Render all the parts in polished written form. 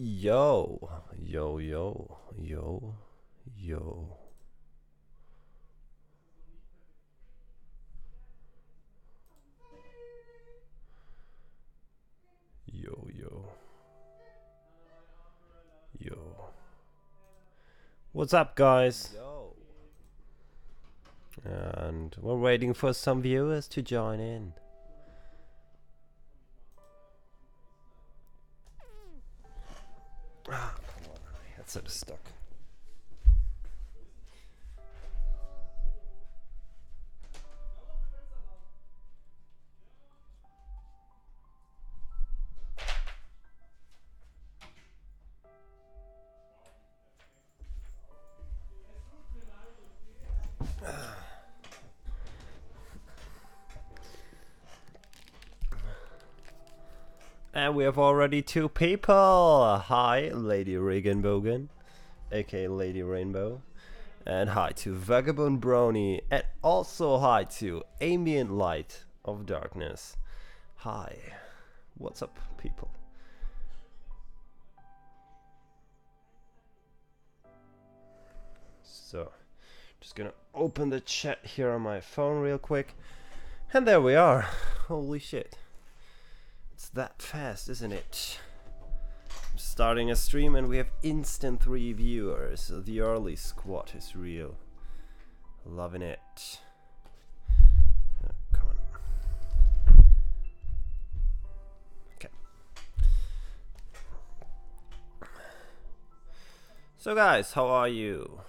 Yo, yo, yo, yo, yo. Yo, yo, yo. What's up, guys? Yo. And we're waiting for some viewers to join in. Ah, come on, my headset is stuck. And we have already 2 people. Hi, Lady Regenbogen, aka Lady Rainbow. And hi to Vagabond Brony. And also hi to Ambient Light of Darkness. Hi. What's up, people? So, just gonna open the chat here on my phone real quick. And there we are. Holy shit. It's that fast, isn't it? I'm starting a stream and we have instant 3 viewers. The early squad is real. Loving it. Come on. Okay. So guys, how are you?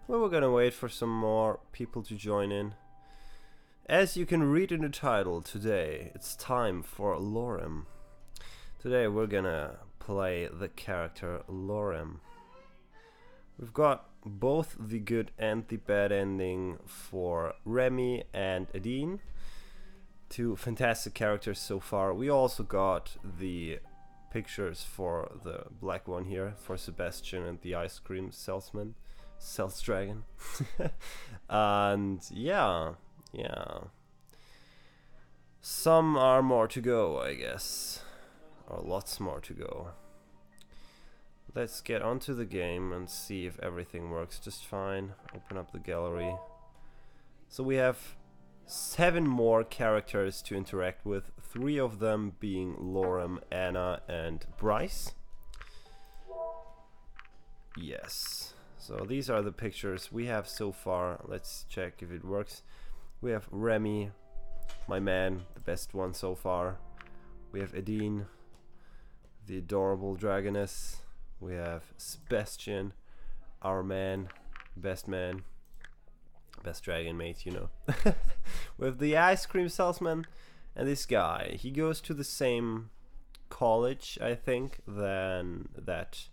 Well, we're gonna wait for some more people to join in. As you can read in the title, today it's time for Lorem. Today we're gonna play the character Lorem. We've got both the good and the bad ending for Remy and Adine. 2 fantastic characters so far. We also got the pictures for the black one here, for Sebastian and the ice cream salesman. Sales dragon. And yeah. Some are more to go, I guess. Or lots more to go. Let's get onto the game and see if everything works just fine. Open up the gallery. So we have 7 more characters to interact with. 3 of them being Lorem, Anna, and Bryce. Yes. So these are the pictures we have so far. Let's check if it works. We have Remy, my man, the best one so far. We have Adine, the adorable dragoness. We have Sebastian, our man, best dragon mate, you know. We have the ice cream salesman and this guy. He goes to the same college, I think, than that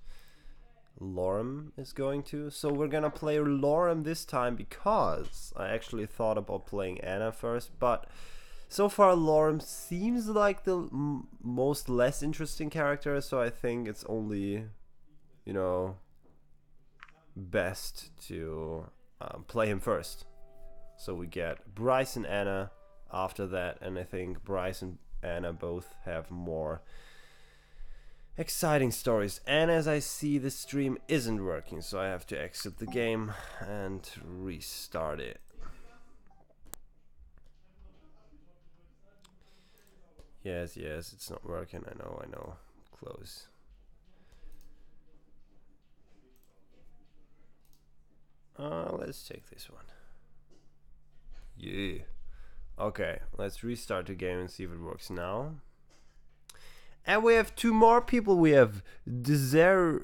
Lorem is going to. So we're gonna play Lorem this time because I actually thought about playing Anna first, but so far Lorem seems like the most less interesting character, so I think it's only, you know, best to play him first. So we get Bryce and Anna after that, and I think Bryce and Anna both have more exciting stories. And as I see, the stream isn't working, so I have to exit the game and restart it. Yes, it's not working. I know. Close. Let's take this one. Yeah. Okay, let's restart the game and see if it works now. And we have 2 more people. We have Desirous,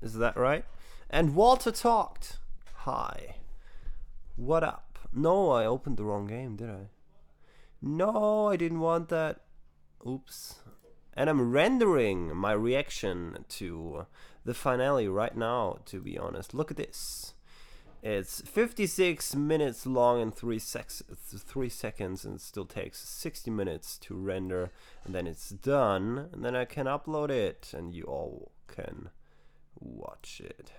is that right? And Walter Talked. Hi. What up? No, I opened the wrong game, did I? No, I didn't want that. Oops. And I'm rendering my reaction to the finale right now, to be honest. Look at this. It's 56 minutes long and 3 seconds, and it still takes 60 minutes to render, and then it's done, and then I can upload it and you all can watch it.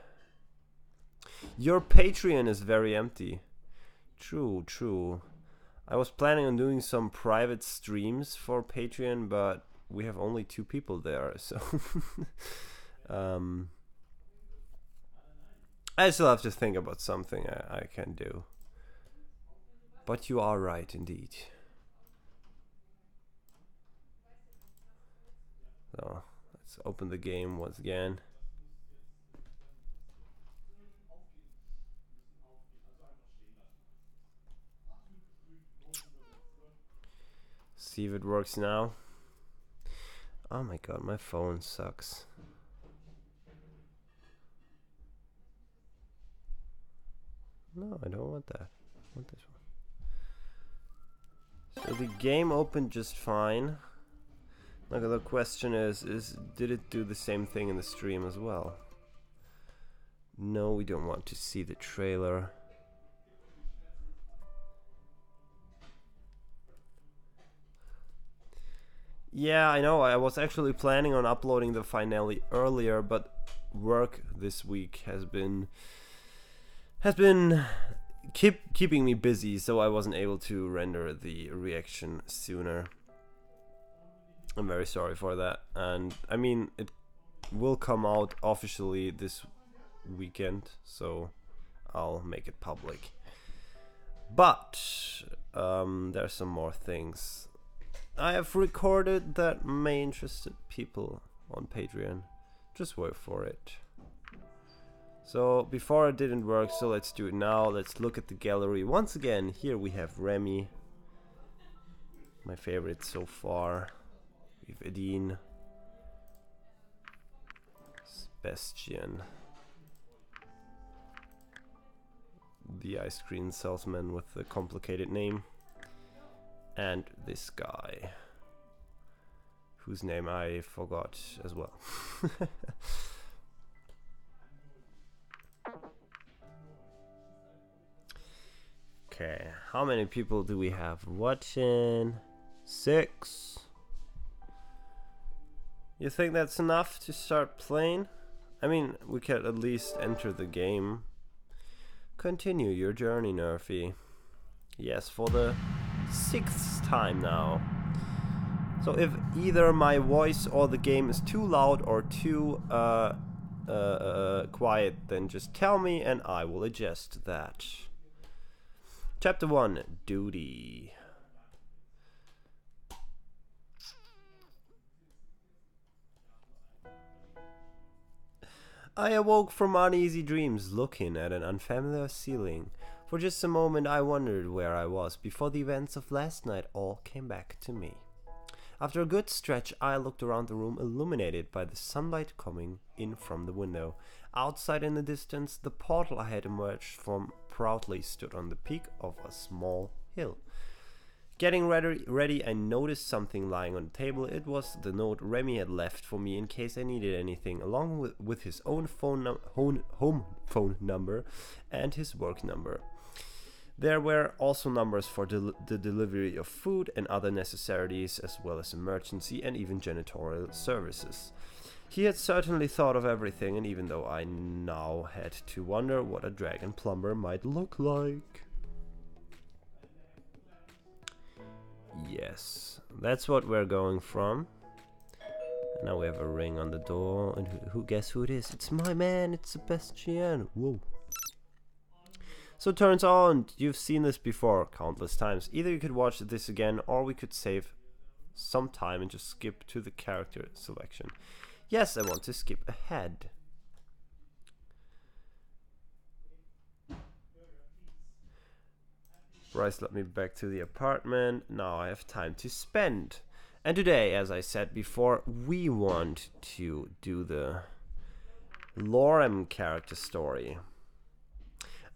Your Patreon is very empty. True, true. I was planning on doing some private streams for Patreon, but we have only 2 people there, so I still have to think about something I can do. But you are right, indeed. So, let's open the game once again. See if it works now. Oh my god, my phone sucks. No, I don't want that. I want this one. So the game opened just fine. Now the question is did it do the same thing in the stream as well? No, we don't want to see the trailer. Yeah, I know. I was actually planning on uploading the finale earlier, but work this week has been keeping me busy, so I wasn't able to render the reaction sooner. I'm very sorry for that, and I mean it will come out officially this weekend, so I'll make it public. But there's some more things I have recorded that may interest people on Patreon. Just wait for it. So before it didn't work, so let's do it now. Let's look at the gallery once again. Here we have Remy, my favorite so far. We have Edine, Sebastian, the ice cream salesman with the complicated name, and this guy, whose name I forgot as well. Okay, how many people do we have watching? 6. You think that's enough to start playing? I mean, we could at least enter the game. Continue your journey, Nerfy. Yes, for the 6th time now. So if either my voice or the game is too loud or too quiet, then just tell me and I will adjust that. Chapter 1, Duty. I awoke from uneasy dreams looking at an unfamiliar ceiling. For just a moment I wondered where I was before the events of last night all came back to me. After a good stretch I looked around the room, illuminated by the sunlight coming in from the window. Outside in the distance, the portal I had emerged from proudly stood on the peak of a small hill. Getting ready, I noticed something lying on the table. It was the note Remy had left for me in case I needed anything, along with his own home phone number and his work number. There were also numbers for the delivery of food and other necessities, as well as emergency and even janitorial services. He had certainly thought of everything, and even though I now had to wonder what a dragon plumber might look like. Yes, that's what we're going from. And now we have a ring on the door, and guess who it is? It's my man, it's Sebastian. Whoa. So turns out, you've seen this before countless times. Either you could watch this again, or we could save some time and just skip to the character selection. Yes, I want to skip ahead. Bryce let me back to the apartment. Now I have time to spend. And today, as I said before, we want to do the Lorem character story.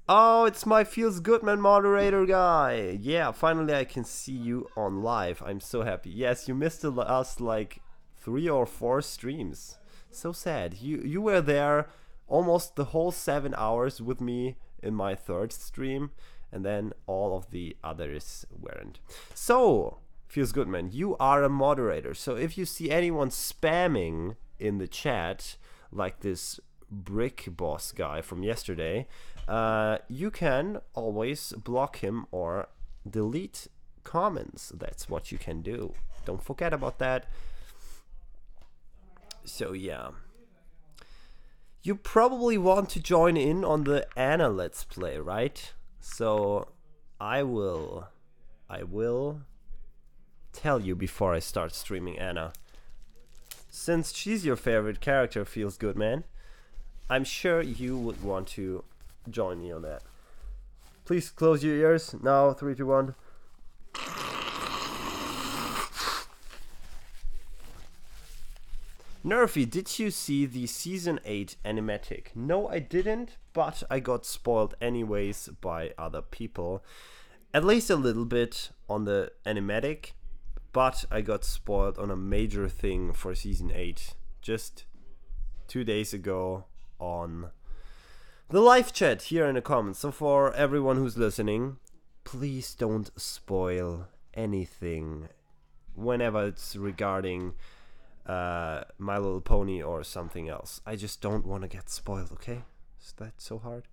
Oh, it's my Feels Good Man moderator guy. Yeah, finally I can see you on live. I'm so happy. Yes, you missed us like 3 or 4 streams. So sad. You were there almost the whole 7 hours with me in my 3rd stream, and then all of the others weren't. So, Feels Good Man, you are a moderator. So if you see anyone spamming in the chat, like this brick boss guy from yesterday, you can always block him or delete comments. That's what you can do. Don't forget about that. So yeah. You probably want to join in on the Anna Let's Play, right? So I will tell you before I start streaming Anna. Since she's your favorite character, Feels Good Man, I'm sure you would want to join me on that. Please close your ears. Now, 3, 2, 1. Nerfy, did you see the Season 8 animatic? No, I didn't, but I got spoiled anyways by other people. At least a little bit on the animatic, but I got spoiled on a major thing for Season 8 just 2 days ago on the live chat here in the comments. So for everyone who's listening, please don't spoil anything whenever it's regarding My Little Pony or something else. I just don't want to get spoiled, okay? Is that so hard?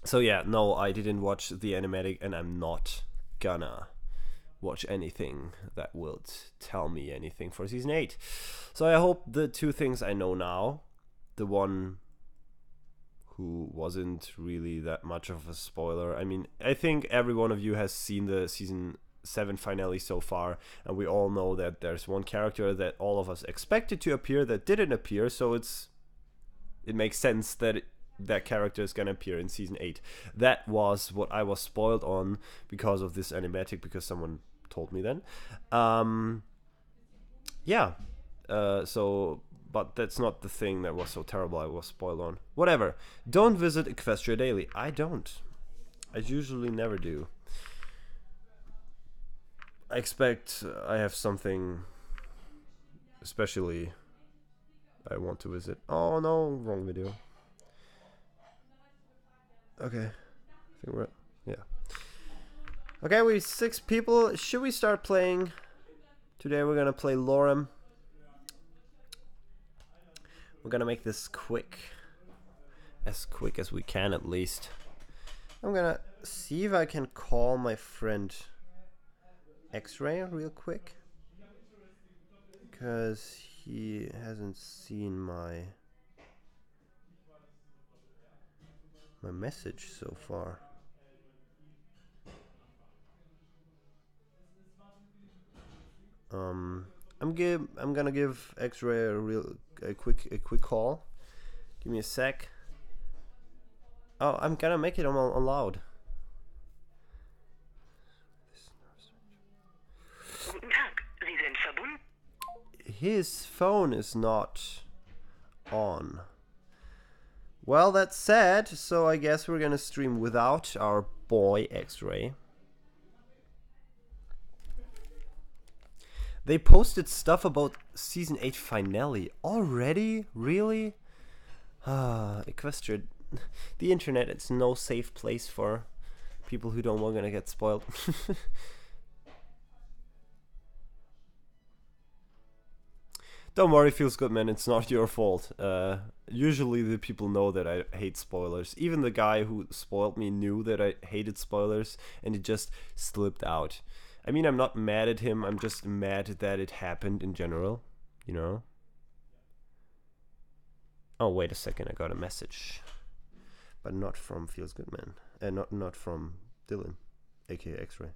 So yeah, no, I didn't watch the animatic, and I'm not gonna watch anything that will tell me anything for Season 8. So I hope the two things I know now, the one who wasn't really that much of a spoiler, I mean, I think every one of you has seen the Season 7 finale so far, and we all know that there's one character that all of us expected to appear that didn't appear, so it makes sense that that character is gonna appear in Season 8. That was what I was spoiled on because of this animatic, because someone told me then. Yeah, so, but that's not the thing that was so terrible I was spoiled on. Whatever. Don't visit Equestria Daily. I don't. I usually never do. I expect I have something especially I want to visit. Oh no, wrong video. Okay, I think we're, yeah. Okay, we're 6 people. Should we start playing? Today we're gonna play Lorem. We're gonna make this quick. As quick as we can, at least. I'm gonna see if I can call my friend X-Ray real quick, because he hasn't seen my message so far. I'm gonna give X-Ray a quick call. Give me a sec. Oh, I'm gonna make it on loud. His phone is not on. Well, that's sad, so I guess we're gonna stream without our boy X-Ray. They posted stuff about Season 8 finale already? Really? Equestria. The internet, it's no safe place for people who don't want to get spoiled. Don't worry, Feels Good Man, it's not your fault. Usually the people know that I hate spoilers. Even the guy who spoiled me knew that I hated spoilers, and it just slipped out. I mean, I'm not mad at him, I'm just mad that it happened in general, you know? Oh, wait a second, I got a message. But not from Feels Good Man. Not from Dylan, aka X-Ray.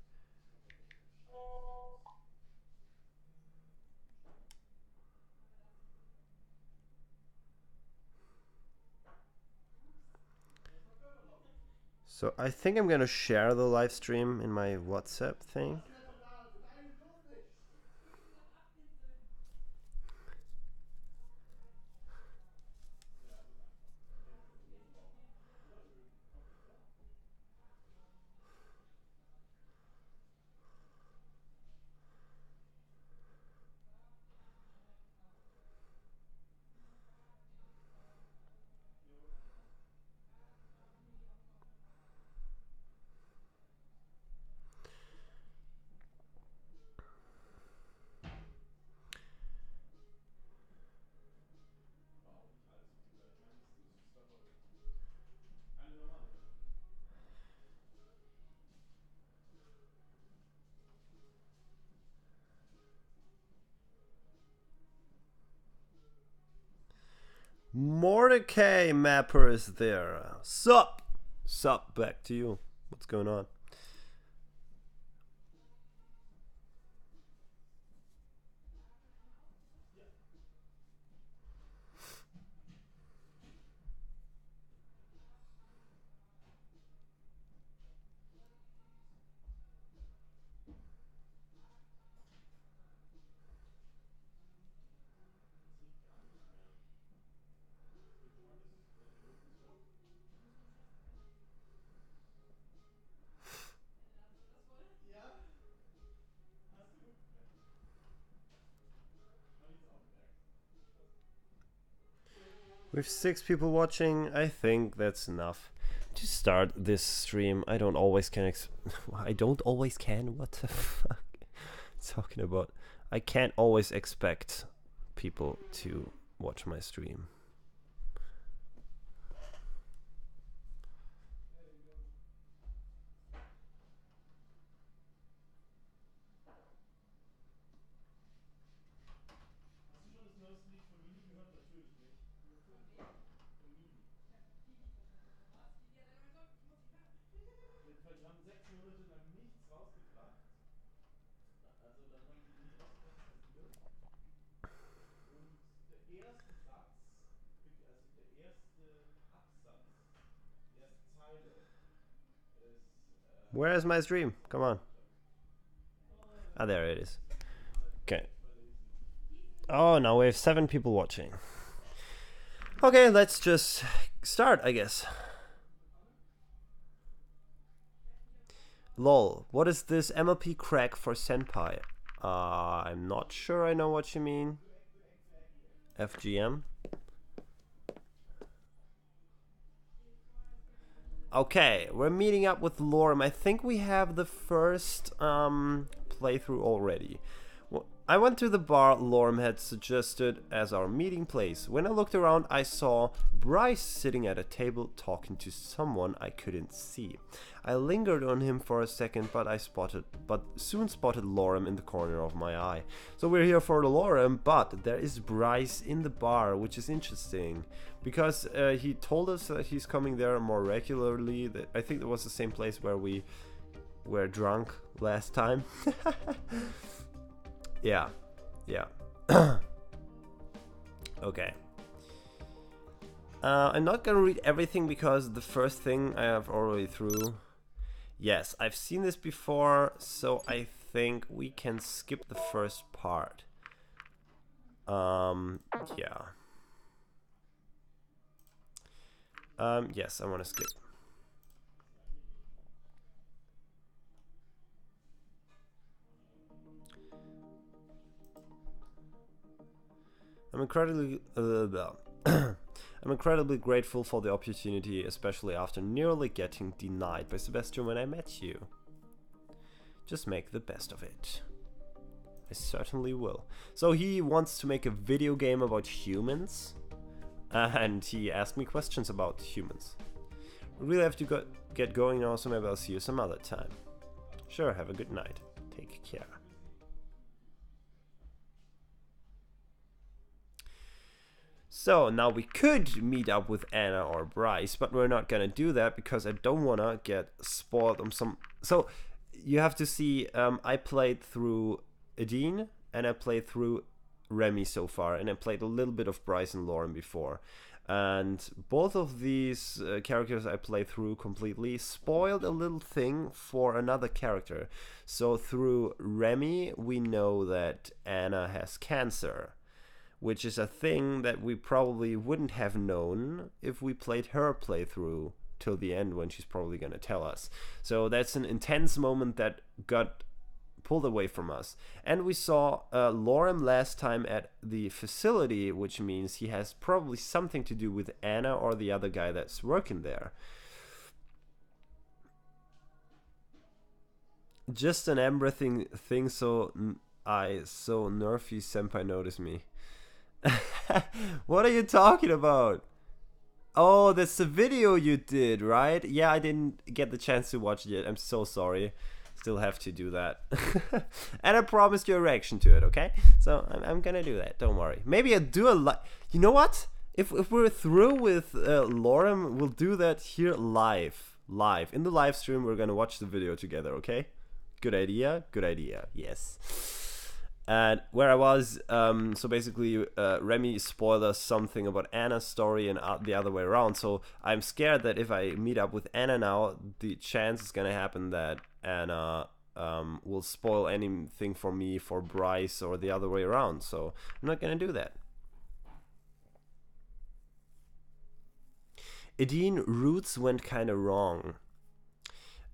So I think I'm gonna share the live stream in my WhatsApp thing. Mordecai Mapper is there. Sup? Sup, back to you. What's going on? With 6 people watching, I think that's enough to start this stream. I don't always can. I don't always can. What the fuck? Talking about. I can't always expect people to watch my stream. Where is my stream? Come on. Ah, there it is. Okay. Oh, now we have 7 people watching. Okay, let's just start, I guess. Lol, what is this MLP crack for Senpai? I'm not sure I know what you mean. FGM. Okay, we're meeting up with Lorem. I think we have the first playthrough already. Well, I went to the bar Lorem had suggested as our meeting place. When I looked around, I saw Bryce sitting at a table talking to someone I couldn't see. I lingered on him for a second, but soon spotted Lorem in the corner of my eye. So we're here for the Lorem, but there is Bryce in the bar, which is interesting because he told us that he's coming there more regularly. I think it was the same place where we were drunk last time. Yeah. Okay. I'm not gonna read everything because the first thing I have already through. Yes, I've seen this before, so I think we can skip the first part. Yeah. Yes, I want to skip. I'm incredibly grateful for the opportunity, especially after nearly getting denied by Sebastian when I met you. Just make the best of it. I certainly will. So he wants to make a video game about humans, and he asked me questions about humans. We really have to get going now, so maybe I'll see you some other time. Sure, have a good night. Take care. So now we could meet up with Anna or Bryce, but we're not gonna do that because I don't wanna get spoiled on some. So you have to see, I played through Adine and I played through Remy so far, and I played a little bit of Bryce and Lorem before. And both of these characters I played through completely spoiled a little thing for another character. So through Remy, we know that Anna has cancer, which is a thing that we probably wouldn't have known if we played her playthrough till the end, when she's probably going to tell us. So that's an intense moment that got pulled away from us. And we saw Lorem last time at the facility, which means he has probably something to do with Anna or the other guy that's working there. Just an everything thing, so Nerfy senpai noticed me. What are you talking about? Oh, that's the video you did, right? Yeah, I didn't get the chance to watch it yet. I'm so sorry. Still have to do that. And I promised you a reaction to it, okay? So I'm gonna do that, don't worry. Maybe I'll do a live. You know what? If we're through with Lorem, we'll do that here live. In the live stream, we're gonna watch the video together, okay? Good idea, yes. And where I was, so basically Remy spoiled us something about Anna's story and the other way around. So I'm scared that if I meet up with Anna now, the chance is gonna happen that Anna will spoil anything for me, for Bryce, or the other way around. So I'm not gonna do that. Edine, roots went kind of wrong.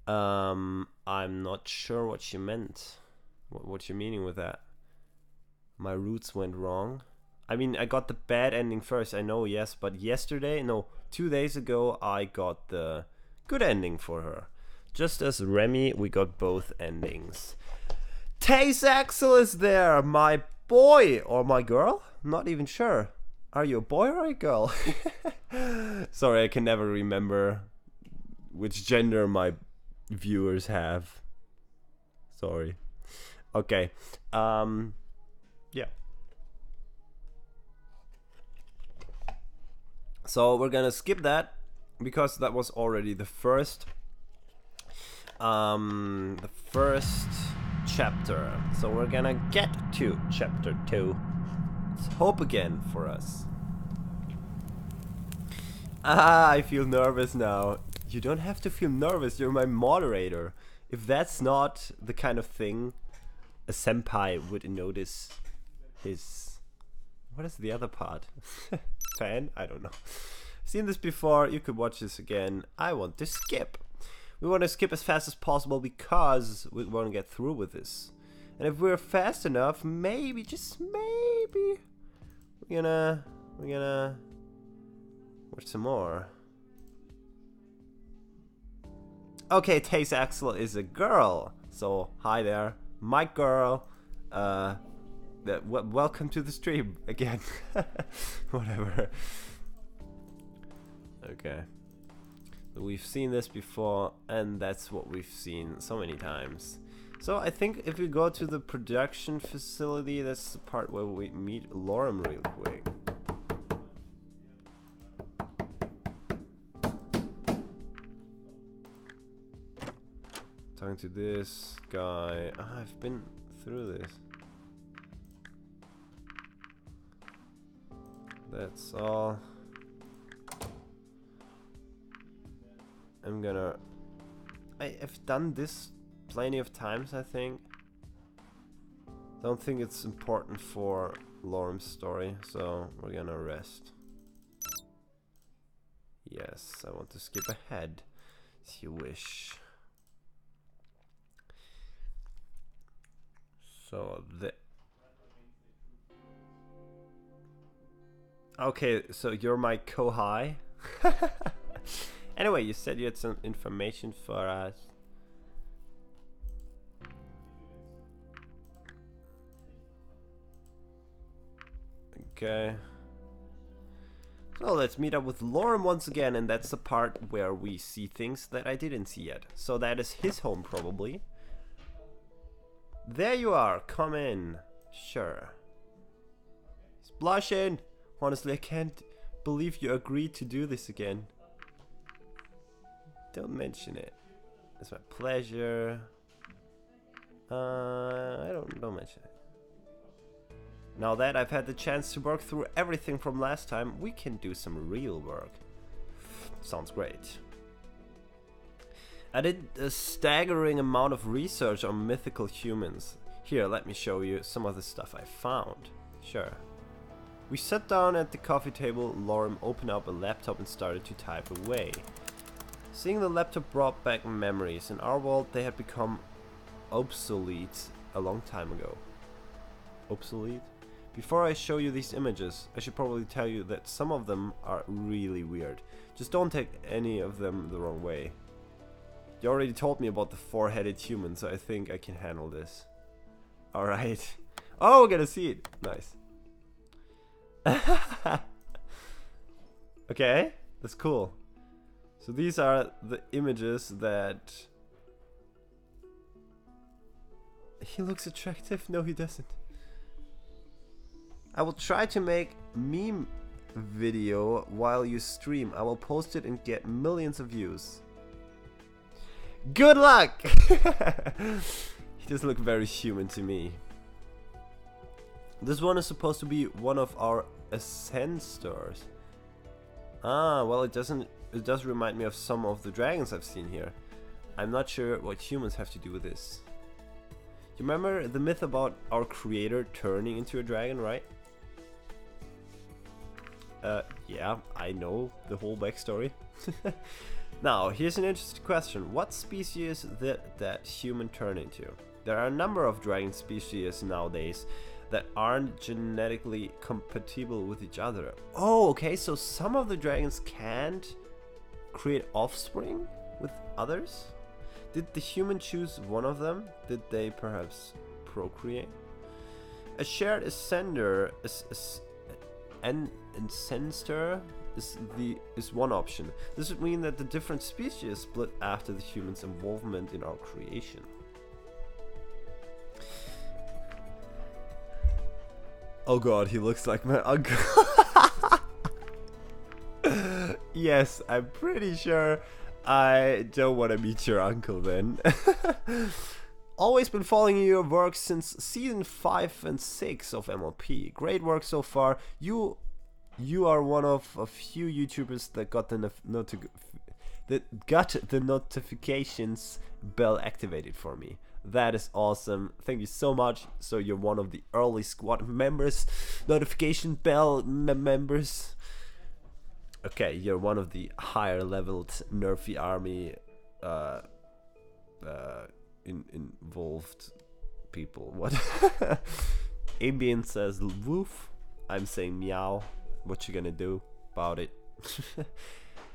I'm not sure what you meant. What you meaning with that? My roots went wrong. I mean, I got the bad ending first, I know, yes, but 2 days ago, I got the good ending for her. Just as Remy, we got both endings. Taze Axel is there, my boy, or my girl? Not even sure. Are you a boy or a girl? Sorry, I can never remember which gender my viewers have. Sorry. Okay. Yeah. So we're gonna skip that because that was already the first chapter. So we're gonna get to chapter 2. It's hope again for us. I feel nervous now. You don't have to feel nervous, you're my moderator. If that's not the kind of thing a senpai would notice his... What is the other part? Fan? I don't know. Seen this before, you could watch this again. I want to skip. We want to skip as fast as possible because we want to get through with this. And if we're fast enough, maybe, just maybe, we're gonna watch some more. Okay, Taze Axel is a girl. So, hi there, my girl. Welcome to the stream again. Whatever. Okay. So we've seen this before, and that's what we've seen so many times. So I think if we go to the production facility, that's the part where we meet Lorem real quick. Talking to this guy. I've been through this. That's all. I've done this plenty of times, I think. Don't think it's important for Lorem's story, so we're gonna rest. Yes, I want to skip ahead, if you wish. So okay, so you're my co-high. Anyway, you said you had some information for us. Okay. So let's meet up with Lorem once again, and that's the part where we see things that I didn't see yet. So that is his home, probably. There you are, come in. Sure. He's blushing. Honestly, I can't believe you agreed to do this again. Don't mention it. It's my pleasure. Don't mention it. Now that I've had the chance to work through everything from last time, we can do some real work. Sounds great. I did a staggering amount of research on mythical humans. Here, let me show you some of the stuff I found. Sure. We sat down at the coffee table, Lorem opened up a laptop and started to type away. Seeing the laptop brought back memories. In our world, they had become obsolete a long time ago. Obsolete? Before I show you these images, I should probably tell you that some of them are really weird. Just don't take any of them the wrong way. You already told me about the four-headed human, so I think I can handle this. Alright. Oh, we're gonna see it. Nice. Okay, that's cool. So these are the images that... He looks attractive? No, he doesn't. I will try to make meme video while you stream. I will post it and get millions of views. Good luck! He does look very human to me. This one is supposed to be one of our Ascend stars. Ah, well, it does remind me of some of the dragons I've seen here. I'm not sure what humans have to do with this. You remember the myth about our creator turning into a dragon, right? Yeah, I know the whole backstory. Now, here's an interesting question. What species did that human turn into? There are a number of dragon species nowadays that aren't genetically compatible with each other. Oh, okay, so some of the dragons can't create offspring with others? Did the human choose one of them? Did they perhaps procreate? A shared ascender ancestor is one option. This would mean that the different species split after the human's involvement in our creation. Oh god, he looks like my uncle. Yes, I'm pretty sure I don't want to meet your uncle then. Always been following your work since season 5 and 6 of MLP. Great work so far. You are one of a few YouTubers that got the notifications bell activated for me. That is awesome. Thank you so much. So you're one of the early squad members, notification bell members. Okay, you're one of the higher leveled Nerfy army involved people. What? Ambient says woof. I'm saying meow. What you gonna do about it?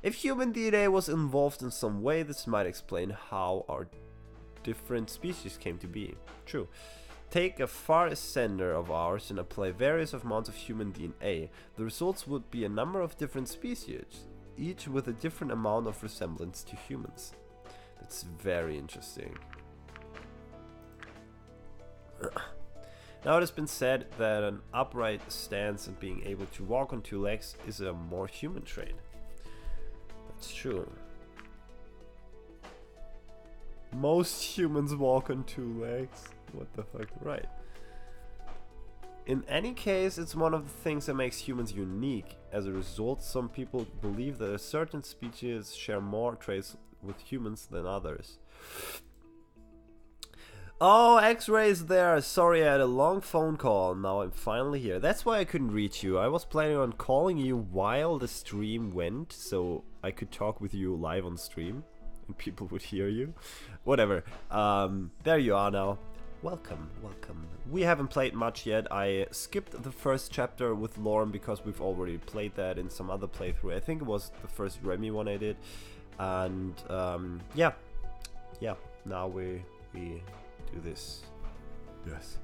If human DNA was involved in some way, this might explain how our different species came to be. True. Take a far ascender of ours and apply various amounts of human DNA. The results would be a number of different species, each with a different amount of resemblance to humans. That's very interesting. Now it has been said that an upright stance and being able to walk on 2 legs is a more human trait. That's true. Most humans walk on 2 legs. What the fuck? Right. In any case, it's one of the things that makes humans unique. As a result, some people believe that a certain species share more traits with humans than others. Oh, X-Ray's there. Sorry, I had a long phone call. Now I'm finally here. That's why I couldn't reach you. I was planning on calling you while the stream went, so I could talk with you live on stream and people would hear you. Whatever. There you are now. Welcome, welcome. We haven't played much yet. I skipped the first chapter with Lorem because we've already played that in some other playthrough. I think it was the first Remy one I did. And yeah. Now we do this. Yes.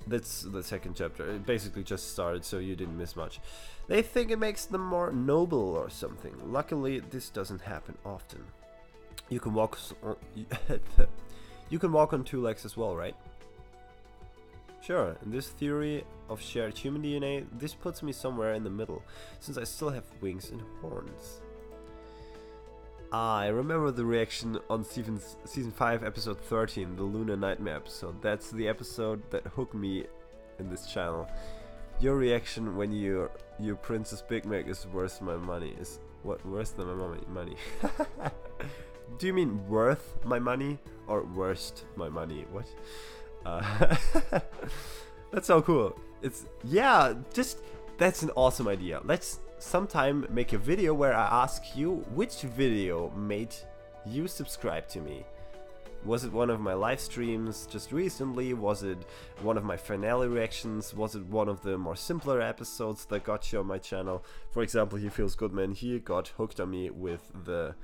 That's the second chapter. It basically just started, so you didn't miss much. They think it makes them more noble or something. Luckily, this doesn't happen often. You can walk on, you can walk on 2 legs as well, right? Sure, in this theory of shared human DNA, this puts me somewhere in the middle, since I still have wings and horns. I remember the reaction on season 5, episode 13, the Lunar Nightmare episode. That's the episode that hooked me in this channel. Your reaction when your Princess Big Mac is worth my money is what, worse than my money? Do you mean worth my money or worst my money? What? That's so cool. It's, yeah, just, that's an awesome idea. Let's sometime make a video where I ask you which video made you subscribe to me. Was it one of my live streams just recently? Was it one of my finale reactions? Was it one of the more simpler episodes that got you on my channel? For example, He Feels Good Man, he got hooked on me with the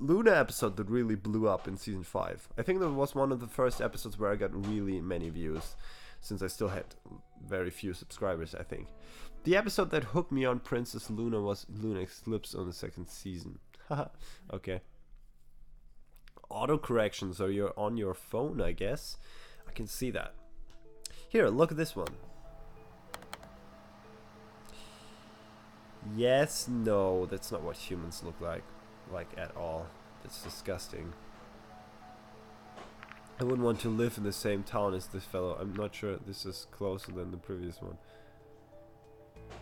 Luna episode that really blew up in season 5. I think that was one of the first episodes where I got really many views, since I still had very few subscribers, I think. The episode that hooked me on Princess Luna was Luna Eclipse on the 2nd season. Haha, okay. Autocorrection, so you're on your phone, I guess. I can see that. Here, look at this one. Yes, no, that's not what humans look like at all. That's disgusting. I wouldn't want to live in the same town as this fellow. I'm not sure this is closer than the previous one.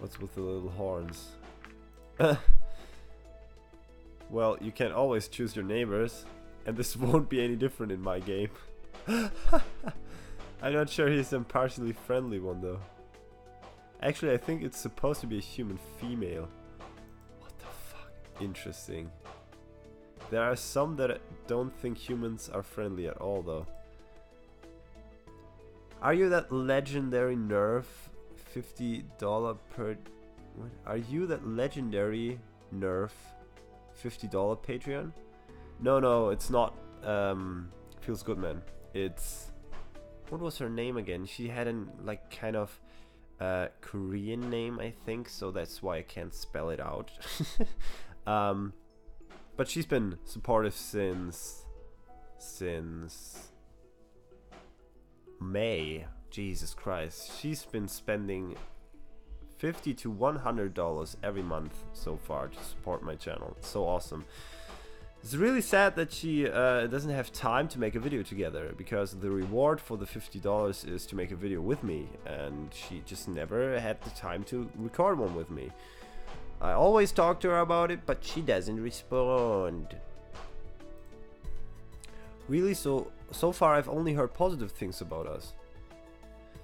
What's with the little horns? Well, you can always choose your neighbors, and this won't be any different in my game. I'm not sure he's a partially friendly one though. Actually, I think it's supposed to be a human female. What the fuck? Interesting. There are some that don't think humans are friendly at all though. Are you that legendary Nerf? $50 per... What? Are you that legendary Nerf? $50 Patreon? No, it's not. Feels good, man. It's... What was her name again? She had an, like, kind of Korean name, I think, so that's why I can't spell it out. But she's been supportive since May. Jesus Christ. She's been spending $50 to $100 every month so far to support my channel. It's so awesome. It's really sad that she doesn't have time to make a video together, because the reward for the $50 is to make a video with me, and she just never had the time to record one with me. I always talk to her about it, but she doesn't respond. Really, so far I've only heard positive things about us.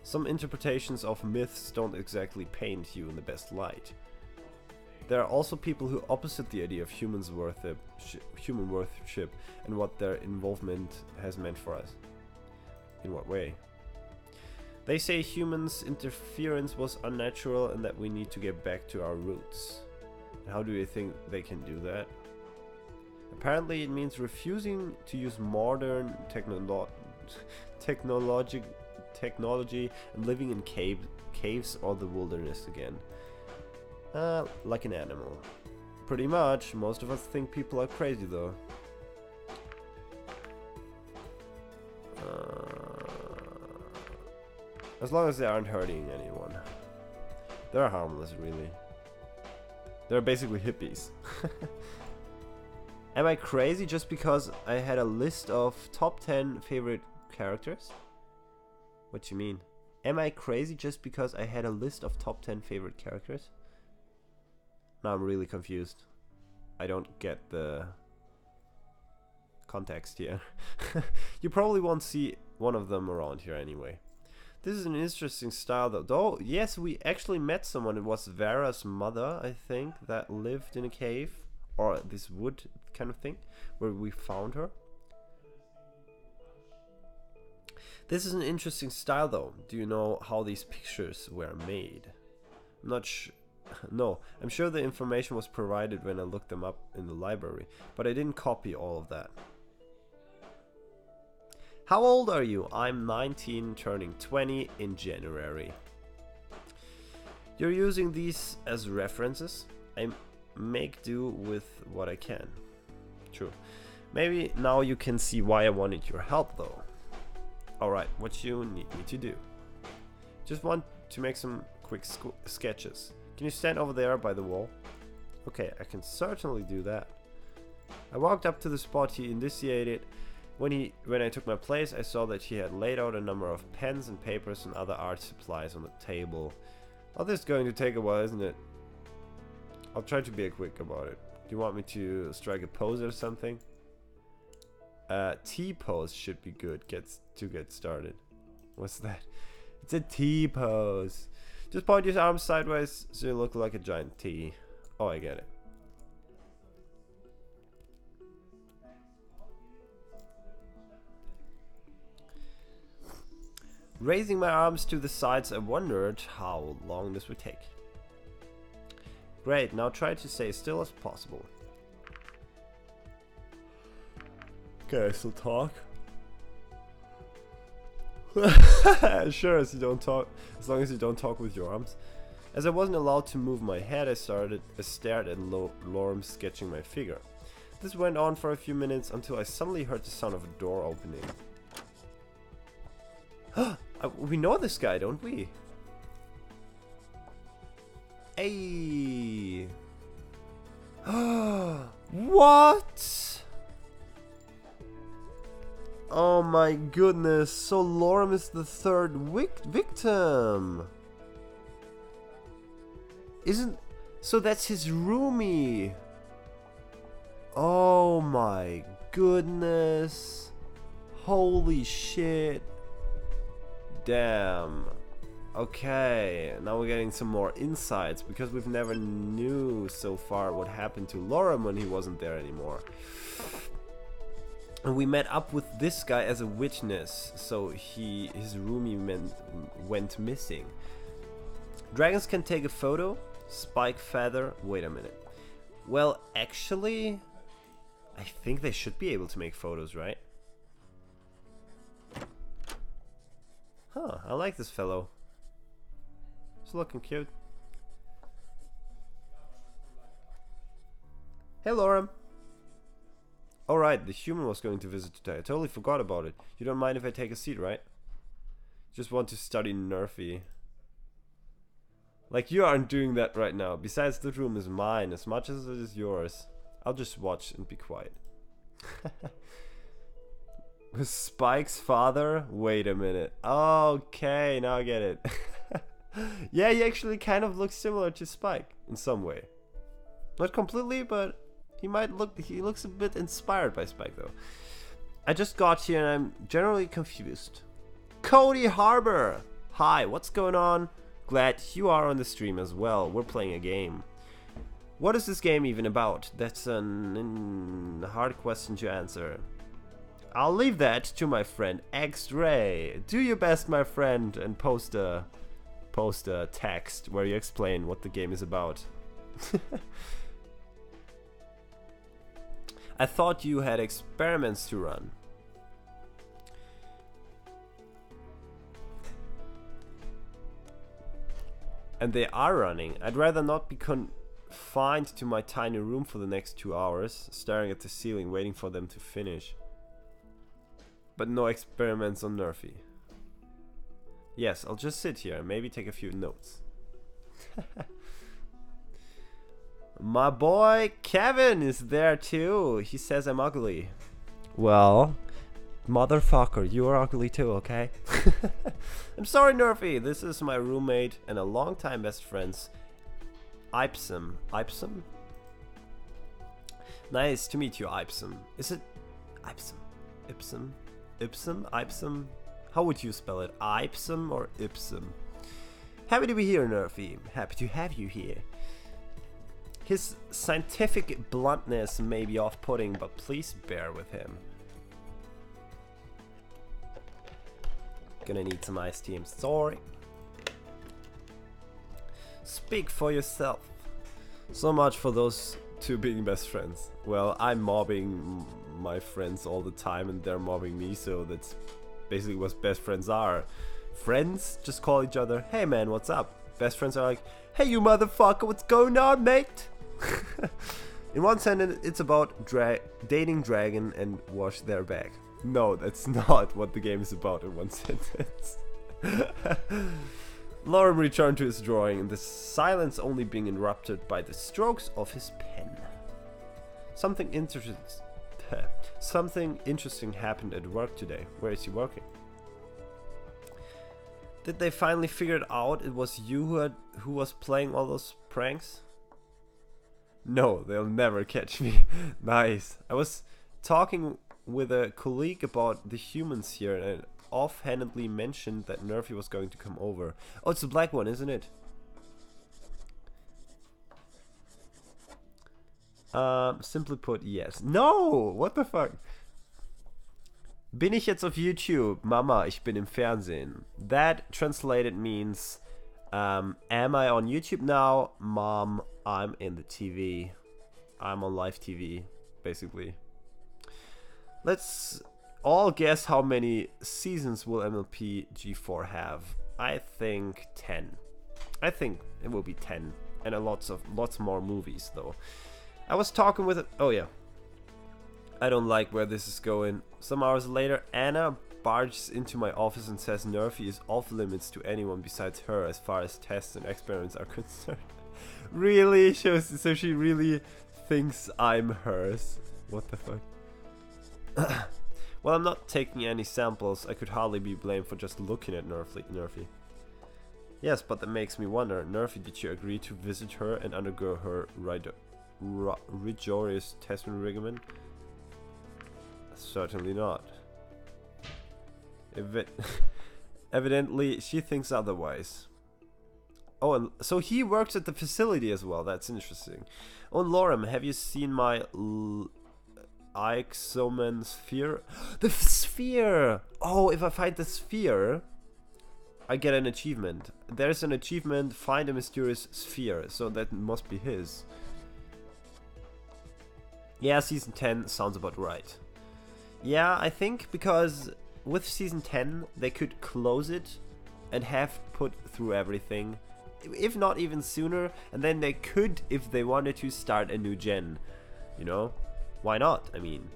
Some interpretations of myths don't exactly paint you in the best light. There are also people who opposite the idea of human worship and what their involvement has meant for us. In what way? They say humans' interference was unnatural and that we need to get back to our roots. How do you think they can do that? Apparently it means refusing to use modern technology and living in caves or the wilderness again. Like an animal. Pretty much. Most of us think people are crazy though. As long as they aren't hurting anyone. They're harmless, really. They're basically hippies. Am I crazy just because I had a list of top 10 favorite characters? What you mean? Am I crazy just because I had a list of top 10 favorite characters? Now I'm really confused. I don't get the context here. You probably won't see one of them around here anyway. This is an interesting style though. Yes, we actually met someone. It was Vera's mother, I think, that lived in a cave. Or this wood kind of thing. Where we found her. This is an interesting style though. Do you know how these pictures were made? I'm not sure. No, I'm sure the information was provided when I looked them up in the library, but I didn't copy all of that. How old are you? I'm 19, turning 20 in January. You're using these as references? I make do with what I can. True. Maybe now you can see why I wanted your help though. Alright, what you need me to do? Just want to make some quick sketches. Can you stand over there by the wall? Okay, I can certainly do that. I walked up to the spot he initiated. When I took my place, I saw that he had laid out a number of pens and papers and other art supplies on the table. Oh, this is going to take a while, isn't it? I'll try to be quick about it. Do you want me to strike a pose or something? T-pose should be good to get started. What's that? It's a T-pose. Just point your arms sideways so you look like a giant T. Oh, I get it. Raising my arms to the sides, I wondered how long this would take. Great, now try to stay as still as possible. Okay, I still talk. Sure, as long as you don't talk with your arms. As I wasn't allowed to move my head, I stared at Lorem sketching my figure. This went on for a few minutes until I suddenly heard the sound of a door opening. We know this guy, don't we? Hey! What? Oh my goodness, so Lorem is the third victim! So that's his roomie! Oh my goodness! Holy shit! Damn. Okay, now we're getting some more insights, because we've never knew so far what happened to Lorem when he wasn't there anymore. And we met up with this guy as a witness, so his roomie went missing. Dragons can take a photo, spike feather, wait a minute. Well, actually, I think they should be able to make photos, right? Huh, I like this fellow. He's looking cute. Hey, Lorem. Alright, the human was going to visit today. I totally forgot about it. You don't mind if I take a seat, right? Just want to study Nerfy. Like, you aren't doing that right now. Besides, the room is mine as much as it is yours. I'll just watch and be quiet. Was Spike's father? Wait a minute. Okay, now I get it. Yeah, he actually kind of looks similar to Spike in some way. Not completely, but he looks a bit inspired by Spike though. I just got here and I'm generally confused. Cody Harbor! Hi, what's going on? Glad you are on the stream as well. We're playing a game. What is this game even about? That's a hard question to answer. I'll leave that to my friend X-Ray. Do your best, my friend, and post a text where you explain what the game is about. I thought you had experiments to run. And they are running. I'd rather not be confined to my tiny room for the next 2 hours, staring at the ceiling waiting for them to finish. But no experiments on Nerfy. Yes, I'll just sit here and maybe take a few notes. My boy Kevin is there too. He says I'm ugly. Well, motherfucker, you are ugly too, okay? I'm sorry, Nerfy. This is my roommate and a longtime best friend's Ipsum. Ipsum? Nice to meet you, Ipsum. Is it Ipsum? Ipsum? Ipsum? Ipsum? How would you spell it? Ipsum or Ipsum? Happy to be here, Nerfy. Happy to have you here. His scientific bluntness may be off-putting, but please bear with him. Gonna need some iced tea, I'm sorry. Speak for yourself. So much for those two being best friends. Well, I'm mobbing my friends all the time and they're mobbing me, so that's basically what best friends are. Friends just call each other, hey man, what's up? Best friends are like, hey you motherfucker, what's going on, mate? In one sentence, it's about dating dragon and wash their bag. No, that's not what the game is about in one sentence. Lorem returned to his drawing, and the silence only being interrupted by the strokes of his pen. Something interesting happened at work today. Where is he working? Did they finally figure it out? It was you who was playing all those pranks? No, they'll never catch me. Nice. I was talking with a colleague about the humans here and offhandedly mentioned that Nerfy was going to come over. Oh, it's the black one, isn't it? Simply put, yes. No! What the fuck? Bin ich jetzt auf YouTube? Mama, ich bin im Fernsehen. That translated means, am I on YouTube now? Mom, I'm in the TV. I'm on live TV, basically. Let's all guess how many seasons will MLP G4 have. I think 10. I think it will be 10. And lots more movies, though. I was talking with... Oh, yeah. I don't like where this is going. Some hours later, Anna barges into my office and says Nerfy is off limits to anyone besides her as far as tests and experiments are concerned. Really? So she really thinks I'm hers. What the fuck? Well, I'm not taking any samples. I could hardly be blamed for just looking at Nerfy. Yes, but that makes me wonder. Nerfy, did you agree to visit her and undergo her rigorous testing regimen? Certainly not. Evidently, she thinks otherwise. Oh, and so he works at the facility as well. That's interesting. Oh, Lorem, have you seen my Ixomen sphere? The sphere! Oh, if I find the sphere, I get an achievement. There's an achievement, find a mysterious sphere. So that must be his. Yeah, season 10 sounds about right. Yeah, I think because with season 10, they could close it and have put through everything. If not even sooner, and then they could, if they wanted to, start a new gen. You know? Why not? I mean,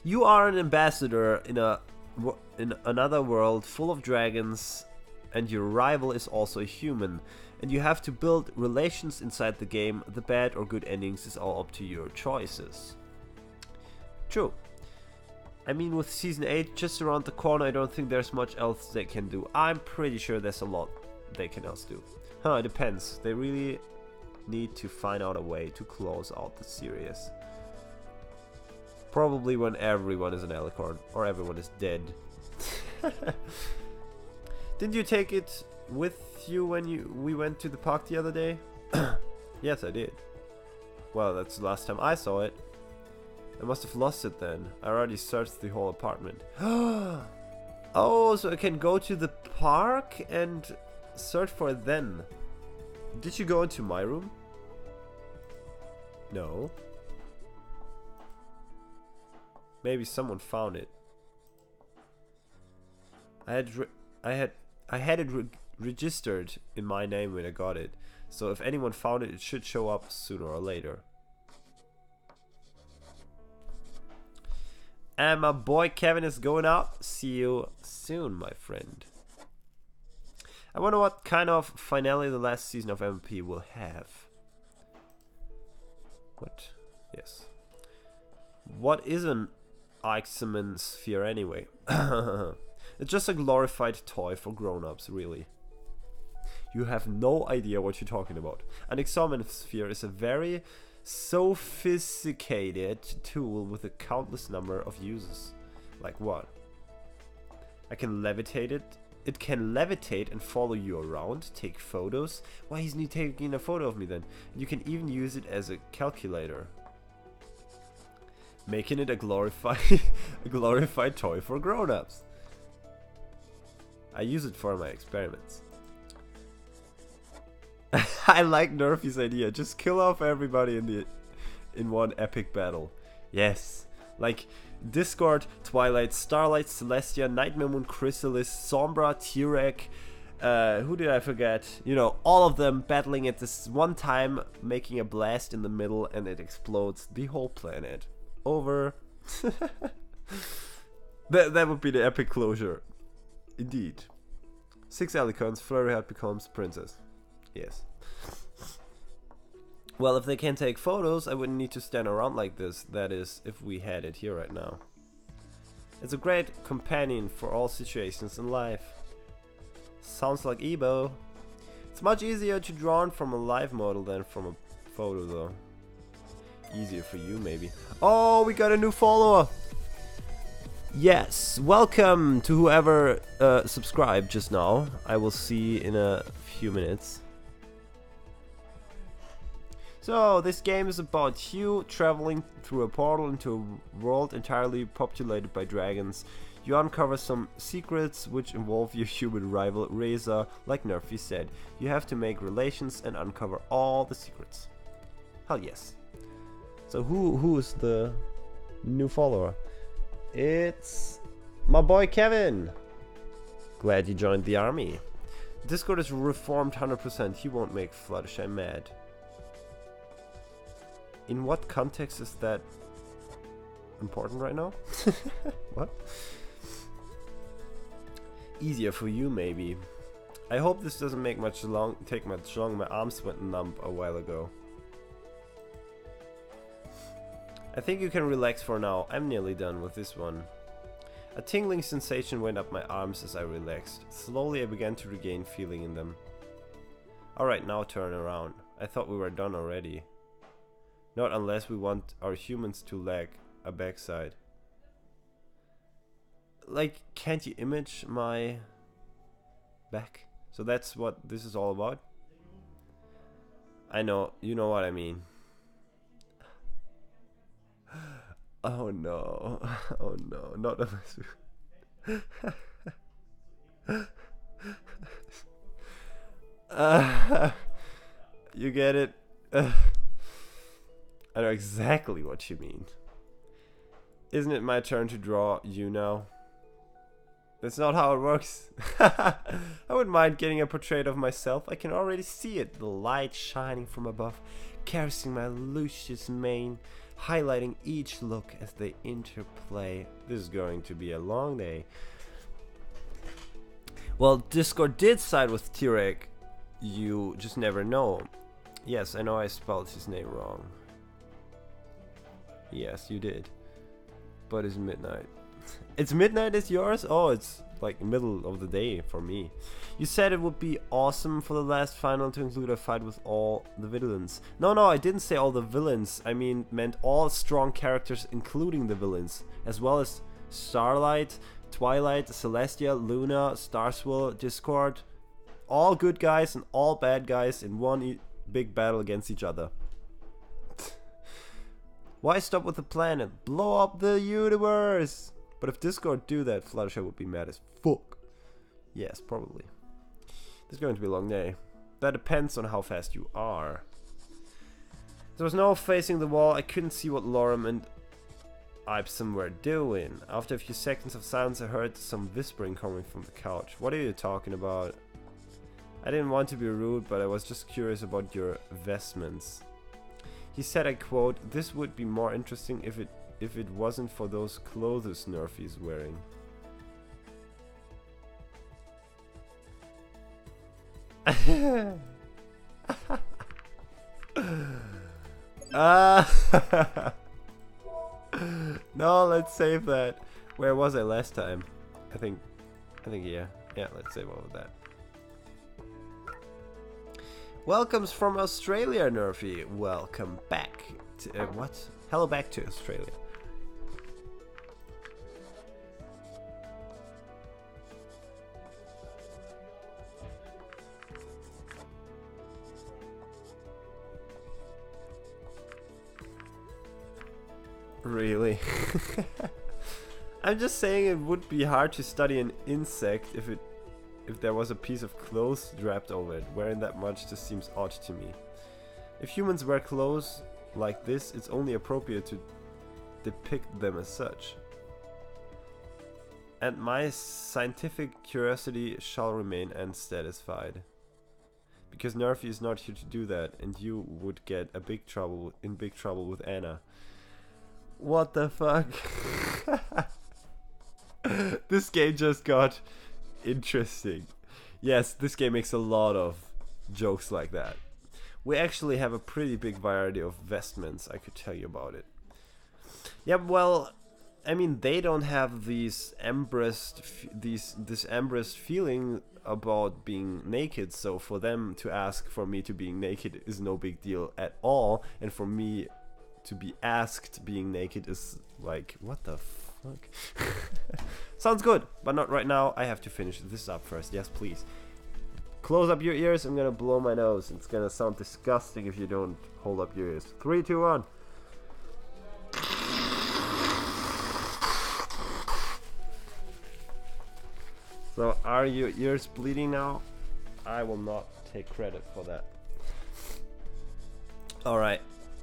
you are an ambassador in another world full of dragons, and your rival is also a human, and you have to build relations inside the game. The bad or good endings is all up to your choices. True. I mean, with season 8 just around the corner, I don't think there's much else they can do. I'm pretty sure there's a lot they can else do. Huh, it depends. They really need to find out a way to close out the series. Probably when everyone is an alicorn, or everyone is dead. Didn't you take it with you when we went to the park the other day? Yes, I did. Well, that's the last time I saw it. I must have lost it then. I already searched the whole apartment. Oh, so I can go to the park and search for it then. Did you go into my room? No. Maybe someone found it. I had it registered in my name when I got it. So if anyone found it, it should show up sooner or later. And my boy Kevin is going out. See you soon, my friend. I wonder what kind of finale the last season of MP will have. What? Yes. What is an Ixomen sphere anyway? It's just a glorified toy for grown-ups, really. You have no idea what you're talking about. An Ixomen sphere is a very sophisticated tool with a countless number of uses. Like what? I can levitate it. It can levitate and follow you around, take photos. Why isn't he taking a photo of me then? You can even use it as a calculator. Making it a glorified toy for grown-ups. I use it for my experiments. I like Nerfy's idea. Just kill off everybody in one epic battle. Yes. Like Discord, Twilight, Starlight, Celestia, Nightmare Moon, Chrysalis, Sombra, T-Rex. Who did I forget? You know, all of them battling at this one time, making a blast in the middle, and it explodes the whole planet. Over. That would be the epic closure. Indeed. 6 alicorns, Flurryheart becomes princess. Yes. Well, if they can take photos, I wouldn't need to stand around like this. That is, if we had it here right now. It's a great companion for all situations in life. Sounds like Ebo. It's much easier to draw on from a live model than from a photo, though. Easier for you, maybe. Oh, we got a new follower! Yes, welcome to whoever subscribed just now. I will see in a few minutes. So, this game is about you traveling through a portal into a world entirely populated by dragons. You uncover some secrets which involve your human rival Reza. Like Nerfy said, you have to make relations and uncover all the secrets. Hell yes. So who is the new follower? It's my boy Kevin. Glad you joined the army. Discord is reformed 100%. He won't make Fluttershy mad. In what context is that important right now? What? Easier for you, maybe. I hope this doesn't take much long. My arms went numb a while ago. I think you can relax for now. I'm nearly done with this one. A tingling sensation went up my arms as I relaxed. Slowly I began to regain feeling in them. Alright, now turn around. I thought we were done already. Not unless we want our humans to lag a backside. Like, can't you image my back? So that's what this is all about? I know, you know what I mean. Oh no, oh no, not unless you get it? I know exactly what you mean. Isn't it my turn to draw you now? That's not how it works. I wouldn't mind getting a portrait of myself. I can already see it. The light shining from above, caressing my luscious mane, highlighting each look as they interplay. This is going to be a long day. Well, Discord did side with T-Reg. You just never know. Yes, I know I spelled his name wrong. Yes, you did. But it's midnight. It's midnight is yours? Oh, it's like middle of the day for me. You said it would be awesome for the last final to include a fight with all the villains. No, I didn't say all the villains. I meant all strong characters, including the villains, as well as Starlight, Twilight, Celestia, Luna, Starswell, Discord. All good guys and all bad guys in one big battle against each other. Why stop with the planet? Blow up the universe! But if Discord do that, Fluttershy would be mad as fuck. Yes, probably. This is going to be a long day. That depends on how fast you are. There was no facing the wall. I couldn't see what Lorem and Ibsen were doing. After a few seconds of silence, I heard some whispering coming from the couch. What are you talking about? I didn't want to be rude, but I was just curious about your vestments. He said, I quote, "This would be more interesting if it wasn't for those clothes Nerfy's wearing." No, let's save that. Where was I last time? I think yeah, let's save all of that. Welcomes from Australia, Nerfy. Welcome back to what? Hello back to Australia. Really? I'm just saying it would be hard to study an insect if there was a piece of clothes draped over it. Wearing that much just seems odd to me. If humans wear clothes like this, it's only appropriate to depict them as such. And my scientific curiosity shall remain unsatisfied. Because Nerfy is not here to do that, and you would get in big trouble with Anna. What the fuck? This game just got interesting. Yes, this game makes a lot of jokes like that. We actually have a pretty big variety of vestments, I could tell you about it. Yeah, well, I mean, they don't have this embarrassed feeling about being naked, so for them to ask for me to being naked is no big deal at all, and for me to be asked being naked is like, what the fuck? Sounds good, but not right now. I have to finish this up first. Yes, please. Close up your ears. I'm gonna blow my nose. It's gonna sound disgusting if you don't hold up your ears. 3, 2, 1. So, are your ears bleeding now? I will not take credit for that. Alright.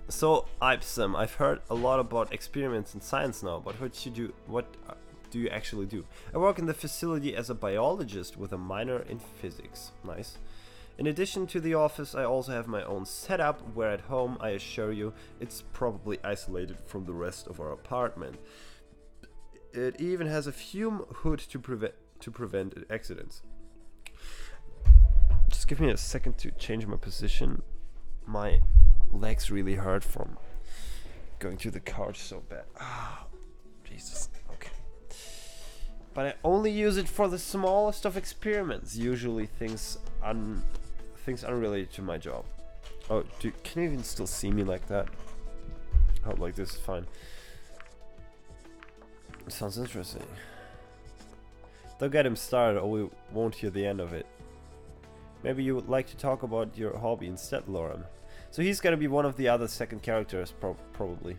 So, Ibsen, I've heard a lot about experiments in science now, but what do you actually do? I work in the facility as a biologist with a minor in physics. Nice. In addition to the office, I also have my own setup, where at home, I assure you, it's probably isolated from the rest of our apartment. It even has a fume hood to prevent accidents. give me a second to change my position. My legs really hurt from going to the couch so bad. Ah, Jesus. Okay. But I only use it for the smallest of experiments. Usually things unrelated to my job. Oh, can you even still see me like that? Oh, like this is fine. Sounds interesting. Don't get him started or we won't hear the end of it. Maybe you would like to talk about your hobby instead, Lorem. So he's gonna be one of the other second characters, probably.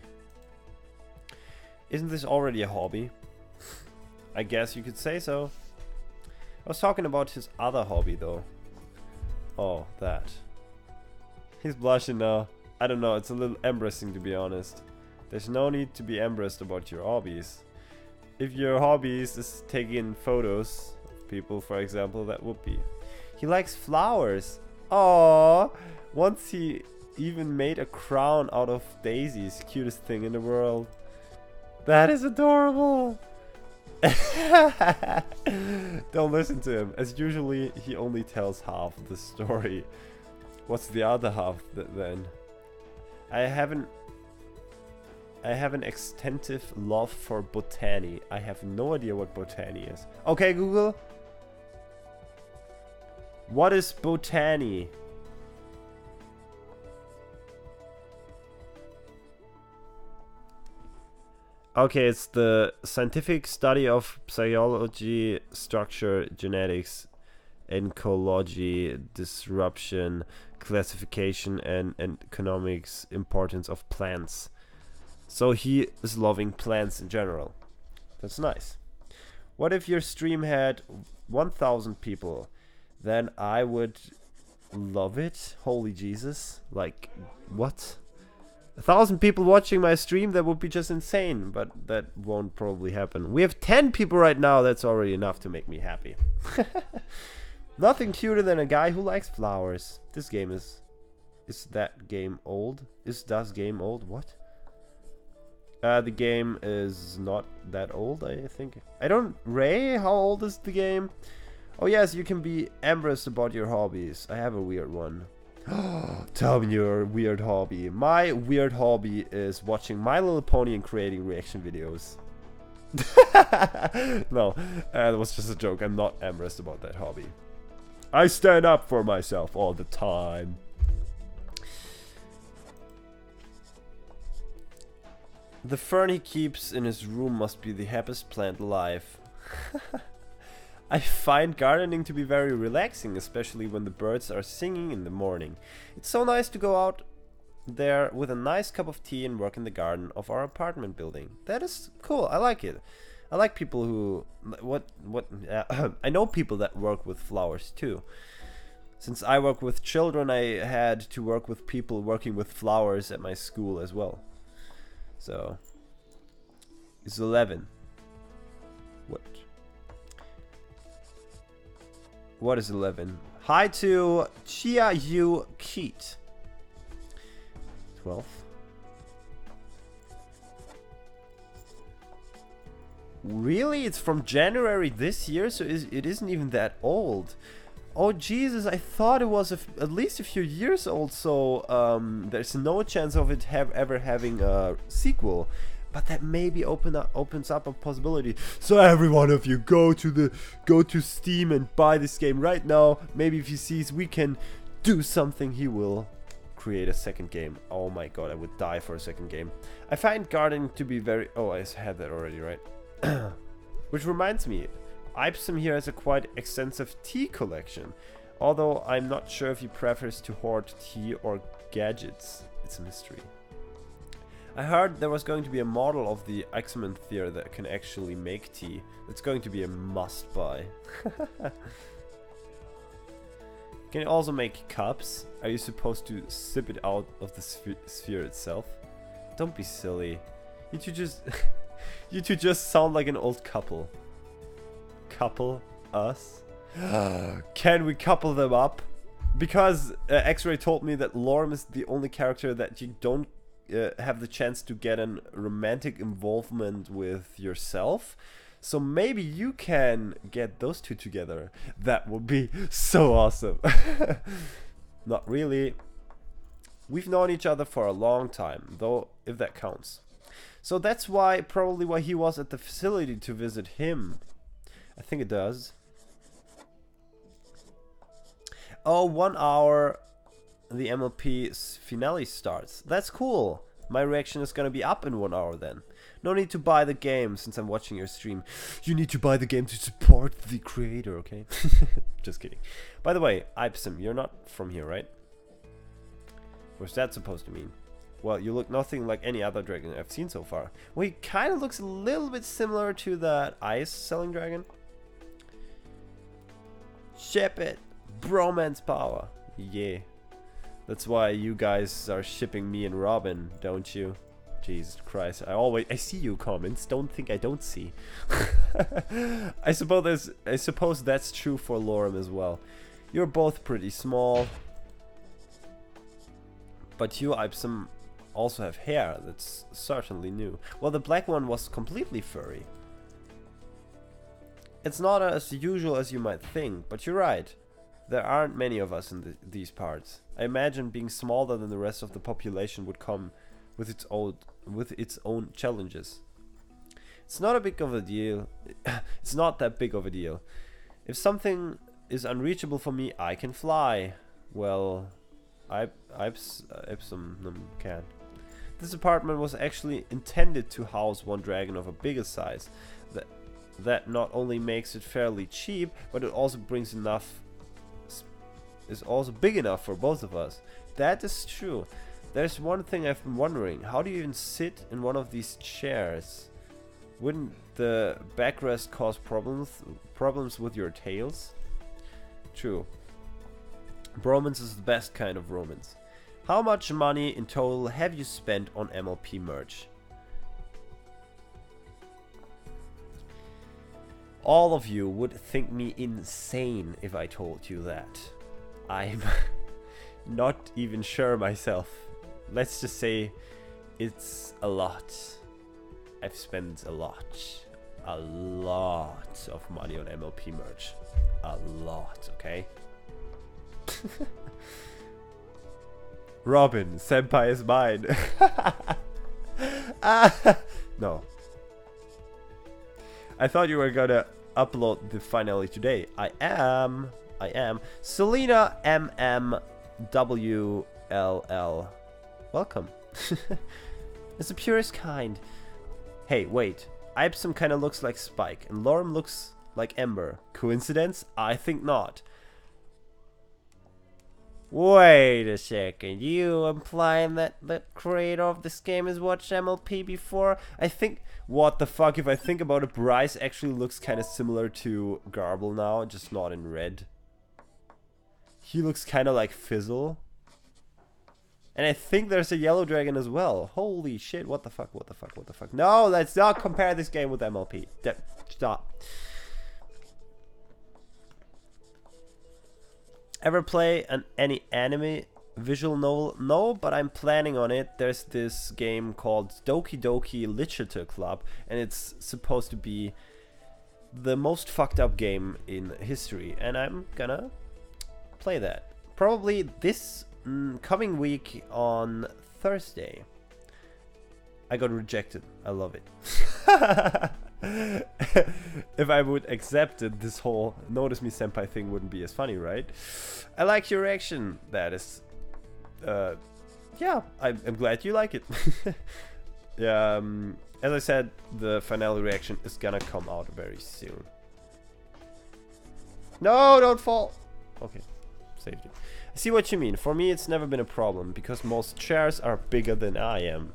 Isn't this already a hobby? I guess you could say so. I was talking about his other hobby though. Oh, that. He's blushing now. I don't know, it's a little embarrassing to be honest. There's no need to be embarrassed about your hobbies. If your hobbies is taking photos of people, for example, that would be. He likes flowers. Aww. Once he even made a crown out of daisies. Cutest thing in the world. That is adorable. Don't listen to him. As usually, he only tells half the story. What's the other half then? I have an extensive love for botany. I have no idea what botany is. Okay, Google. What is botany? Okay, it's the scientific study of biology, structure, genetics, ecology, disruption, classification, and economics importance of plants. So he is loving plants in general. That's nice. What if your stream had 1,000 people? Then I would love it. Holy Jesus. Like, what? 1,000 people watching my stream? That would be just insane. But that won't probably happen. We have 10 people right now. That's already enough to make me happy. Nothing cuter than a guy who likes flowers. This game is... Is that game old? Is das game old? What? The game is not that old, I think. I don't... Ray, how old is the game? Oh yes, you can be embarrassed about your hobbies. I have a weird one. Tell me your weird hobby. My weird hobby is watching My Little Pony and creating reaction videos. No, that was just a joke. I'm not embarrassed about that hobby. I stand up for myself all the time. The fern he keeps in his room must be the happiest plant alive. I find gardening to be very relaxing, especially when the birds are singing in the morning. It's so nice to go out there with a nice cup of tea and work in the garden of our apartment building. That is cool. I like it. I like people who... I know people that work with flowers too. Since I work with children, I had to work with people working with flowers at my school as well. So, it's 11. What is 11? Hi to Chia Yu Keat. 12. Really? It's from January this year, so it isn't even that old. Oh Jesus, I thought it was at least a few years old, so there's no chance of it ever having a sequel. But that maybe opens up a possibility. So every one of you go to Steam and buy this game right now. Maybe if he sees we can do something, he will create a second game. Oh my god, I would die for a second game. I find gardening to be very... Oh, I had that already, right? Which reminds me, Ipsum here has a quite extensive tea collection. Although I'm not sure if he prefers to hoard tea or gadgets. It's a mystery. I heard there was going to be a model of the X-Men Theater that can actually make tea. It's going to be a must-buy. Can you also make cups? Are you supposed to sip it out of the sphere itself? Don't be silly. You two just... you two just sound like an old couple. Couple? Us? Can we couple them up? Because X-Ray told me that Lorem is the only character that you don't have the chance to get a romantic involvement with yourself. So maybe you can get those two together. That would be so awesome. Not really. We've known each other for a long time, though, if that counts. So that's probably why he was at the facility to visit him. I think it does. Oh, 1 hour the MLP's finale starts. That's cool. My reaction is gonna be up in 1 hour then. No need to buy the game since I'm watching your stream. You need to buy the game to support the creator, okay? Just kidding. By the way, Ipsim, you're not from here, right? What's that supposed to mean? Well, you look nothing like any other dragon I've seen so far. Well, he kind of looks a little bit similar to that ice selling dragon. Ship it! Bromance power! Yeah. That's why you guys are shipping me and Robin, don't you? Jesus Christ, I see you comments, don't think I don't see. I suppose that's true for Lorem as well. You're both pretty small. But you, Ipsum, also have hair that's certainly new. Well, the black one was completely furry. It's not as usual as you might think, but you're right. There aren't many of us in these parts. I imagine being smaller than the rest of the population would come with its own challenges. It's not a big of a deal. It's not that big of a deal. If something is unreachable for me, I can fly. Well, Ipsum can. This apartment was actually intended to house one dragon of a bigger size. That not only makes it fairly cheap, but it also brings enough. Is also big enough for both of us. That is true. There's one thing I've been wondering. How do you even sit in one of these chairs? Wouldn't the backrest cause problems with your tails? True. Bromance is the best kind of romance. How much money in total have you spent on MLP merch? All of you would think me insane if I told you that. I'm not even sure myself. Let's just say it's a lot. I've spent a lot of money on MLP merch. A lot, okay? Robin, senpai is mine. No. I thought you were gonna upload the finale today. I am. Selena MMWLL. Welcome. It's the purest kind. Hey, wait. Ipsum kinda looks like Spike, and Lorem looks like Ember. Coincidence? I think not. Wait a second. You implying that the creator of this game has watched MLP before? I think... What the fuck? If I think about it, Bryce actually looks kinda similar to Garble now, just not in red. He looks kinda like Fizzle. And I think there's a yellow dragon as well. Holy shit, what the fuck? No, let's not compare this game with MLP. Stop. Ever play any anime visual novel? No, but I'm planning on it. There's this game called Doki Doki Literature Club, and it's supposed to be the most fucked up game in history, and I'm gonna play that. Probably this coming week on Thursday. I got rejected. I love it. If I would accept it, this whole Notice Me Senpai thing wouldn't be as funny, right? I like your reaction. That is... yeah, I'm glad you like it. Yeah, as I said, the finale reaction is gonna come out very soon. No, don't fall! Okay, saved it. I see what you mean. For me, it's never been a problem, because most chairs are bigger than I am.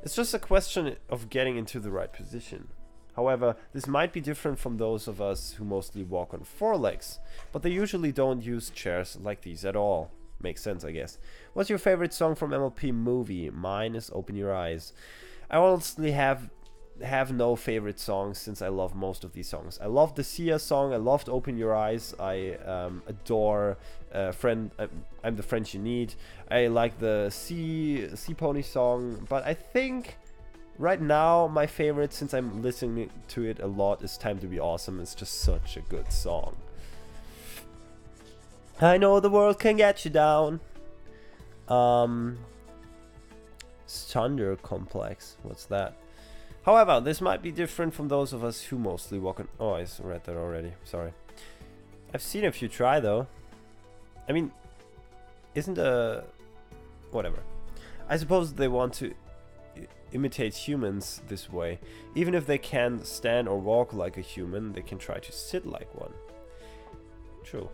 It's just a question of getting into the right position. However, this might be different from those of us who mostly walk on 4 legs, but they usually don't use chairs like these at all. Makes sense, I guess. What's your favorite song from MLP movie? Mine is Open Your Eyes. I honestly have no favorite songs since I love most of these songs. I love the Sia song, I loved Open Your Eyes, I adore I'm the Friend You Need. I like the Sea Pony song, but I think right now, my favorite, since I'm listening to it a lot, is Time to Be Awesome. It's just such a good song. I know the world can get you down. Thunder Complex. What's that? However, this might be different from those of us who mostly walk on... Oh, I read that already. Sorry. I've seen a few try, though. I mean, isn't a... Whatever. I suppose they want to imitate humans this way. Even if they can't stand or walk like a human, they can try to sit like one. True.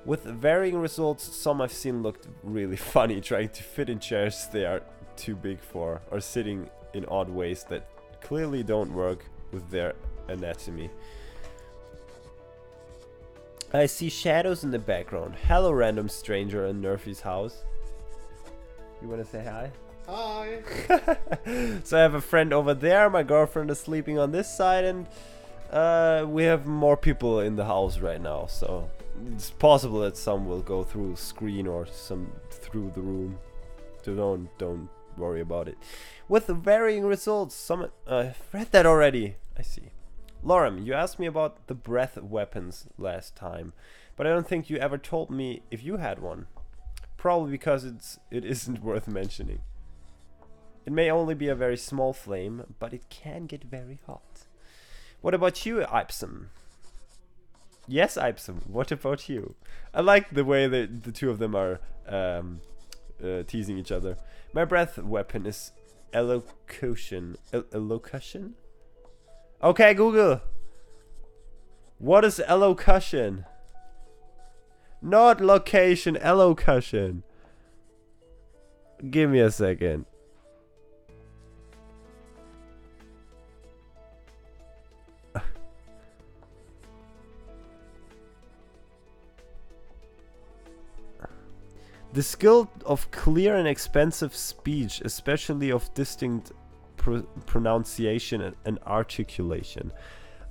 With varying results, some I've seen looked really funny trying to fit in chairs they are too big for, or sitting in odd ways that clearly don't work with their anatomy. I see shadows in the background. Hello, random stranger in Nerfy's house. You wanna say hi? Hi! So I have a friend over there, my girlfriend is sleeping on this side, and we have more people in the house right now, so it's possible that some will go through the screen or some through the room. So don't worry about it. With varying results, some I've read that already. I see. Lorem, you asked me about the breath weapons last time, but I don't think you ever told me if you had one. Probably because it isn't worth mentioning. It may only be a very small flame, but it can get very hot. What about you, Ipsum? Yes, Ipsum, what about you? I like the way that the two of them are teasing each other. My breath weapon is elocution. Elocution? Okay, Google. What is elocution? Not location, elocution. Give me a second. The skill of clear and expansive speech, especially of distinct pronunciation and articulation.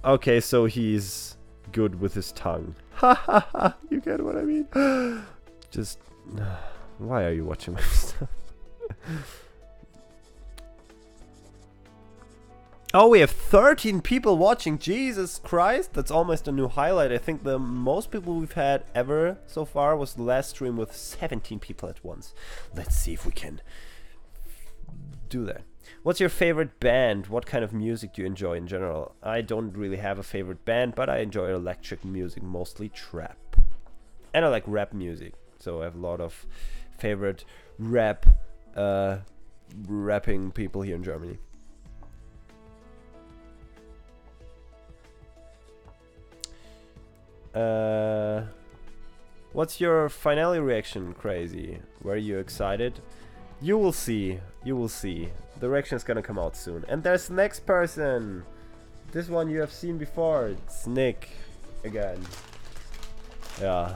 Okay, so he's good with his tongue. Ha ha ha! You get what I mean? Just... Why are you watching my stuff? Oh, we have 13 people watching. Jesus Christ, that's almost a new highlight. I think the most people we've had ever so far was the last stream with 17 people at once. Let's see if we can do that. What's your favorite band? What kind of music do you enjoy in general? I don't really have a favorite band, but I enjoy electric music, mostly trap. And I like rap music, so I have a lot of favorite rapping people here in Germany. What's your finale reaction, Crazy? Were you excited? You will see. You will see. The reaction is gonna come out soon. And there's the next person. This one you have seen before. It's Nick again. Yeah.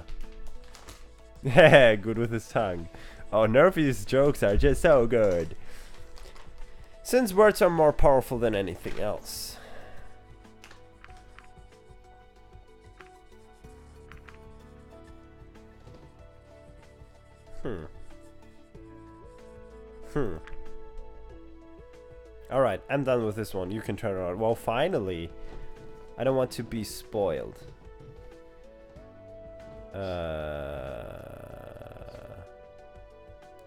Yeah, good with his tongue. Oh, Nerfy's jokes are just so good. Since words are more powerful than anything else. Alright, I'm done with this one. You can turn it on. Well, finally. I don't want to be spoiled.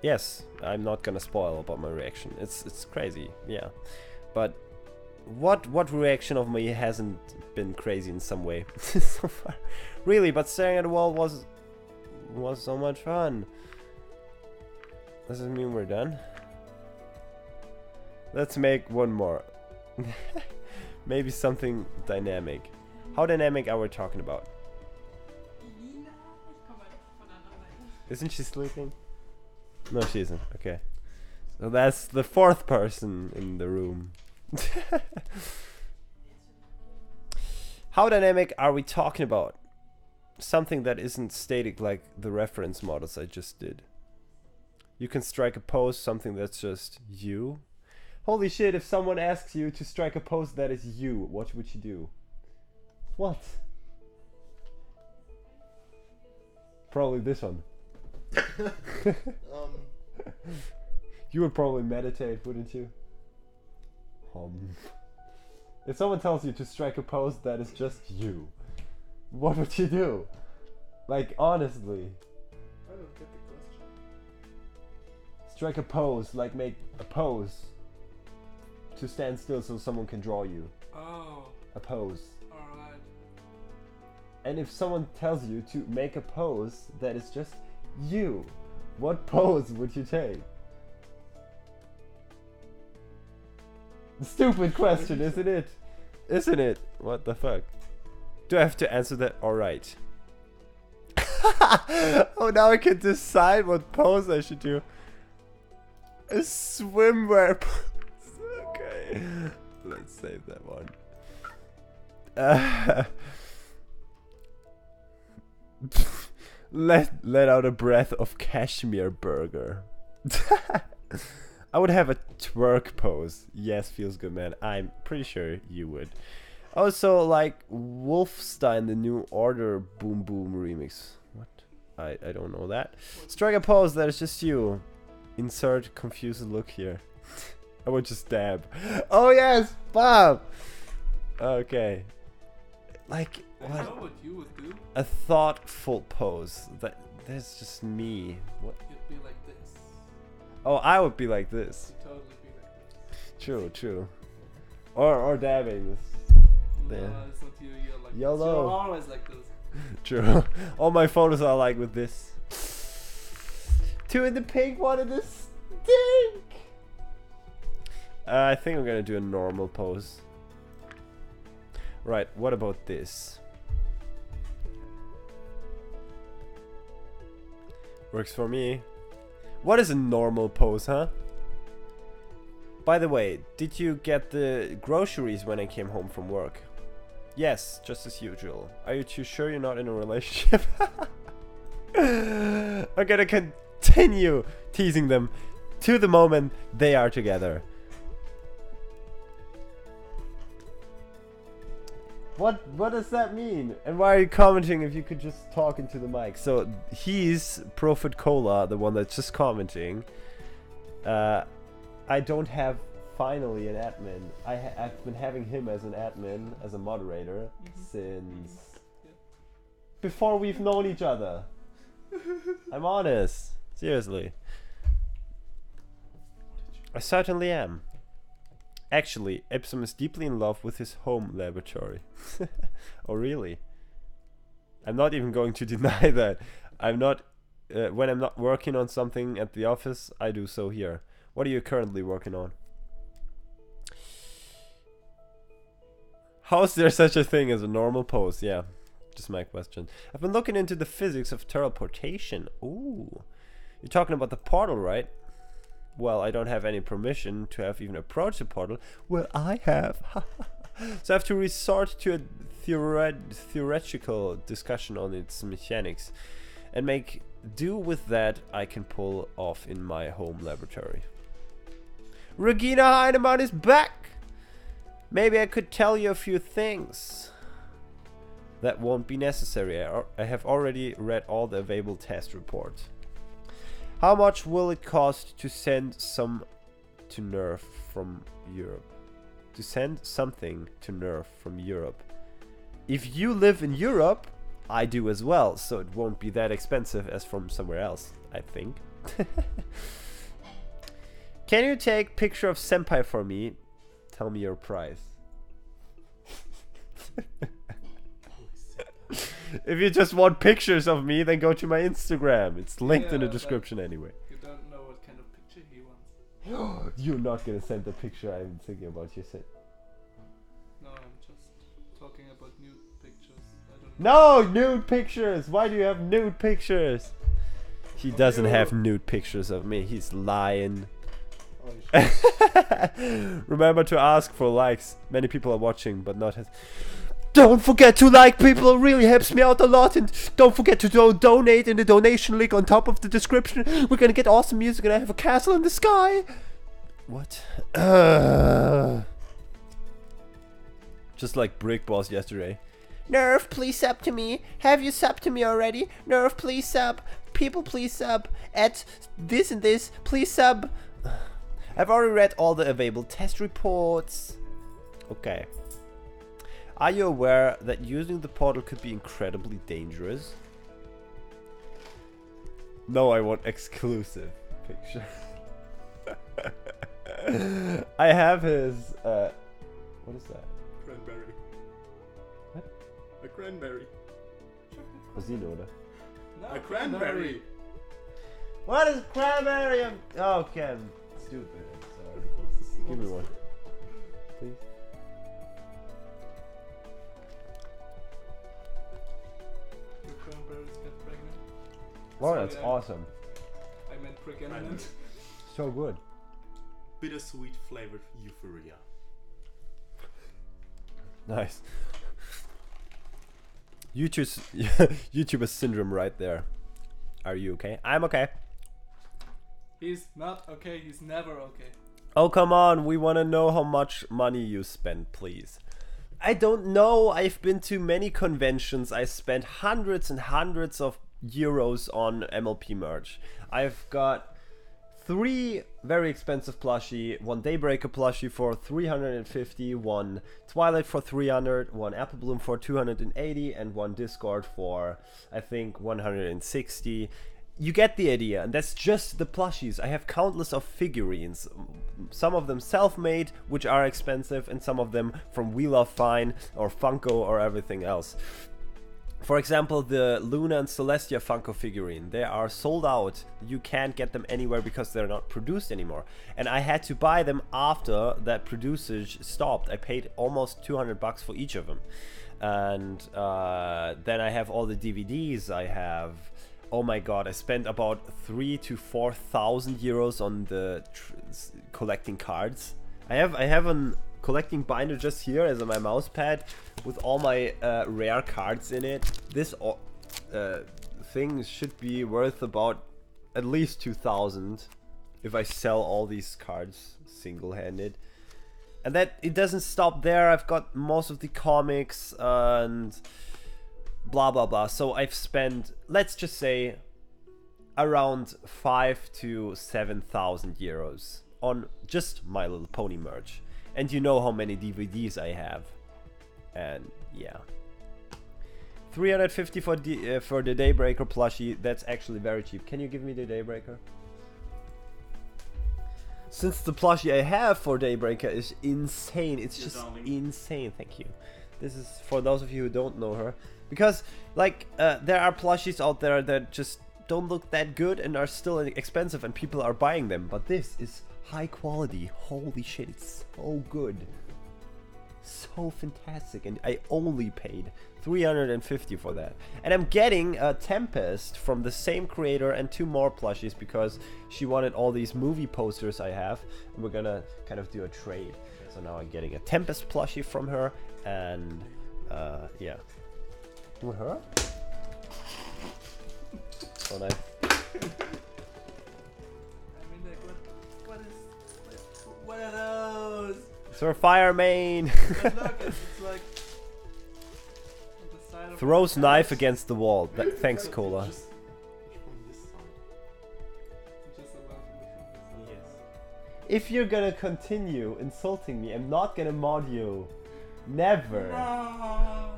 Yes, I'm not gonna spoil about my reaction. It's crazy, yeah. But what reaction of me hasn't been crazy in some way so far? Really, but staring at the wall was so much fun. Does it mean we're done? Let's make one more. Maybe something dynamic. How dynamic are we talking about? Isn't she sleeping? No, she isn't. Okay. So that's the fourth person in the room. How dynamic are we talking about? Something that isn't static like the reference models I just did. You can strike a pose, something that's just you. Holy shit, if someone asks you to strike a pose that is you, what would you do? What? Probably this one. You would probably meditate, wouldn't you? If someone tells you to strike a pose that is just you, what would you do? Like, honestly. I don't get the question. Strike a pose, like make a pose to stand still so someone can draw you. Oh. A pose. Alright. And if someone tells you to make a pose that is just you, what pose would you take? Stupid question, isn't it? Isn't it? What the fuck? Do I have to answer that? Alright. Oh, now I can decide what pose I should do. A swimwear pose. Okay. Let's save that one. Let out a breath of cashmere burger. I would have a twerk pose. Yes, feels good, man. I'm pretty sure you would. Also, like Wolfstein, the New Order Boom Boom remix. What? I don't know that. Strike a pose that is just you. Insert confused look here. I would just dab. Oh yes, Bob. Okay. Like I what? know what you would do. A thoughtful pose. That's just me. What? You'd be like this. Oh, I would be like this. You'd totally be like this. True, true. Or dabbing this. No, There. it's not you. You're like YOLO. this. You're always like this. True. All my photos are like with this. Two in the pink, one in the stink. I think I'm gonna do a normal pose. Right, what about this? Works for me. What is a normal pose, huh? By the way, did you get the groceries when I came home from work? Yes, just as usual. Are you too sure you're not in a relationship? I'm gonna continue teasing them to the moment they are together. What does that mean? And why are you commenting if you could just talk into the mic? So he's Profit Cola, the one that's just commenting. I don't have finally an admin. I've been having him as an admin, as a moderator, since before we've known each other. I'm honest. Seriously. I certainly am. Actually, Epsom is deeply in love with his home laboratory. Oh, really? I'm not even going to deny that. I'm not. When I'm not working on something at the office, I do so here. What are you currently working on? How is there such a thing as a normal pose? Yeah, just my question. I've been looking into the physics of teleportation. Ooh. You're talking about the portal, right? Well, I don't have any permission to have even approached the portal. Well, I have. So I have to resort to a theoretical discussion on its mechanics and make do with that I can pull off in my home laboratory. Regina Heinemann is back! Maybe I could tell you a few things. That won't be necessary. I have already read all the available test reports. How much will it cost to send some to Nerf from Europe? To send something to Nerf from Europe. If you live in Europe, I do as well, so it won't be that expensive as from somewhere else, I think. Can you take picture of senpai for me? Tell me your price. If you just want pictures of me, then go to my Instagram. It's linked in the description anyway. You don't know what kind of picture he wants. You're not gonna send the picture I'm thinking about. You said. No, I'm just talking about nude pictures. I don't know. No, nude pictures. Why do you have nude pictures? He doesn't have nude pictures of me. He's lying. Oh, Remember to ask for likes. Many people are watching, but not has. Don't forget to like people, it really helps me out a lot, and don't forget to donate in the donation link on top of the description. We're gonna get awesome music and I have a castle in the sky. What? Just like Brick Boss yesterday. Nerf, please sub to me. Have you subbed to me already? Nerf, please sub. People, please sub. At this and this, please sub. I've already read all the available test reports. Okay. Are you aware that using the portal could be incredibly dangerous? No, I want exclusive picture. I have his, what is that? Cranberry. What? A cranberry. Rosine, oder? No, A cranberry. What is cranberry? Okay, I'm stupid. I'm sorry. Give me one. Please. Your cranberries get pregnant. Wow, Sorry, that's awesome. I meant pregnant. So good. Bittersweet flavored euphoria. Nice. YouTuber syndrome right there. Are you okay? I'm okay. He's not okay, he's never okay. Oh, come on. We want to know how much money you spend, please. I don't know. I've been to many conventions. I spent hundreds and hundreds of euros on MLP merch. I've got 3 very expensive plushie, 1 Daybreaker plushie for 350, 1 Twilight for 300, 1 Apple Bloom for 280, and 1 Discord for, I think, 160. You get the idea, and that's just the plushies. I have countless of figurines, some of them self-made, which are expensive, and some of them from We Love Fine or Funko or everything else. For example, the Luna and Celestia Funko figurine, they are sold out. You can't get them anywhere because they're not produced anymore. And I had to buy them after that producage stopped. I paid almost 200 bucks for each of them. And then I have all the DVDs. I have, oh my god, I spent about 3,000 to 4,000 euros on the collecting cards. I have an collecting binder just here as my mouse pad with all my rare cards in it. This thing should be worth about at least 2,000 if I sell all these cards single-handed. And that it doesn't stop there. I've got most of the comics and blah blah blah. So I've spent, let's just say, around 5,000 to 7,000 euros on just My Little Pony merch. And you know how many DVDs I have. And yeah. 350 for the Daybreaker plushie. That's actually very cheap. Can you give me the Daybreaker? Since the plushie I have for Daybreaker is insane. It's just insane. Thank you. This is for those of you who don't know her. Because, like, there are plushies out there that just don't look that good and are still expensive and people are buying them. But this is high quality. Holy shit, it's so good. So fantastic. And I only paid 350 for that. And I'm getting a Tempest from the same creator and 2 more plushies because she wanted all these movie posters I have. And we're gonna kind of do a trade. So now I'm getting a Tempest plushie from her. And yeah. With her? So nice. What are those? Sir Fire Main! But look, it's like on the side of Throws the knife house. against the wall. Thanks, Cola. Just from this side. Just about to be from this side. Yes. If you're gonna continue insulting me, I'm not gonna mod you. Never. No.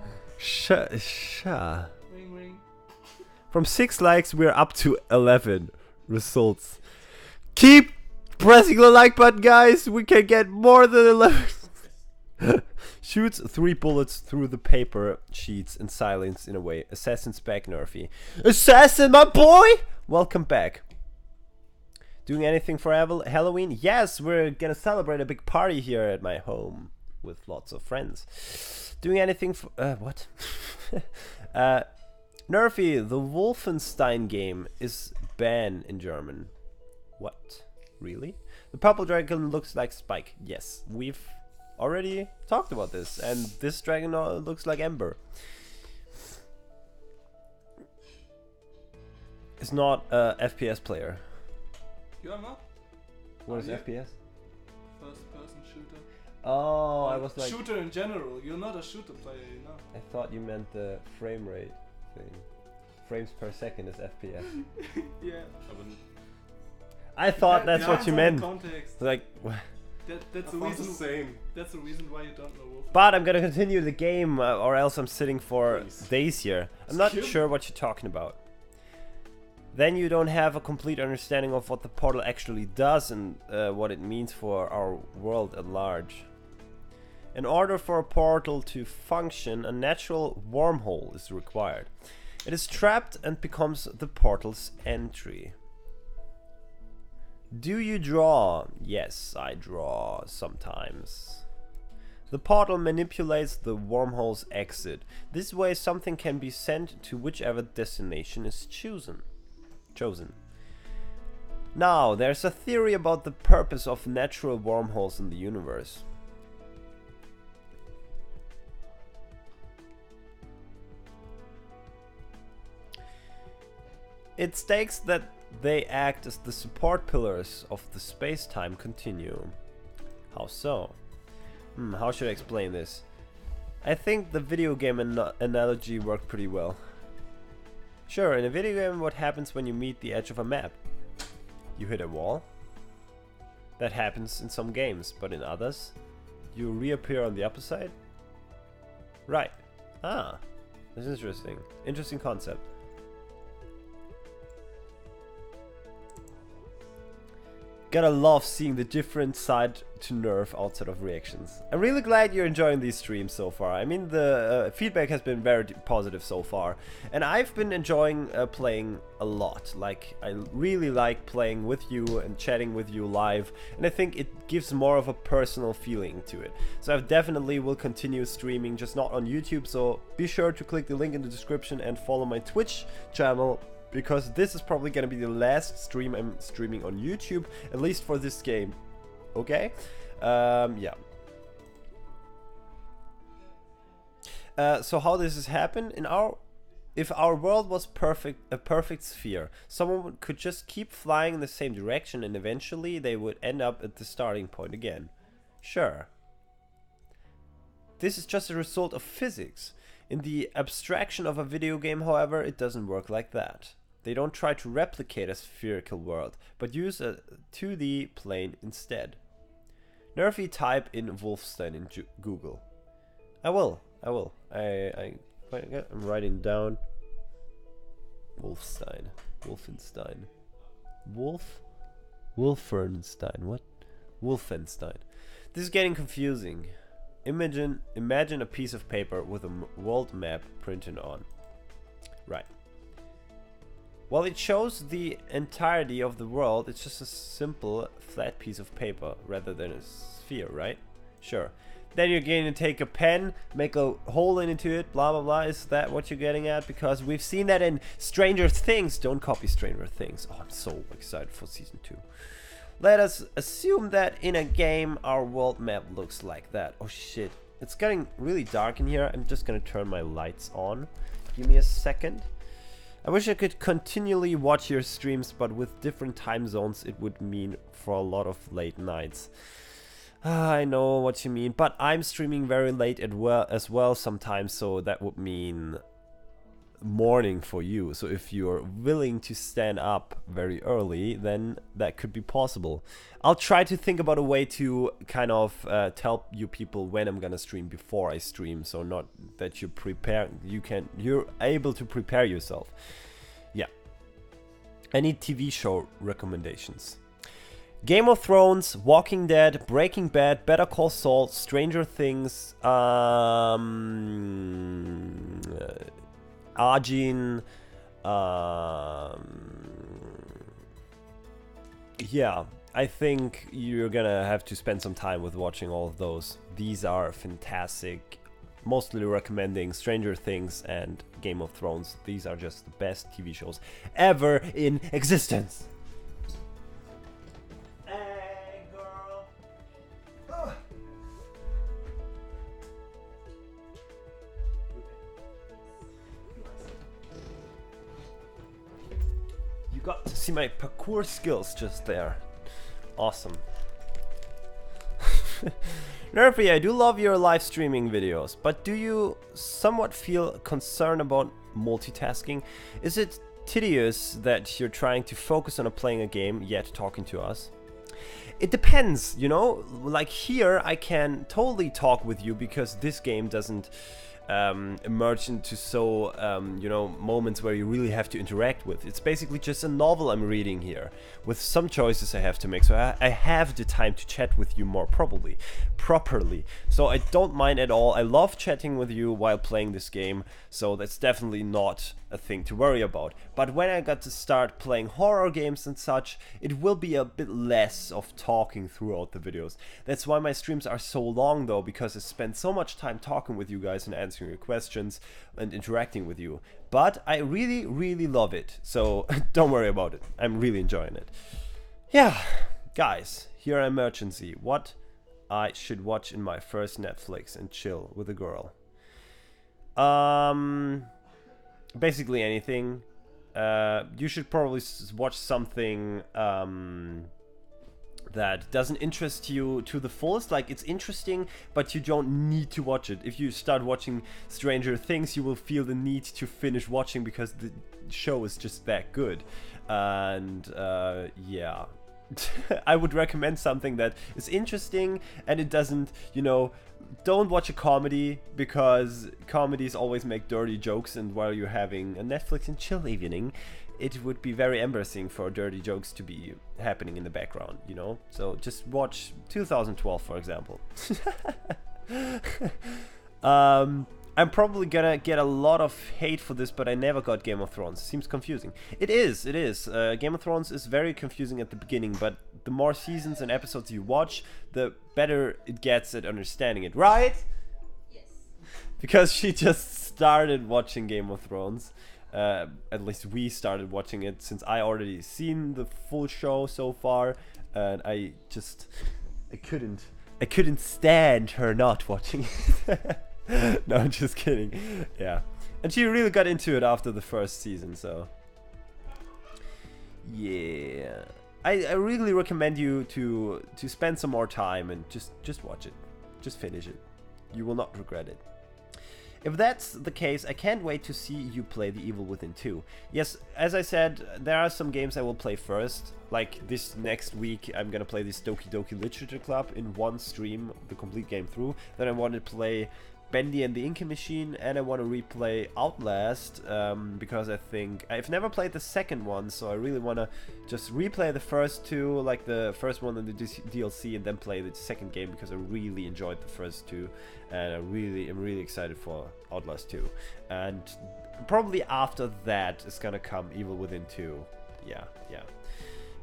Ring ring. From 6 likes, we're up to 11 results. Keep pressing the like button, guys. We can get more than 11. Shoots 3 bullets through the paper sheets in silence in a way. Assassin's back, Nerfy. Assassin, my boy! Welcome back. Doing anything for Halloween? Yes, we're gonna celebrate a big party here at my home with lots of friends. Doing anything for... what? Nerfy, the Wolfenstein game is banned in German. What? Really? The purple dragon looks like Spike. Yes, we've already talked about this. And this dragon looks like Ember. It's not a FPS player. You are not? What is you? FPS? First person shooter. Oh, I Or was like... shooter in general. You're not a shooter player, you know. I thought you meant the frame rate thing. Frames per second is FPS. Yeah. I thought that's what you meant. Context. Like, That's the I thought the reason. same. That's the reason why you don't know Wolf. but I'm gonna continue the game, or else I'm sitting for Please. days here. I'm not Skip. sure what you're talking about. Then you don't have a complete understanding of what the portal actually does and what it means for our world at large. In order for a portal to function, a natural wormhole is required. It is trapped and becomes the portal's entry. Do you draw? Yes, I draw sometimes. The portal manipulates the wormhole's exit. This way something can be sent to whichever destination is chosen. Now, there's a theory about the purpose of natural wormholes in the universe. It states that they act as the support pillars of the space-time continuum. How so? How should I explain this? I think the video game analogy worked pretty well. Sure, in a video game, what happens when you meet the edge of a map? You hit a wall. That happens in some games, but in others, you reappear on the upper side? Right. Ah, that's interesting. Interesting concept. Gotta love seeing the different side to Nerf outside of reactions. I'm really glad you're enjoying these streams so far. I mean, the feedback has been very positive so far. And I've been enjoying playing a lot. Like, I really like playing with you and chatting with you live. And I think it gives more of a personal feeling to it. So I definitely will continue streaming, just not on YouTube. So be sure to click the link in the description and follow my Twitch channel, because this is probably gonna be the last stream I'm streaming on YouTube, at least for this game. Okay? Yeah. So how does this happen? If our world was a perfect sphere, someone could just keep flying in the same direction and eventually they would end up at the starting point again. Sure. This is just a result of physics. In the abstraction of a video game, however, it doesn't work like that. They don't try to replicate a spherical world, but use a 2D plane instead. Nerfy, type in Wolfenstein in Google. I will. I'm writing down Wolfenstein. Wolfenstein. What? Wolfenstein. This is getting confusing. Imagine a piece of paper with a world map printed on. Right. While it shows the entirety of the world, it's just a simple flat piece of paper rather than a sphere, right? Sure. Then you're going to take a pen, make a hole into it, blah blah blah. Is that what you're getting at? Because we've seen that in Stranger Things. Don't copy Stranger Things. Oh, I'm so excited for season 2. Let us assume that in a game our world map looks like that. Oh shit. It's getting really dark in here. I'm just gonna turn my lights on. Give me a second. I wish I could continually watch your streams, but with different time zones it would mean for a lot of late nights. I know what you mean, but I'm streaming very late as well sometimes, so that would mean morning for you. So if you're willing to stand up very early, then that could be possible. I'll try to think about a way to kind of tell you people when I'm gonna stream before I stream, so not that you prepare, you're able to prepare yourself. Yeah. I need TV show recommendations. Game of Thrones, Walking Dead, Breaking Bad, Better Call Saul, Stranger Things, Arjun, yeah, I think you're gonna have to spend some time with watching all of those. These are fantastic. Mostly recommending Stranger Things and Game of Thrones. These are just the best TV shows ever in existence. Hey, girl. Ugh. You got to see my parkour skills just there. Awesome. Nerfy, I do love your live streaming videos, but do you somewhat feel concerned about multitasking? Is it tedious that you're trying to focus on playing a game yet talking to us? It depends, you know, like here I can totally talk with you because this game doesn't emerge into so, you know, moments where you really have to interact with. It's basically just a novel I'm reading here with some choices I have to make, so I have the time to chat with you more properly. So I don't mind at all. I love chatting with you while playing this game, so that's definitely not a thing to worry about. But when I got to start playing horror games and such, it will be a bit less of talking throughout the videos. That's why my streams are so long though, because I spend so much time talking with you guys and answering your questions and interacting with you. But I really love it, so don't worry about it. I'm really enjoying it. Yeah, guys, here are emergency. What I should watch in my first Netflix and chill with a girl. Basically anything. You should probably watch something that doesn't interest you to the fullest. Like, it's interesting, but you don't need to watch it. If you start watching Stranger Things, you will feel the need to finish watching because the show is just that good. And yeah. I would recommend something that is interesting and it doesn't, you know, don't watch a comedy because comedies always make dirty jokes, and while you're having a Netflix and chill evening, it would be very embarrassing for dirty jokes to be happening in the background, you know? So just watch 2012, for example. I'm probably gonna get a lot of hate for this, but I never got Game of Thrones. Seems confusing. It is. Game of Thrones is very confusing at the beginning, but the more seasons and episodes you watch, the better it gets at understanding it, right? Yes. Because she just started watching Game of Thrones. At least we started watching it, since I already seen the full show so far, and I couldn't stand her not watching it. No, I'm just kidding. Yeah, and she really got into it after the first season, so yeah. I really recommend you to spend some more time and just watch it. Just finish it. You will not regret it. If that's the case, I can't wait to see you play The Evil Within 2. Yes, as I said, there are some games I will play first. Like this next week, I'm gonna play this Doki Doki Literature Club in one stream, the complete game through. Then I want to play Bendy and the Inky Machine, and I want to replay Outlast, because I think I've never played the second one, so I really want to just replay the first two, like the first one and the DLC, and then play the second game because I really enjoyed the first two, and I'm really excited for Outlast 2. And probably after that is gonna come Evil Within 2. Yeah.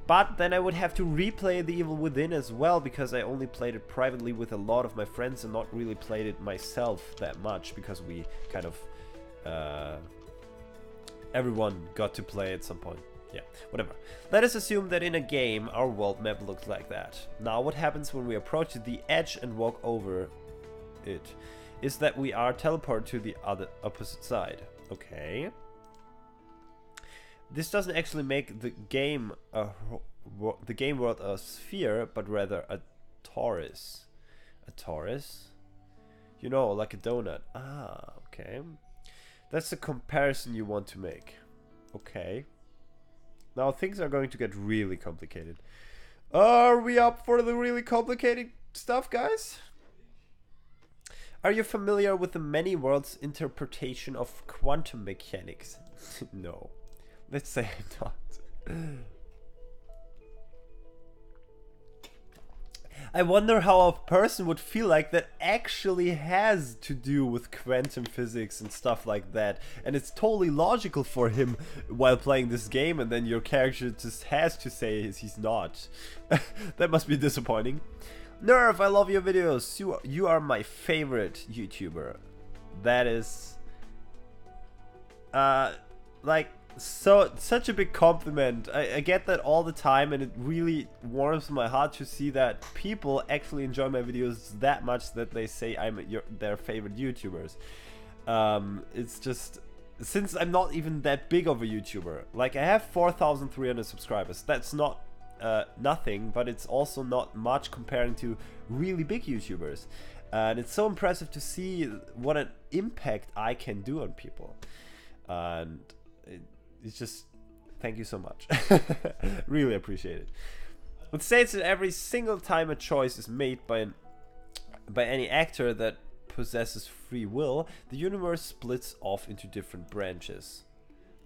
But then I would have to replay The Evil Within as well, because I only played it privately with a lot of my friends and not really played it myself that much, because we kind of everyone got to play at some point. Yeah, whatever. Let us assume that in a game our world map looks like that. Now what happens when we approach the edge and walk over it is that we are teleported to the opposite side. Okay. This doesn't actually make the game world a sphere, but rather a torus. A torus? You know, like a donut. Ah, okay. That's the comparison you want to make. Okay. Now things are going to get really complicated. Are we up for the really complicated stuff, guys? Are you familiar with the many worlds interpretation of quantum mechanics? No. Let's say I'm not. I wonder how a person would feel like that actually has to do with quantum physics and stuff like that, and it's totally logical for him while playing this game, and then your character just has to say he's not. That must be disappointing. Nerf, I love your videos. You are my favorite YouTuber. That is like such a big compliment. I get that all the time, and it really warms my heart to see that people actually enjoy my videos that much that they say I'm their favorite YouTubers. It's just, since I'm not even that big of a YouTuber, like I have 4,300 subscribers. That's not nothing, but it's also not much comparing to really big YouTubers, and it's so impressive to see what an impact I can do on people. And it's just Thank you so much. Really appreciate it. It states that every single time a choice is made by any actor that possesses free will, the universe splits off into different branches,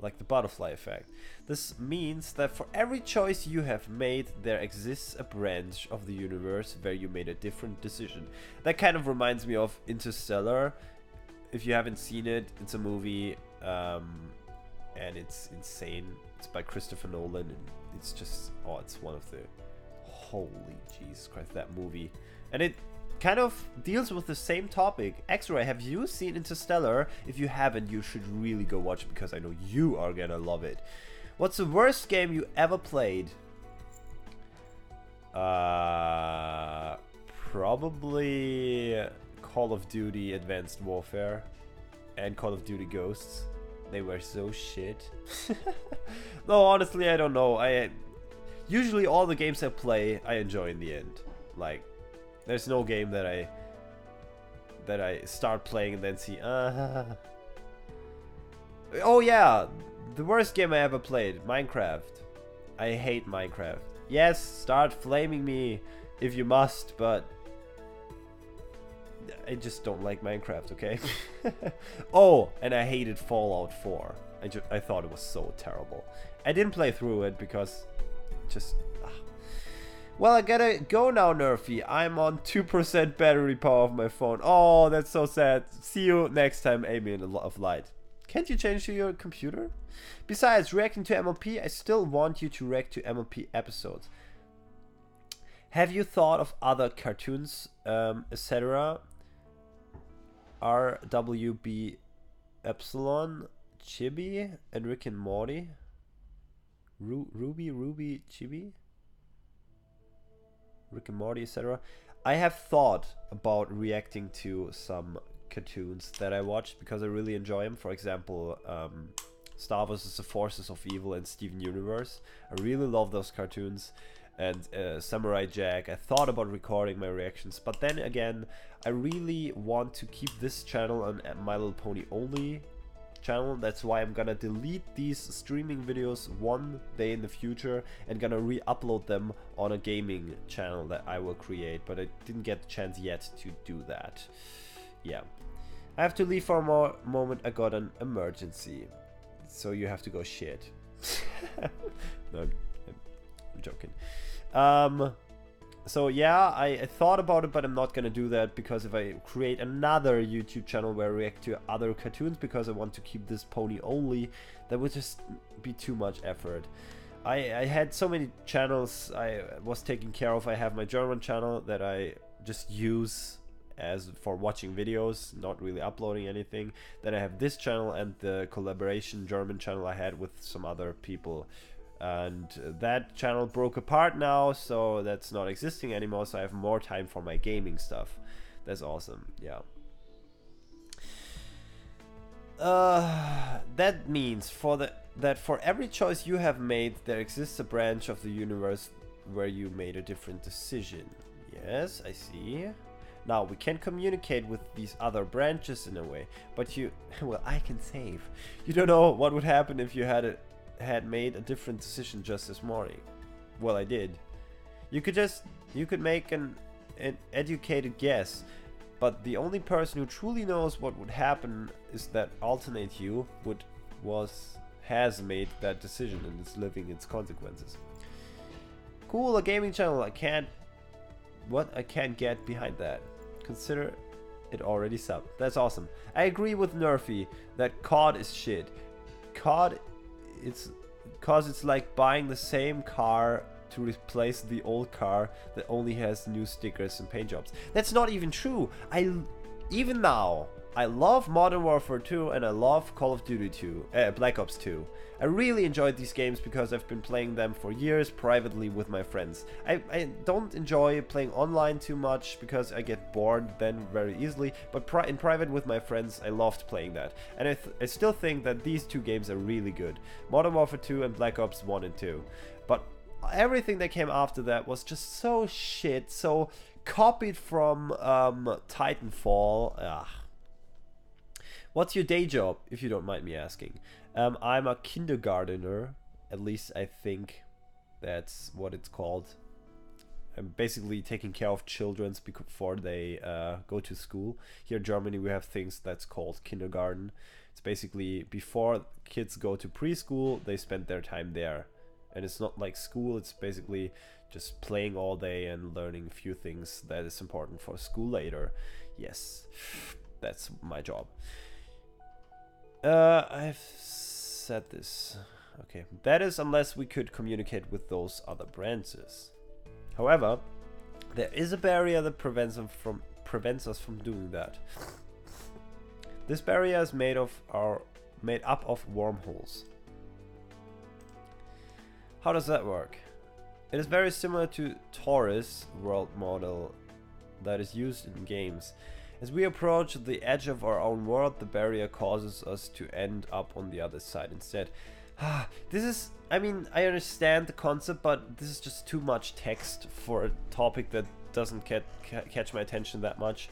like the butterfly effect. This means that for every choice you have made, there exists a branch of the universe where you made a different decision. That kind of reminds me of Interstellar. If you haven't seen it, it's a movie, and it's insane. It's by Christopher Nolan, and it's just, oh, it's one of the, holy Jesus Christ, that movie. And it kind of deals with the same topic. X-Ray, have you seen Interstellar? If you haven't, you should really go watch it, because I know you are gonna love it. What's the worst game you ever played? Probably Call of Duty Advanced Warfare and Call of Duty Ghosts. They were so shit. No, honestly, I don't know. Usually all the games I play, I enjoy in the end. Like, there's no game that I start playing and then see, Oh yeah, the worst game I ever played, Minecraft. I hate Minecraft. Yes, start flaming me if you must, but I just don't like Minecraft, okay? Oh, and I hated Fallout 4. I thought it was so terrible. I didn't play through it because just... Well, I gotta go now, Nerfy. I'm on 2% battery power of my phone. Oh, that's so sad. See you next time, Amy of Light. Can't you change to your computer? Besides, reacting to MLP, I still want you to react to MLP episodes. Have you thought of other cartoons, etc.? RWB Epsilon, Chibi, and Rick and Morty? Ruby, Chibi? Rick and Morty, etc. I have thought about reacting to some cartoons that I watched because I really enjoy them. For example, Star vs. the Forces of Evil and Steven Universe. I really love those cartoons. And Samurai Jack. I thought about recording my reactions, but then again, I really want to keep this channel on My Little Pony only channel. That's why I'm gonna delete these streaming videos one day in the future and gonna re-upload them on a gaming channel that I will create, but I didn't get the chance yet to do that. Yeah, I have to leave for a moment. I got an emergency, so you have to go shit. No, I'm joking. So yeah, I thought about it, but I'm not gonna do that, because if I create another YouTube channel where I react to other cartoons because I want to keep this pony only, that would just be too much effort. I had so many channels I was taking care of. I have my German channel that I just use as for watching videos, not really uploading anything. Then I have this channel and the collaboration German channel I had with some other people. And that channel broke apart now, so that's not existing anymore, so I have more time for my gaming stuff. That's awesome. Yeah. That means that for every choice you have made, there exists a branch of the universe where you made a different decision. Yes, I see. Now, we can communicate with these other branches in a way, but well, I can save. You don't know what would happen if you had made a different decision just this morning. Well, I did. You could make an educated guess, but the only person who truly knows what would happen is that alternate you has made that decision and is living its consequences. Cool, a gaming channel. I can't get behind that. Consider it already subbed. That's awesome. I agree with Nerfy that COD is shit. COD, it's like buying the same car to replace the old car that only has new stickers and paint jobs. That's not even true. Even now, I love Modern Warfare 2 and I love Call of Duty 2, Black Ops 2. I really enjoyed these games because I've been playing them for years privately with my friends. I don't enjoy playing online too much because I get bored then very easily, but in private with my friends I loved playing that. And I still think that these two games are really good. Modern Warfare 2 and Black Ops 1 and 2. But everything that came after that was just so shit, so copied from Titanfall. Ugh. What's your day job, if you don't mind me asking? I'm a kindergartner At least I think that's what it's called. I'm basically taking care of children before they go to school. Here in Germany we have things that's called kindergarten. It's basically before kids go to preschool, they spend their time there. And it's not like school, it's basically just playing all day and learning a few things that is important for school later. Yes, that's my job. I've said this. Okay, that is unless we could communicate with those other branches. However, there is a barrier that prevents us from doing that. This barrier is made up of wormholes. How does that work? It is very similar to Taurus world model that is used in games. As we approach the edge of our own world, the barrier causes us to end up on the other side instead. This is, I mean, I understand the concept, but this is just too much text for a topic that doesn't catch my attention that much.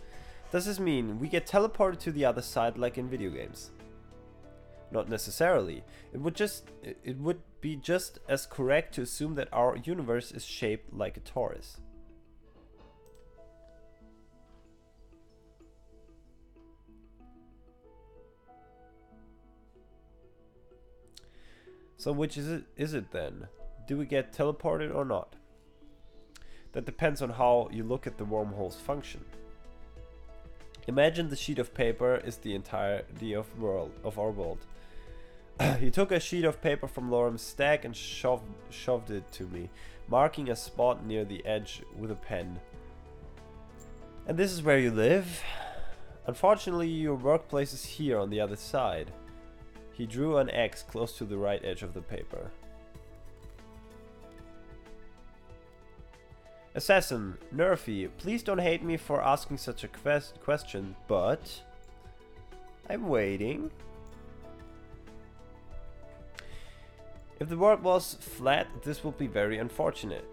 Does this mean we get teleported to the other side like in video games? Not necessarily. It would be just as correct to assume that our universe is shaped like a torus. So which is it then? Do we get teleported or not? That depends on how you look at the wormhole's function. Imagine the sheet of paper is the entirety of our world. He took a sheet of paper from Lorem's stack and shoved it to me, marking a spot near the edge with a pen. And this is where you live? Unfortunately, your workplace is here on the other side. He drew an X close to the right edge of the paper. Assassin, Nerfy, please don't hate me for asking such a question, but I'm waiting. If the world was flat, this would be very unfortunate.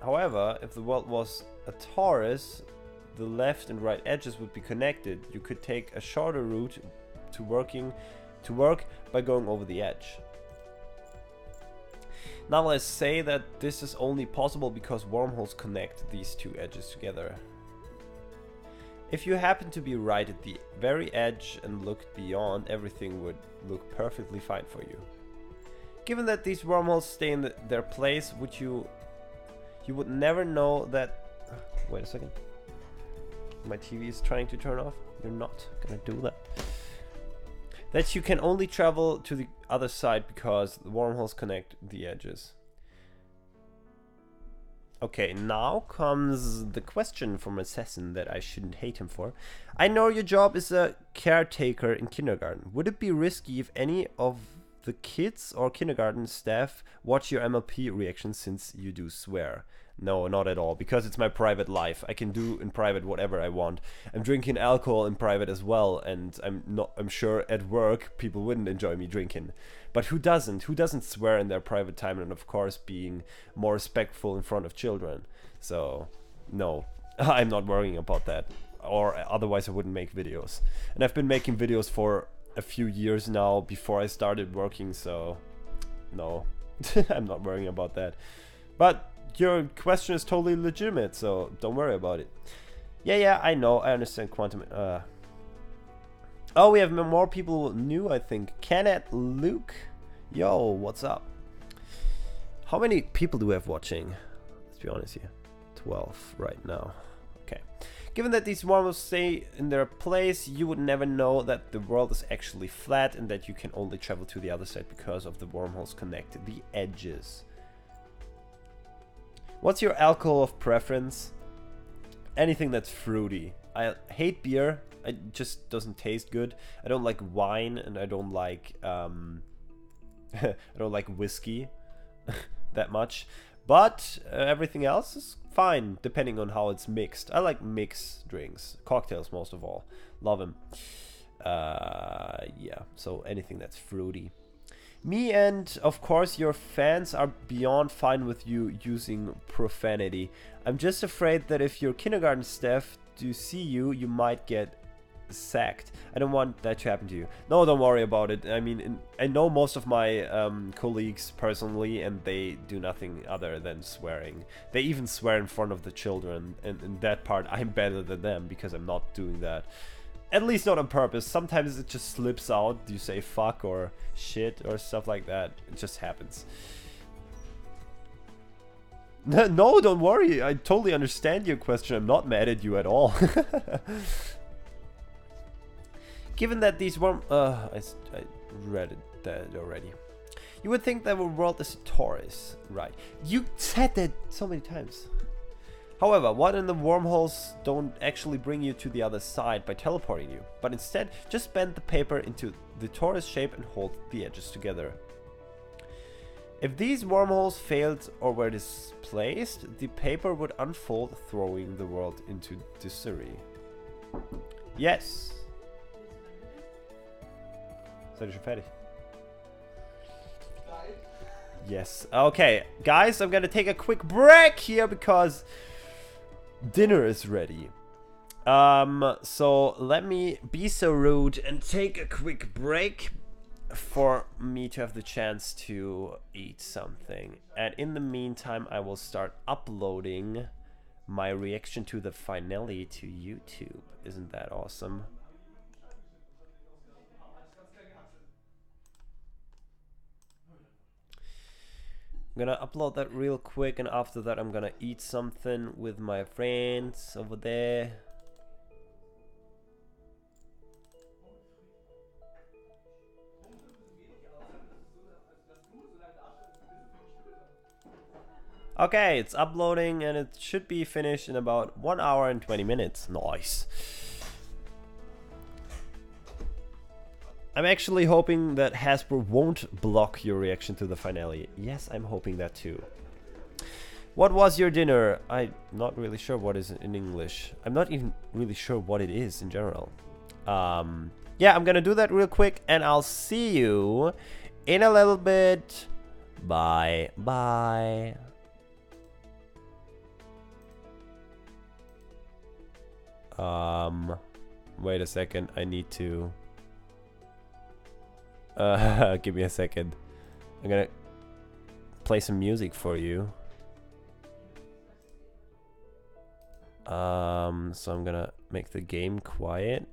However, if the world was a torus, the left and right edges would be connected. You could take a shorter route to work by going over the edge. Now let's say that this is only possible because wormholes connect these two edges together. If you happen to be right at the very edge and looked beyond, everything would look perfectly fine for you. Given that these wormholes stay in their place, you would never know that... Wait a second. My TV is trying to turn off. You're not gonna do that. That you can only travel to the other side because the wormholes connect the edges. Okay, now comes the question from Assassin that I shouldn't hate him for. I know your job is a caretaker in kindergarten. Would it be risky if any of the kids or kindergarten staff watch your MLP reactions since you do swear? No, not at all, because it's my private life. I can do in private whatever I want. I'm drinking alcohol in private as well, and I'm sure at work people wouldn't enjoy me drinking. But who doesn't? Who doesn't swear in their private time, and of course being more respectful in front of children? So, no, I'm not worrying about that. Or otherwise I wouldn't make videos. And I've been making videos for a few years now before I started working, so no, I'm not worrying about that. But your question is totally legitimate, so don't worry about it. Yeah, I know, I understand quantum. Oh, we have more people new, I think. Kenneth, Luke, yo, what's up? How many people do we have watching? Let's be honest here. 12 right now. Okay. Given that these wormholes stay in their place, you would never know that the world is actually flat and that you can only travel to the other side because of the wormholes connect the edges. What's your alcohol of preference? Anything that's fruity. I hate beer. It just doesn't taste good. I don't like wine, and I don't like I don't like whiskey that much. But everything else is fine, depending on how it's mixed. I like mixed drinks, cocktails most of all. Love them. Yeah. So anything that's fruity. Me and, of course, your fans are beyond fine with you using profanity. I'm just afraid that if your kindergarten staff do see you, you might get sacked. I don't want that to happen to you. No, don't worry about it. I mean, I know most of my colleagues personally, and they do nothing other than swearing. They even swear in front of the children, and in that part I'm better than them because I'm not doing that. At least not on purpose. Sometimes it just slips out. You say fuck or shit or stuff like that. It just happens. No, don't worry. I totally understand your question. I'm not mad at you at all. Given that these worm... I read that already. You would think that the world is a torus. Right. You said that so many times. However, what in the wormholes don't actually bring you to the other side by teleporting you, but instead just bend the paper into the torus shape and hold the edges together. If these wormholes failed or were displaced, the paper would unfold, throwing the world into disarray. Yes. Seid ihr schon fertig? Yes. Okay, guys, I'm gonna take a quick break here because dinner is ready. So let me be so rude and take a quick break for me to have the chance to eat something. And in the meantime, I will start uploading my reaction to the finale to YouTube. Isn't that awesome? I'm gonna upload that real quick, and after that I'm gonna eat something with my friends over there. Okay, it's uploading and it should be finished in about 1 hour and 20 minutes. Nice. I'm actually hoping that Hasbro won't block your reaction to the finale. Yes, I'm hoping that too. What was your dinner? I'm not really sure what is in English. I'm not even really sure what it is in general. Yeah, I'm gonna do that real quick and I'll see you in a little bit. Bye. Bye. Wait a second. I need to... give me a second. I'm gonna play some music for you. So I'm gonna make the game quiet.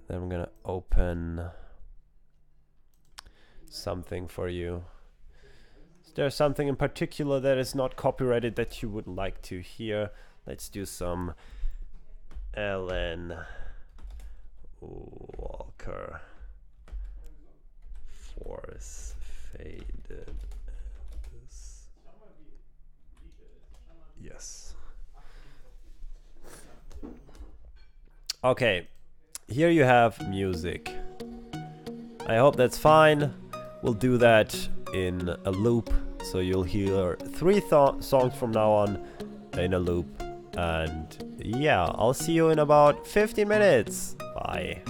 Then I'm gonna open something for you. Is there something in particular that is not copyrighted that you would like to hear? Let's do some Alan Walker Force Faded. Yes. Okay, here you have music. I hope that's fine. We'll do that in a loop, so you'll hear 3 songs from now on in a loop. And yeah, I'll see you in about 15 minutes. Bye.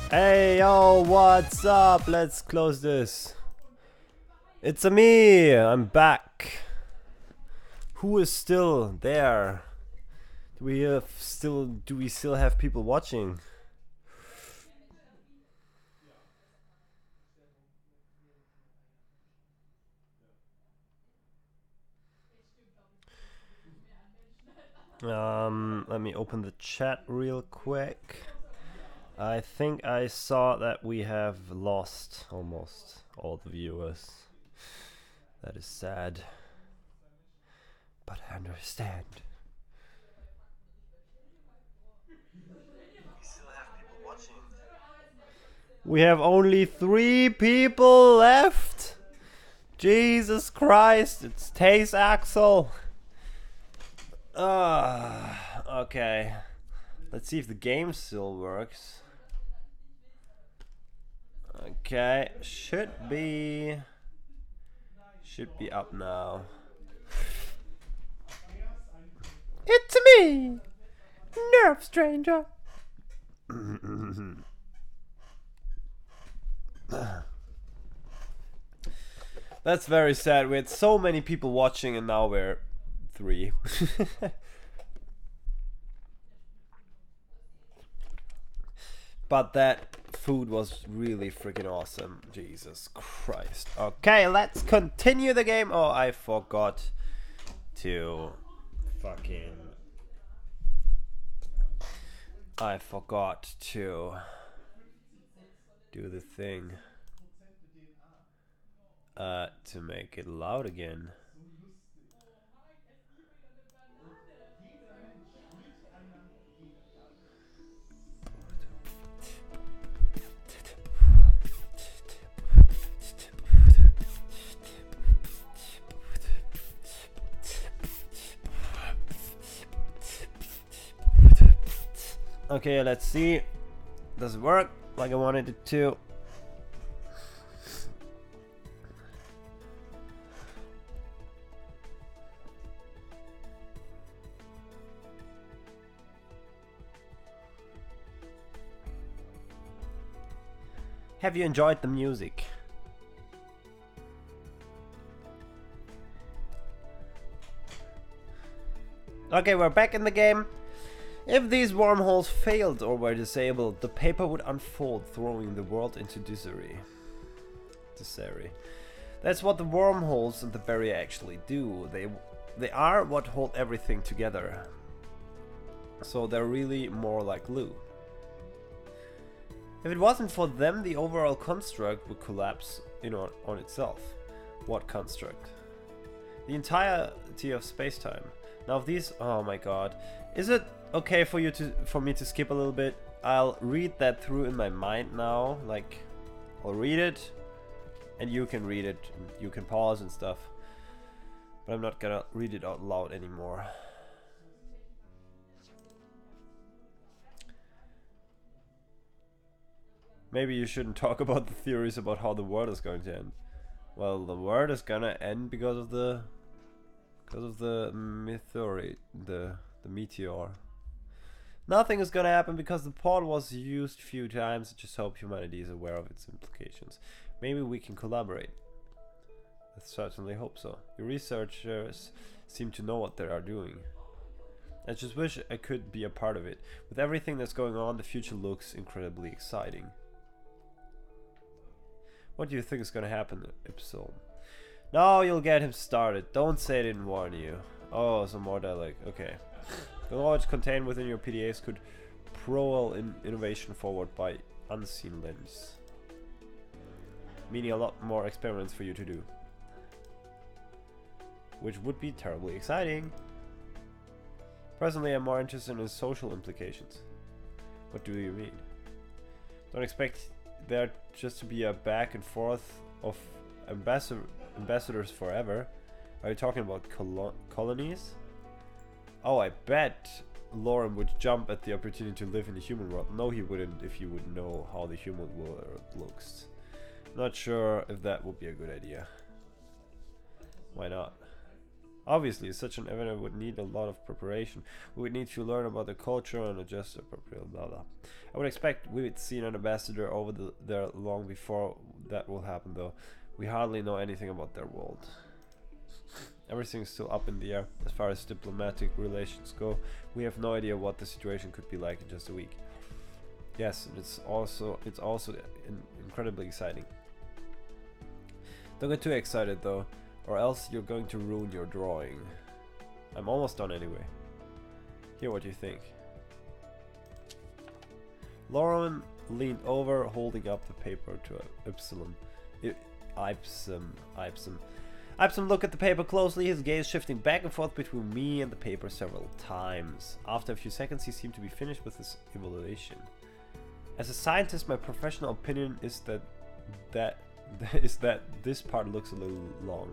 Hey yo, what's up? Let's close this. It's a me. I'm back. Who is still there? Do we still have people watching? Let me open the chat real quick. I think I saw that we have lost almost all the viewers. That is sad, but I understand. We still have people watching. We have only 3 people left. Jesus Christ! It's Taze Axel. Okay. Let's see if the game still works. Okay, should be up now. It's me, Nerf Stranger. That's very sad. We had so many people watching and now we're 3. But that food was really freaking awesome. Jesus Christ. Okay, let's continue the game. Oh, I forgot to do the thing to make it loud again. Okay, let's see. Does it work like I wanted it to? Have you enjoyed the music? Okay, we're back in the game. If these wormholes failed or were disabled, the paper would unfold, throwing the world into disarray. That's what the wormholes and the barrier actually do. They are what hold everything together. So they're really more like glue. If it wasn't for them, the overall construct would collapse on itself. What construct? The entirety of space-time. Now if these... Oh my god. Is it okay for me to skip a little bit? I'll read that through in my mind now. Like, I'll read it, and you can read it. You can pause and stuff. But I'm not gonna read it out loud anymore. Maybe you shouldn't talk about the theories about how the world is going to end. Well, the world is gonna end because of the meteor. Nothing is gonna happen because the pod was used a few times. I just hope humanity is aware of its implications. Maybe we can collaborate. I certainly hope so. Your researchers seem to know what they are doing. I just wish I could be a part of it. With everything that's going on, the future looks incredibly exciting. What do you think is gonna happen, Ipsil? No, you'll get him started. Don't say I didn't warn you. Oh, some more dialogue. Okay. The knowledge contained within your PDAs could propel innovation forward by unseen limbs. Meaning a lot more experiments for you to do. Which would be terribly exciting. Presently, I'm more interested in social implications. What do you mean? Don't expect there just to be a back and forth of ambassadors forever. Are you talking about colonies? Oh, I bet Lorem would jump at the opportunity to live in the human world. No, he wouldn't if he would know how the human world looks. Not sure if that would be a good idea. Why not? Obviously, such an event would need a lot of preparation. We would need to learn about the culture and adjust appropriately, blah blah. I would expect we would see an ambassador over there long before that will happen, though. We hardly know anything about their world. Everything's still up in the air as far as diplomatic relations go. We have no idea what the situation could be like in just a week. Yes, and it's also incredibly exciting. Don't get too excited though, or else you're going to ruin your drawing. I'm almost done anyway. Hear what you think. Lorem leaned over, holding up the paper to Ipsilon. Ipsum looked at the paper closely, his gaze shifting back and forth between me and the paper several times. After a few seconds, he seemed to be finished with his evaluation. As a scientist, my professional opinion is that this part looks a little long.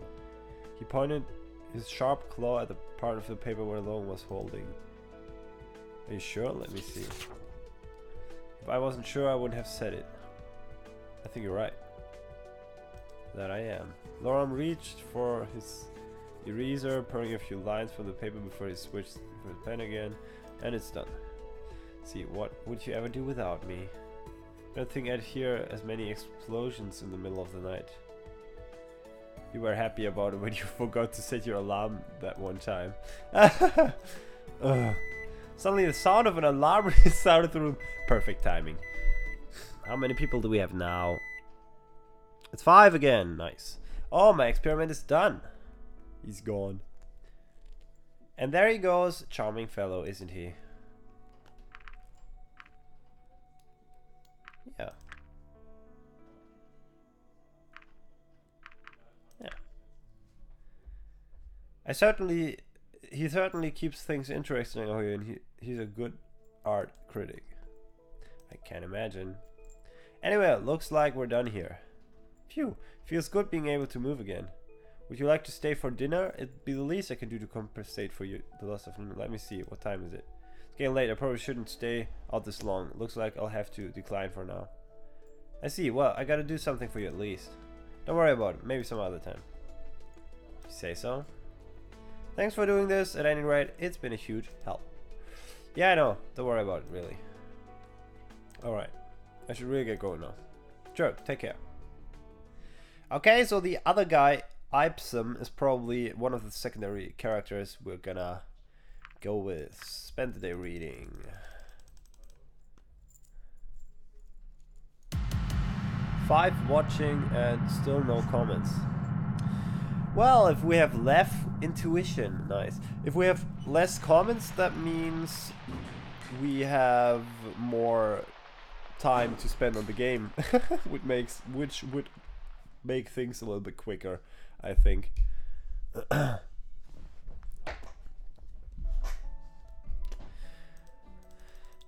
He pointed his sharp claw at the part of the paper where Lorem was holding. Are you sure? Let me see. If I wasn't sure, I wouldn't have said it. I think you're right. That I am. Lorem reached for his eraser, pulling a few lines from the paper before he switched for his pen again, and it's done. See, what would you ever do without me? I don't think I'd hear as many explosions in the middle of the night. You were happy about it when you forgot to set your alarm that one time. Suddenly the sound of an alarm resounded through the room. Perfect timing. How many people do we have now? It's 5 again. Nice. Oh, my experiment is done. He's gone. And there he goes. Charming fellow, isn't he? Yeah. Yeah. He certainly keeps things interesting over here, and he's a good art critic. I can't imagine. Anyway, it looks like we're done here. Phew, feels good being able to move again. Would you like to stay for dinner? It'd be the least I can do to compensate for the loss of... Let me see, what time is it? It's getting late, I probably shouldn't stay out this long. Looks like I'll have to decline for now. I see, well, I gotta do something for you at least. Don't worry about it, maybe some other time. You say so? Thanks for doing this, at any rate, it's been a huge help. Yeah, I know, don't worry about it, really. Alright, I should really get going now. Sure, take care. Okay, so the other guy, Ipsum, is probably one of the secondary characters we're gonna go with. Spend the day reading. 5 watching and still no comments. Well, if we have less intuition, nice. If we have less comments, that means we have more time to spend on the game, which would make things a little bit quicker, I think.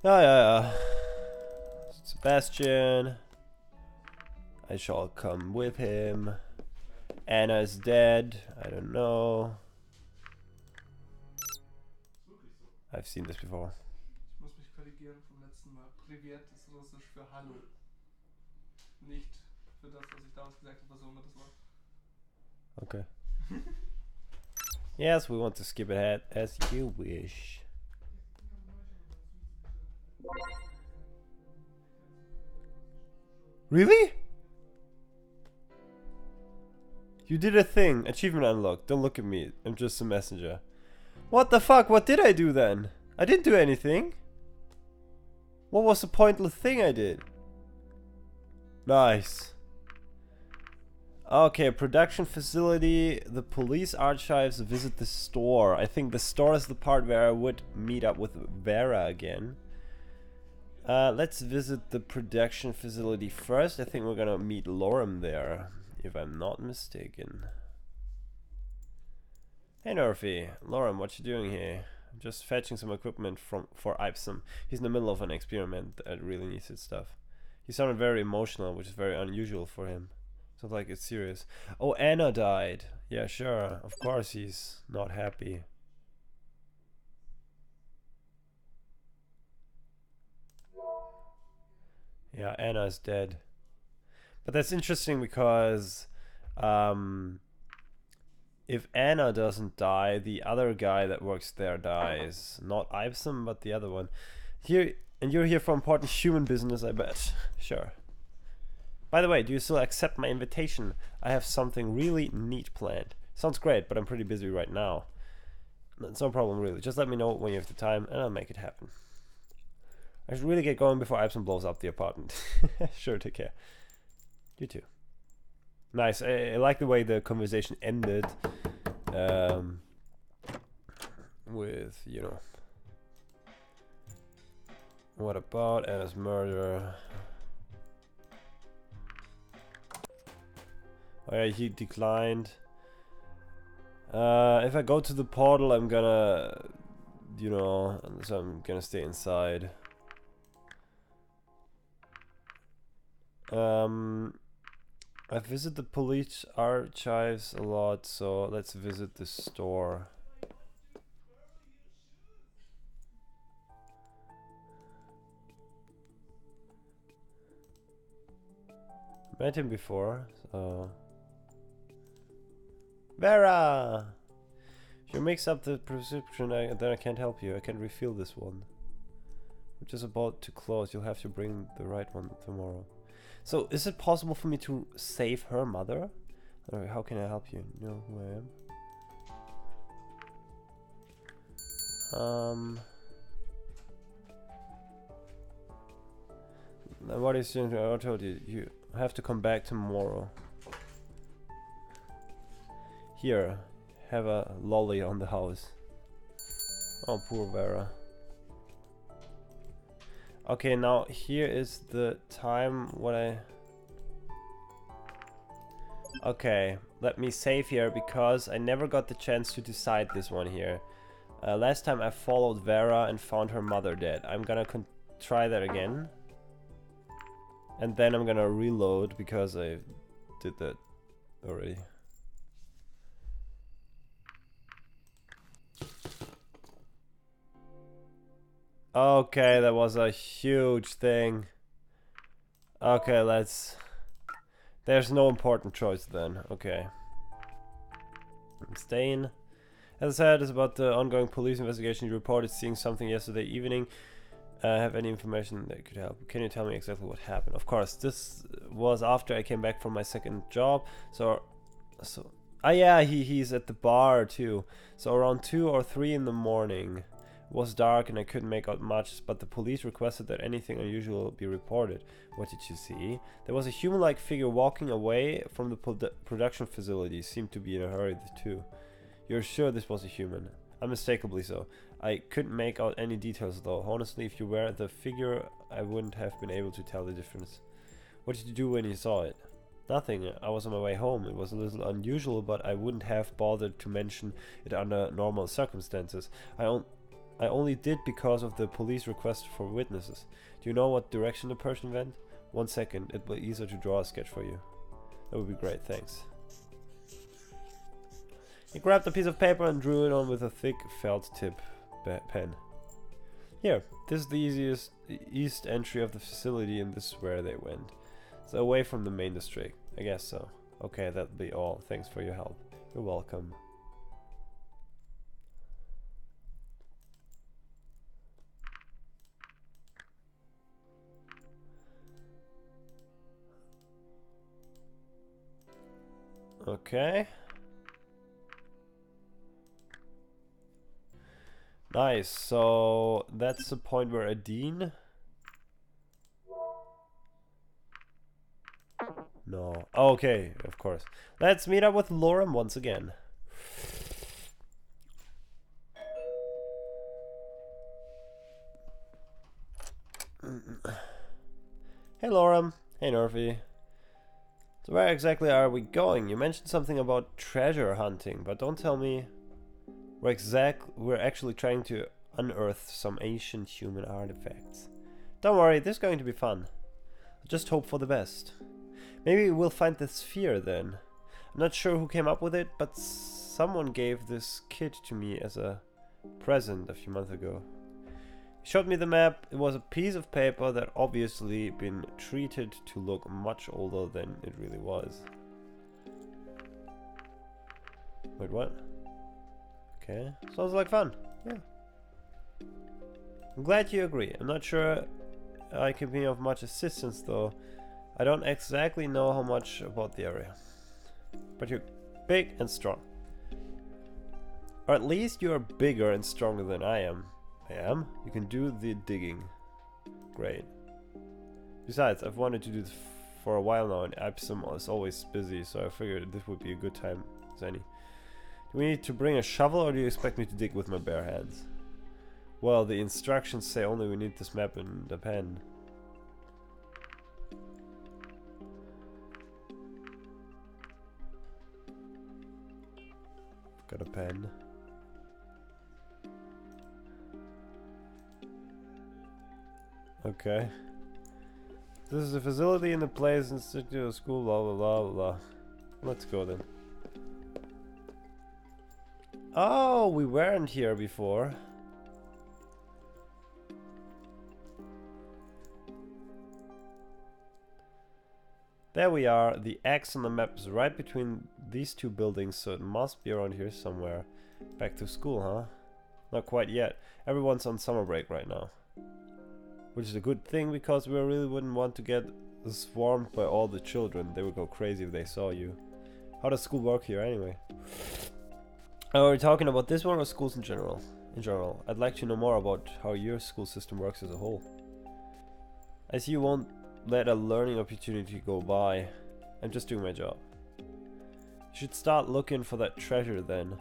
Yeah. Sebastian. I shall come with him. Anna's dead. I don't know. I've seen this before. Ich muss mich korrigieren vom letzten Mal. Privet ist Russisch für Hallo. Nicht für das, was ich damals gesagt habe, was auch immer das war. Okay. Yes, we want to skip ahead as you wish. Really? You did a thing. Achievement unlocked. Don't look at me. I'm just a messenger. What the fuck? What did I do then? I didn't do anything. What was the pointless thing I did? Nice. Okay, production facility, the police archives, visit the store. I think the store is the part where I would meet up with Vera again. Let's visit the production facility first. I think we're gonna meet Lorem there, if I'm not mistaken. Hey Nerfy, Lorem, what you doing here? I'm just fetching some equipment for Ipsum. He's in the middle of an experiment that really needs his stuff. He sounded very emotional, which is very unusual for him. Sounds like it's serious. Oh, Anna died. Yeah, sure. Of course he's not happy. Yeah, Anna's dead. But that's interesting because if Anna doesn't die, the other guy that works there dies. Not Ibsen, but the other one. Here, and you're here for important human business, I bet. Sure. By the way, do you still accept my invitation? I have something really neat planned. Sounds great, but I'm pretty busy right now. It's no problem, really. Just let me know when you have the time, and I'll make it happen. I should really get going before Ibsen blows up the apartment. Sure, take care. You too. Nice. I like the way the conversation ended. With, you know, what about Anna's murder? Oh yeah, he declined. If I go to the portal, I'm gonna, you know, so I'm gonna stay inside. I visit the police archives a lot, so let's visit the store. Met him before, so... Vera! If you mix up the prescription, then I can't help you. I can refill this one. We're just about to close. You'll have to bring the right one tomorrow. So, is it possible for me to save her mother? How can I help you? You know who I am? What is it? I told you, you have to come back tomorrow. Here, have a lolly on the house. Oh, poor Vera. Okay, now here is the time what I... Okay, let me save here because I never got the chance to decide this one here. Last time I followed Vera and found her mother dead. I'm gonna try that again. And then I'm gonna reload because I did that already. Okay, that was a huge thing. Okay, let's... There's no important choice then. Okay. I'm staying. As I said, it's about the ongoing police investigation. You reported seeing something yesterday evening. Have any information that could help? Can you tell me exactly what happened? Of course, this was after I came back from my second job. So... Ah yeah, he's at the bar too. So around 2 or 3 in the morning. It was dark and I couldn't make out much, but the police requested that anything unusual be reported. What did you see? There was a human-like figure walking away from the production facility. Seemed to be in a hurry too. You're sure this was a human? Unmistakably so. I couldn't make out any details though. Honestly, if you were the figure, I wouldn't have been able to tell the difference. What did you do when you saw it? Nothing. I was on my way home. It was a little unusual, but I wouldn't have bothered to mention it under normal circumstances. I only did because of the police request for witnesses. Do you know what direction the person went? 1 second, it will be easier to draw a sketch for you. That would be great, thanks. He grabbed a piece of paper and drew it on with a thick felt tip pen. Here, this is the east entry of the facility and this is where they went. It's away from the main district. I guess so. Okay, that'll be all. Thanks for your help. You're welcome. Okay. Nice, so that's the point where Adine... No. Okay, of course. Let's meet up with Lorem once again. Hey Lorem. Hey Nerfy. So where exactly are we going? You mentioned something about treasure hunting, but don't tell me we're actually trying to unearth some ancient human artifacts. Don't worry, this is going to be fun. Just hope for the best. Maybe we'll find the sphere then. I'm not sure who came up with it, but someone gave this kit to me as a present a few months ago. He showed me the map. It was a piece of paper that obviously been treated to look much older than it really was. Wait, what? Okay, sounds like fun. Yeah. I'm glad you agree. I'm not sure I can be of much assistance though. I don't exactly know how much about the area. But you're big and strong. Or at least you're bigger and stronger than I am. I am? You can do the digging. Great. Besides, I've wanted to do this for a while now and Epsom is always busy, so I figured this would be a good time as any. Do we need to bring a shovel or do you expect me to dig with my bare hands? Well, the instructions say only we need this map and a pen. Got a pen. Okay. This is a facility in the place institute of school, blah blah blah blah. Let's go then. Oh, we weren't here before. There we are. The X on the map is right between these two buildings, so it must be around here somewhere. Back to school, huh? Not quite yet. Everyone's on summer break right now. Which is a good thing, because we really wouldn't want to get swarmed by all the children. They would go crazy if they saw you. How does school work here anyway? Are we talking about this one or schools in general? In general, I'd like to know more about how your school system works as a whole. I see you won't let a learning opportunity go by. I'm just doing my job. You should start looking for that treasure then.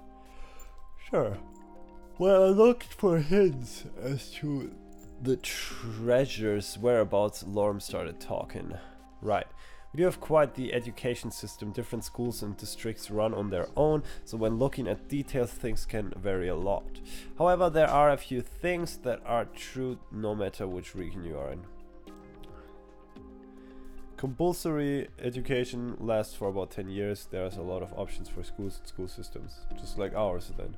Sure. Well, I looked for hints as to the treasure's whereabouts. Lorem started talking. Right. We do have quite the education system. Different schools and districts run on their own, so when looking at details things can vary a lot. However, there are a few things that are true no matter which region you are in. Compulsory education lasts for about 10 years. There's a lot of options for schools and school systems, just like ours then.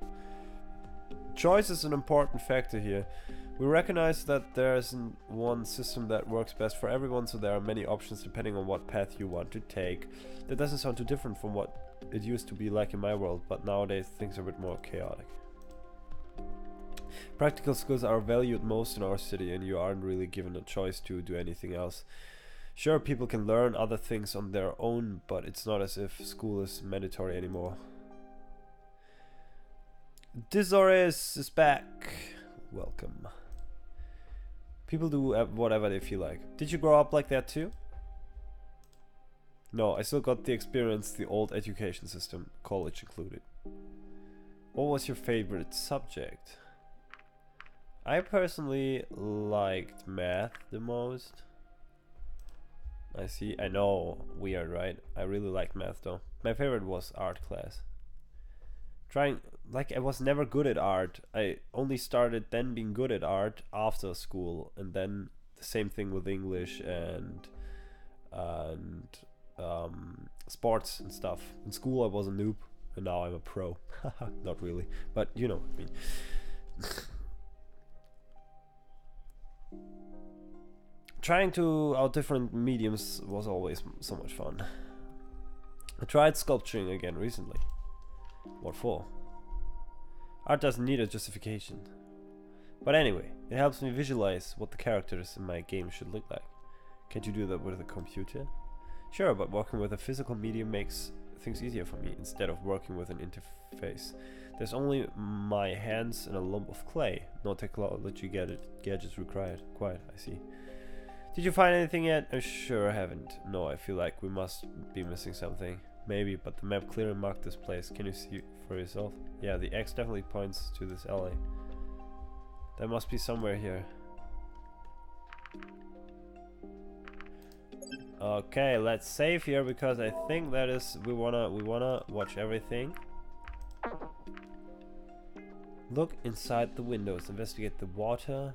Choice is an important factor here. We recognize that there isn't one system that works best for everyone, so there are many options depending on what path you want to take. That doesn't sound too different from what it used to be like in my world, but nowadays things are a bit more chaotic. Practical skills are valued most in our city, and you aren't really given a choice to do anything else. Sure, people can learn other things on their own, but it's not as if school is mandatory anymore. Disoris is back. Welcome. People do whatever they feel like. Did you grow up like that too? No, I still got the experience, the old education system, college included. What was your favorite subject? I personally liked math the most. I see, I know, weird, right? I really liked math though. My favorite was art class. I was never good at art. I only started then being good at art after school, and then the same thing with English and sports and stuff. In school I was a noob, and now I'm a pro. Not really, but you know what I mean. Trying out different mediums was always so much fun. I tried sculpturing again recently. What for? Art doesn't need a justification. But anyway, it helps me visualize what the characters in my game should look like. Can't you do that with a computer? Sure, but working with a physical medium makes things easier for me instead of working with an interface. There's only my hands and a lump of clay. No technology gadgets required. Quite, I see. Did you find anything yet? I sure haven't. No, I feel like we must be missing something. Maybe, but the map clearly marked this place. Can you see for yourself? Yeah, the X definitely points to this alley. There must be somewhere here. Okay, let's save here because I think that is we wanna watch everything. Look inside the windows, investigate the water.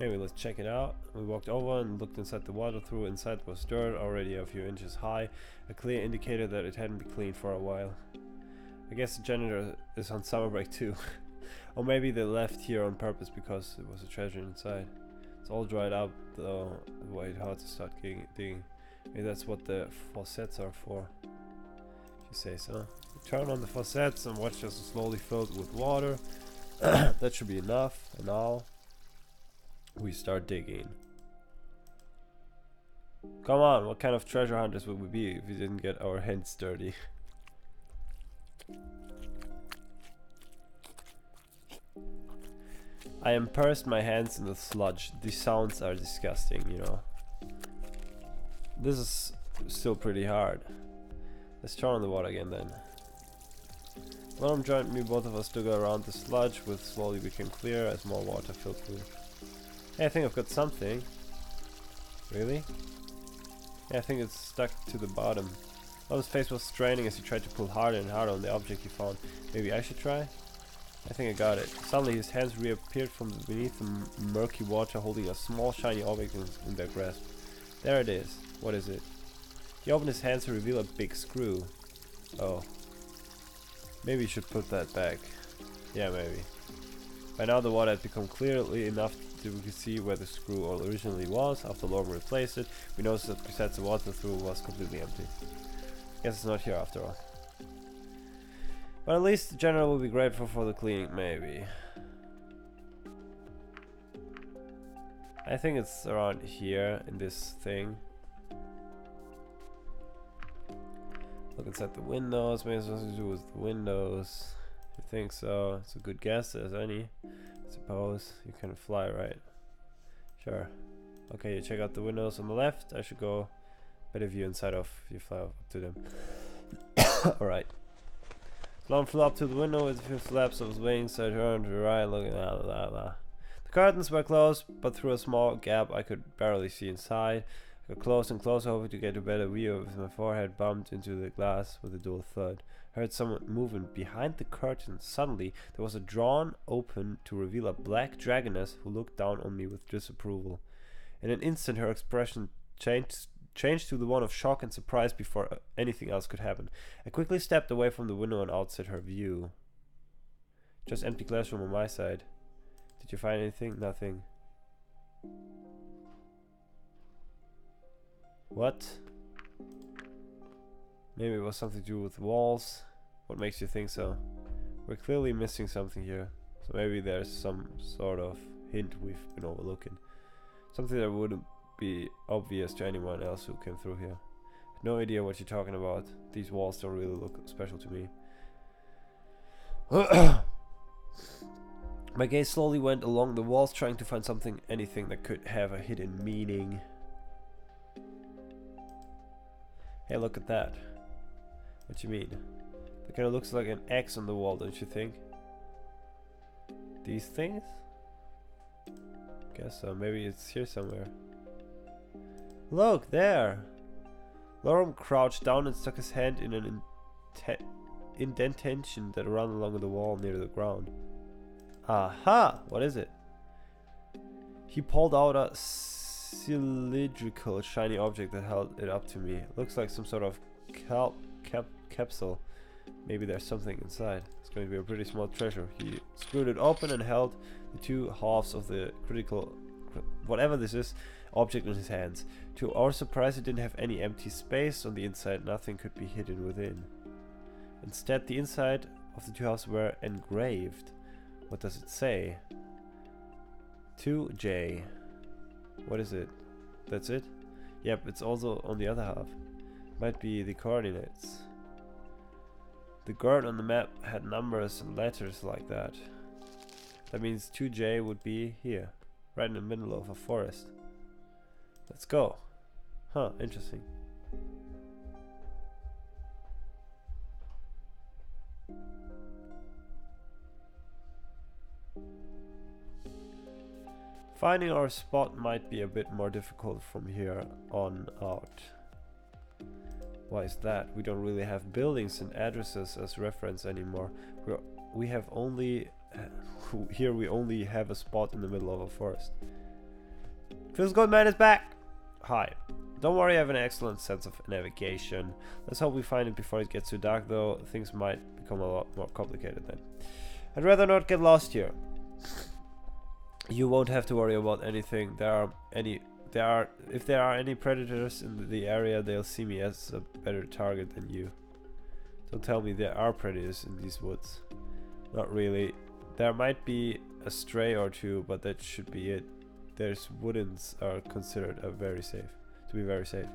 Maybe let's check it out. We walked over and looked inside the water. Through inside was dirt, already a few inches high, a clear indicator that it hadn't been cleaned for a while. I guess the janitor is on summer break too. Or maybe they left here on purpose because there was a treasure inside. It's all dried up though. Wait, hard to start digging. Maybe that's what the faucets are for. If you say so. Turn on the faucets and watch as it slowly fills with water. That should be enough. And now we start digging. Come on, what kind of treasure hunters would we be if we didn't get our hands dirty? I immersed my hands in the sludge. These sounds are disgusting, you know. This is still pretty hard. Let's turn on the water again then. Lorem joined me, both of us dug around the sludge, which slowly became clear as more water filled through. Hey, I think I've got something. Really? Yeah, I think it's stuck to the bottom. Lorem's face was straining as he tried to pull harder and harder on the object he found. Maybe I should try? I think I got it. Suddenly his hands reappeared from beneath the murky water, holding a small shiny object in their grasp. There it is. What is it? He opened his hands to reveal a big screw. Oh. Maybe you should put that back. Yeah, maybe. By now the water had become clearly enough that we could see where the screw originally was. After Lorem replaced it, we noticed that besides the water through was completely empty. Guess it's not here after all. But at least the general will be grateful for the cleaning, maybe. I think it's around here in this thing. Look inside the windows. Maybe it's something to do with the windows. You think so? It's a good guess as any. I suppose you can fly, right? Sure. Okay, you check out the windows on the left. I should go better view inside of if you fly up to them. Alright. Lorem flew up to the window with a few flaps of his wings. I turned to the right, looking at the curtains were closed, but through a small gap I could barely see inside. I got close and closer, hoping to get a better view with my forehead bumped into the glass with a dull thud. I heard someone moving behind the curtain. Suddenly, there was a drawn open to reveal a black dragoness who looked down on me with disapproval. In an instant, her expression changed to the one of shock and surprise before anything else could happen. I quickly stepped away from the window and outside her view. Just empty classroom on my side. Did you find anything? Nothing. What? Maybe it was something to do with walls. What makes you think so? We're clearly missing something here. So maybe there's some sort of hint we've been overlooking. Something that wouldn't be obvious to anyone else who came through here. No idea what you're talking about. These walls don't really look special to me. My gaze slowly went along the walls, trying to find anything that could have a hidden meaning. Hey, look at that. What you mean? That kind of looks like an X on the wall, don't you think? These things? Guess so. Maybe it's here somewhere. Look, there! Lorem crouched down and stuck his hand in an indentation that ran along the wall near the ground. Aha! What is it? He pulled out a cylindrical, shiny object that held it up to me. It looks like some sort of capsule. Maybe there's something inside. It's going to be a pretty small treasure. He screwed it open and held the two halves of the whatever this is, object in his hands. To our surprise, it didn't have any empty space on the inside. Nothing could be hidden within. Instead, the inside of the two halves were engraved. What does it say? 2J. What is it? That's it? Yep, it's also on the other half. Might be the coordinates. The guard on the map had numbers and letters like that. That means 2J would be here, right in the middle of a forest. Let's go. Huh, interesting. Finding our spot might be a bit more difficult from here on out. Why is that? We don't really have buildings and addresses as reference anymore. We have only... here we only have a spot in the middle of a forest. Feels good, man is back! Hi. Don't worry, I have an excellent sense of navigation. Let's hope we find it before it gets too dark, though things might become a lot more complicated then. I'd rather not get lost here. You won't have to worry about anything. If there are any predators in the area, they'll see me as a better target than you. Don't tell me there are predators in these woods. Not really. There might be a stray or two, but that should be it. There's woodens are considered very safe. To be very safe.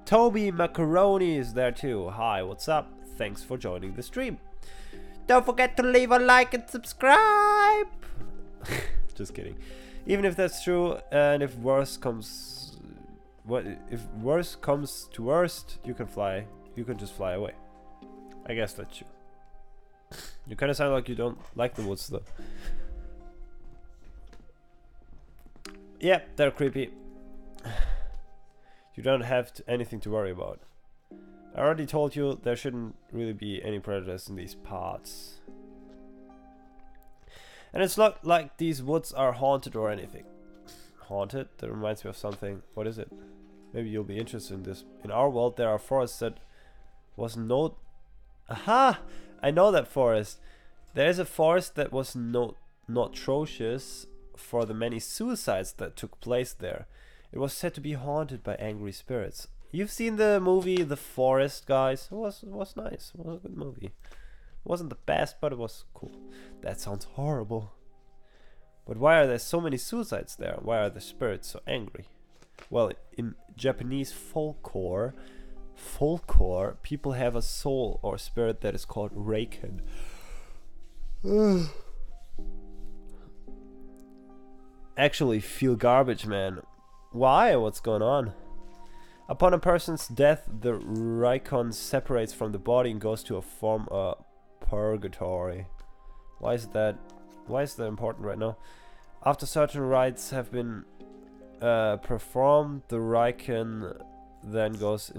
Toby Macaroni is there too. Hi, what's up? Thanks for joining the stream. Don't forget to leave a like and subscribe. Just kidding. Even if that's true, and if worse comes to worst, you can fly. You can just fly away. I guess that's true. You kind of sound like you don't like the woods though. Yeah, they're creepy. You don't have anything to worry about. I already told you there shouldn't really be any predators in these parts. And it's not like these woods are haunted or anything. Haunted? That reminds me of something. What is it? Maybe you'll be interested in this. In our world there are forests that was no... Aha! I know that forest. There is a forest that was not atrocious for the many suicides that took place there. It was said to be haunted by angry spirits. You've seen the movie The Forest, guys? It was nice. It was a good movie. It wasn't the best, but it was cool. That sounds horrible. But why are there so many suicides there? Why are the spirits so angry? Well, in Japanese folklore, people have a soul or spirit that is called Reiken. Actually feel garbage, man. Why? What's going on? Upon a person's death, the Raikon separates from the body and goes to a form of purgatory. Why is that important right now? After certain rites have been performed, the Raikon then goes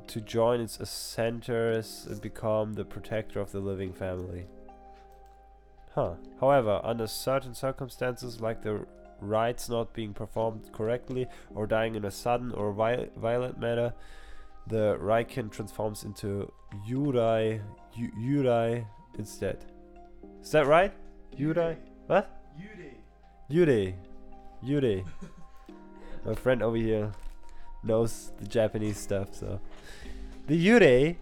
to join its ascenders and become the protector of the living family. Huh. However, under certain circumstances, like the rites not being performed correctly or dying in a sudden or violent manner, the Raikon transforms into Yurai instead. Is that right? Yurai? What? Yurei. My friend over here knows the Japanese stuff, so. The Yurei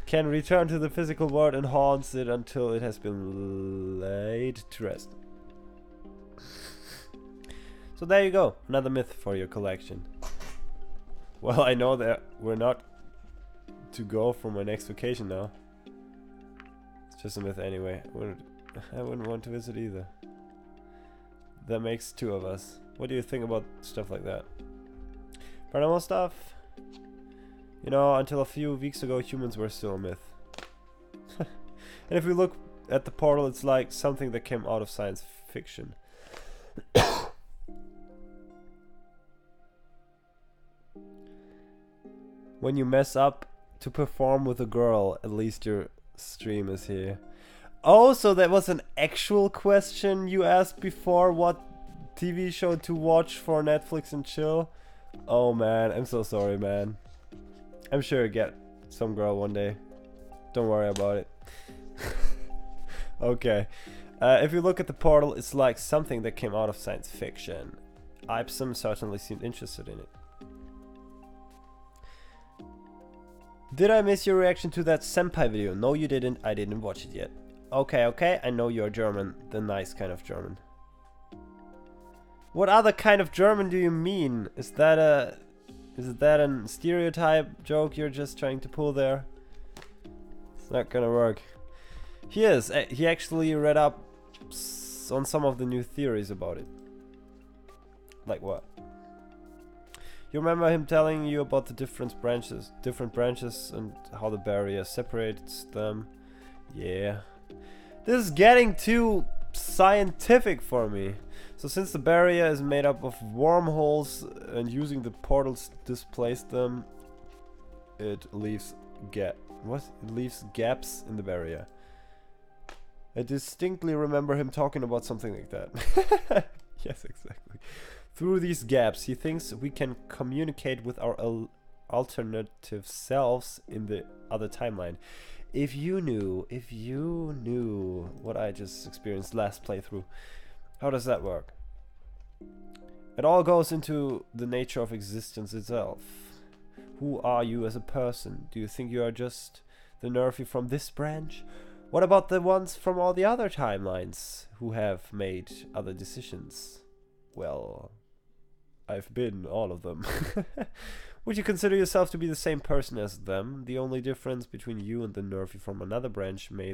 can return to the physical world and haunts it until it has been laid to rest. So there you go, another myth for your collection. Well, I know that we're not to go for my next vacation now. It's just a myth anyway. I wouldn't want to visit either. That makes two of us. What do you think about stuff like that? Paranormal stuff? You know, until a few weeks ago, humans were still a myth. And if we look at the portal, it's like something that came out of science fiction. When you mess up to perform with a girl, at least your stream is here. Oh, so that was an actual question you asked before, what TV show to watch for Netflix and chill? Oh man, I'm so sorry, man. I'm sure you get some girl one day. Don't worry about it. Okay. If you look at the portal, it's like something that came out of science fiction. Ipsum certainly seemed interested in it. Did I miss your reaction to that senpai video? No, you didn't. I didn't watch it yet. Okay, I know you're German. The nice kind of German. What other kind of German do you mean? Is that a stereotype joke you're just trying to pull there? It's not gonna work. He actually read up on some of the new theories about it. Like what? You remember him telling you about the different branches and how the barrier separates them? Yeah. This is getting too scientific for me. So since the barrier is made up of wormholes and using the portals displace them, it leaves gaps in the barrier. I distinctly remember him talking about something like that. Yes, exactly. Through these gaps, he thinks we can communicate with our alternative selves in the other timeline. If you knew what I just experienced last playthrough. How does that work? It all goes into the nature of existence itself. Who are you as a person? Do you think you are just the Nerfy from this branch? What about the ones from all the other timelines who have made other decisions? Well, I've been all of them. Would you consider yourself to be the same person as them? The only difference between you and the Nerfy from another branch may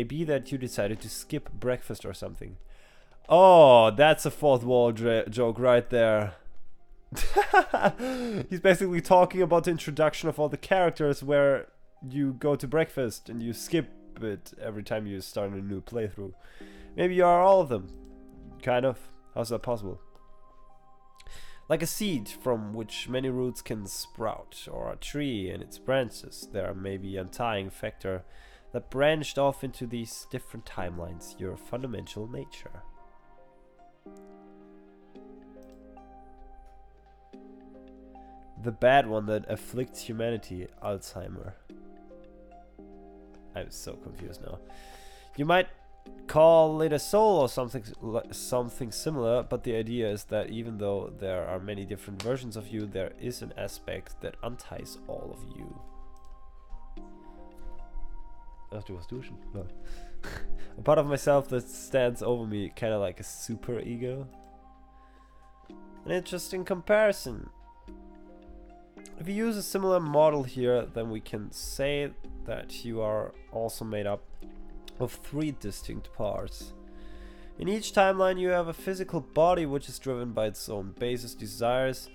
be that you decided to skip breakfast or something. Oh, that's a fourth wall joke right there. He's basically talking about the introduction of all the characters where you go to breakfast and you skip it every time you start a new playthrough. Maybe you are all of them. Kind of. How's that possible? Like a seed from which many roots can sprout, or a tree and its branches. There may be an untying factor that branched off into these different timelines, your fundamental nature. The bad one that afflicts humanity, Alzheimer. I'm so confused now. You might call it a soul or something similar, but the idea is that even though there are many different versions of you, there is an aspect that unties all of you. Ach, du warst duschen. No. A part of myself that stands over me, kind of like a super ego. An interesting comparison. If you use a similar model here, then we can say that you are also made up of 3 distinct parts. In each timeline you have a physical body which is driven by its own basis desires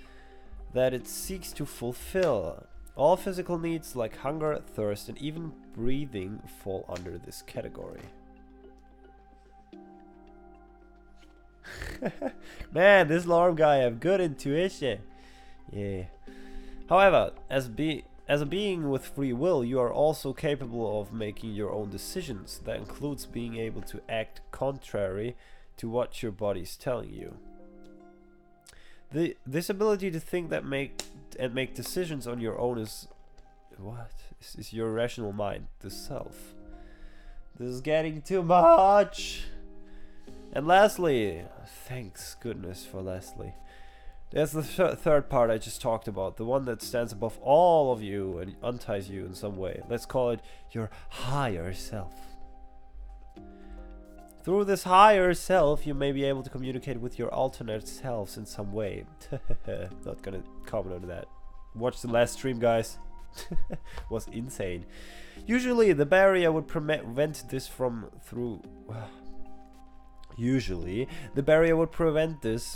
that it seeks to fulfill. All physical needs like hunger, thirst and even breathing fall under this category. Man, this Lorem guy have good intuition. Yeah. However, as a being with free will, you are also capable of making your own decisions. That includes being able to act contrary to what your body is telling you. This ability to think that make decisions on your own is your rational mind, the self. This is getting too much. And lastly, thanks goodness for lastly. There's the third part I just talked about, the one that stands above all of you and unties you in some way. Let's call it your higher self. Through this higher self, you may be able to communicate with your alternate selves in some way. Not gonna comment on that. Watch the last stream, guys. Was insane. Usually, the barrier would prevent this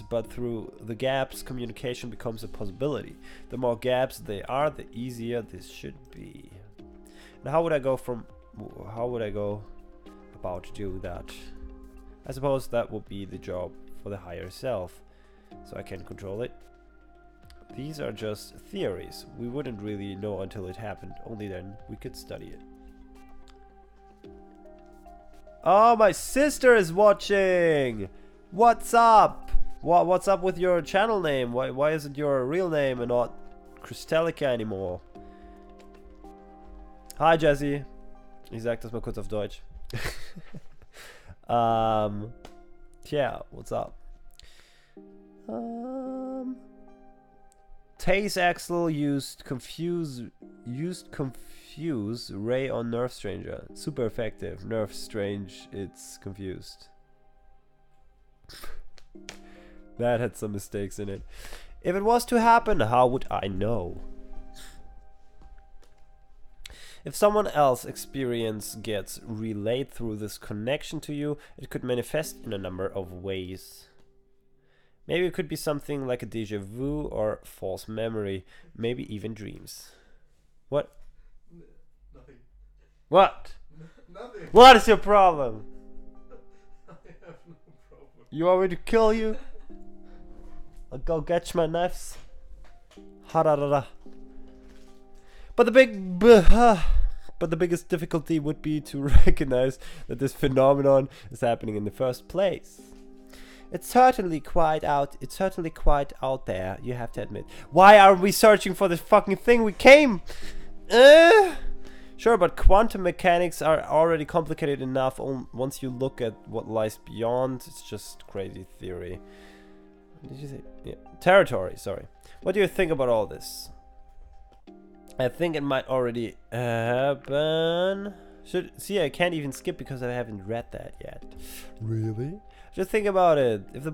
but through the gaps, communication becomes a possibility. The more gaps there are, the easier this should be. Now, how would I go about to do that? I suppose that would be the job for the higher self, so I can control it. These are just theories. We wouldn't really know until it happened. Only then we could study it. Oh, my sister is watching! What's up? What's up with your channel name? Why is it your real name and not Crystallica anymore? Hi, Jesse. Ich sag das mal kurz auf Deutsch. Yeah, what's up? Tase Axel used confuse Ray on Nerf Stranger. Super effective. Nerf Strange, it's confused. That had some mistakes in it. If it was to happen, how would I know? If someone else's experience gets relayed through this connection to you, it could manifest in a number of ways. Maybe it could be something like a déjà vu or false memory, maybe even dreams. What? Nothing. What? Nothing. What is your problem? I have no problem. You want me to kill you? I'll go get my knives. Ha-da-da-da. But the biggest difficulty would be to recognize that this phenomenon is happening in the first place. It's certainly quite out there, you have to admit. Why are we searching for this fucking thing? We came! Sure, but quantum mechanics are already complicated enough. Once you look at what lies beyond, it's just crazy theory. What did you say? Yeah. Territory, sorry. What do you think about all this? I think it might already happen. See, I can't even skip because I haven't read that yet. Really? Just think about it. If the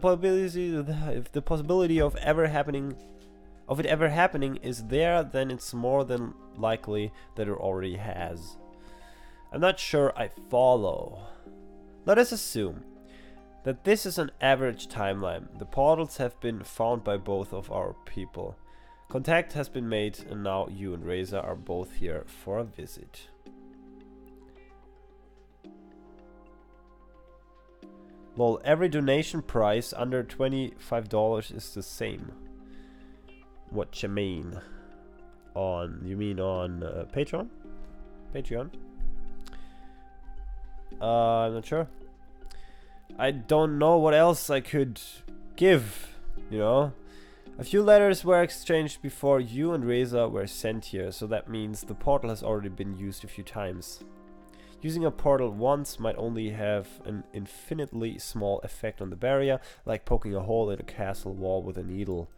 possibility of it ever happening is there, then it's more than likely that it already has. I'm not sure I follow. Let us assume that this is an average timeline. The portals have been found by both of our people. Contact has been made, and now you and Reza are both here for a visit. Lol, every donation price under $25 is the same. What you mean? You mean on Patreon? Patreon? I'm not sure. I don't know what else I could give, you know? A few letters were exchanged before you and Reza were sent here, so that means the portal has already been used a few times. Using a portal once might only have an infinitely small effect on the barrier, like poking a hole in a castle wall with a needle.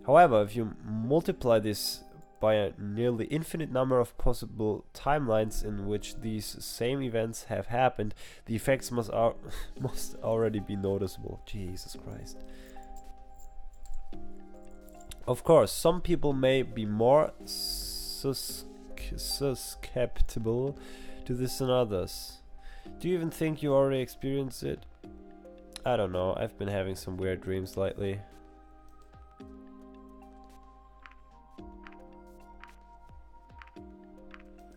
However, if you multiply this by a nearly infinite number of possible timelines in which these same events have happened, the effects must already be noticeable. Jesus Christ. Of course, some people may be more susceptible to this than others. Do you even think you already experienced it? I don't know, I've been having some weird dreams lately.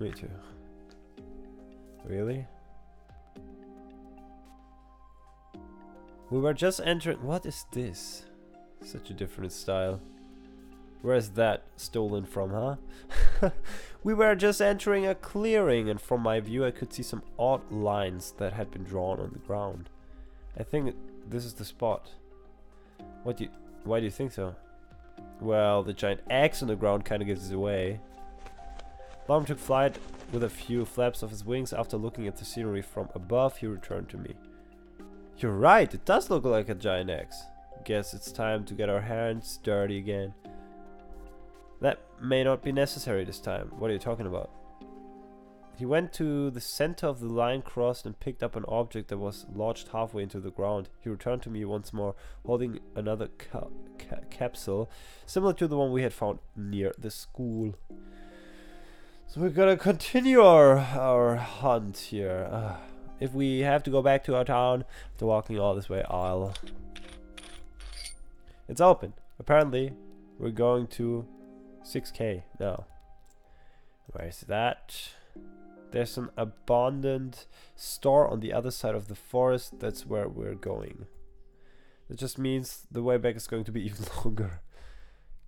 Me too. Really? We were just entering. What is this? Such a different style. Where is that stolen from, huh? We were just entering a clearing, and from my view I could see some odd lines that had been drawn on the ground. I think this is the spot. Why do you think so? Well, the giant axe on the ground kinda gives it away. Lorem took flight with a few flaps of his wings. After looking at the scenery from above, he returned to me. You're right, it does look like a giant axe. Guess it's time to get our hands dirty again. That may not be necessary this time. What are you talking about? He went to the center of the line, crossed, and picked up an object that was lodged halfway into the ground. He returned to me once more, holding another capsule, similar to the one we had found near the school. So we're gonna continue our hunt here. If we have to go back to our town after walking all this way, It's open. Apparently, we're going to 6K now. Where is that? There's an abandoned store on the other side of the forest. That's where we're going. That just means the way back is going to be even longer.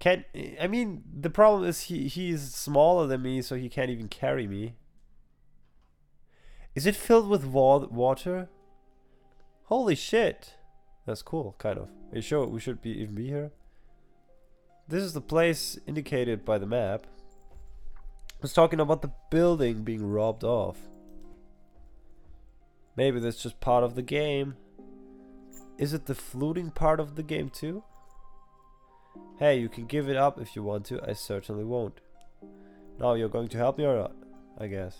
I mean, the problem is he's smaller than me, so he can't even carry me. Is it filled with water? Holy shit. That's cool, kind of. Are you sure we should even be here? This is the place indicated by the map. I was talking about the building being robbed off. Maybe that's just part of the game. Is it the fluting part of the game too? Hey, you can give it up if you want to. I certainly won't. Now you're going to help me or not? I guess.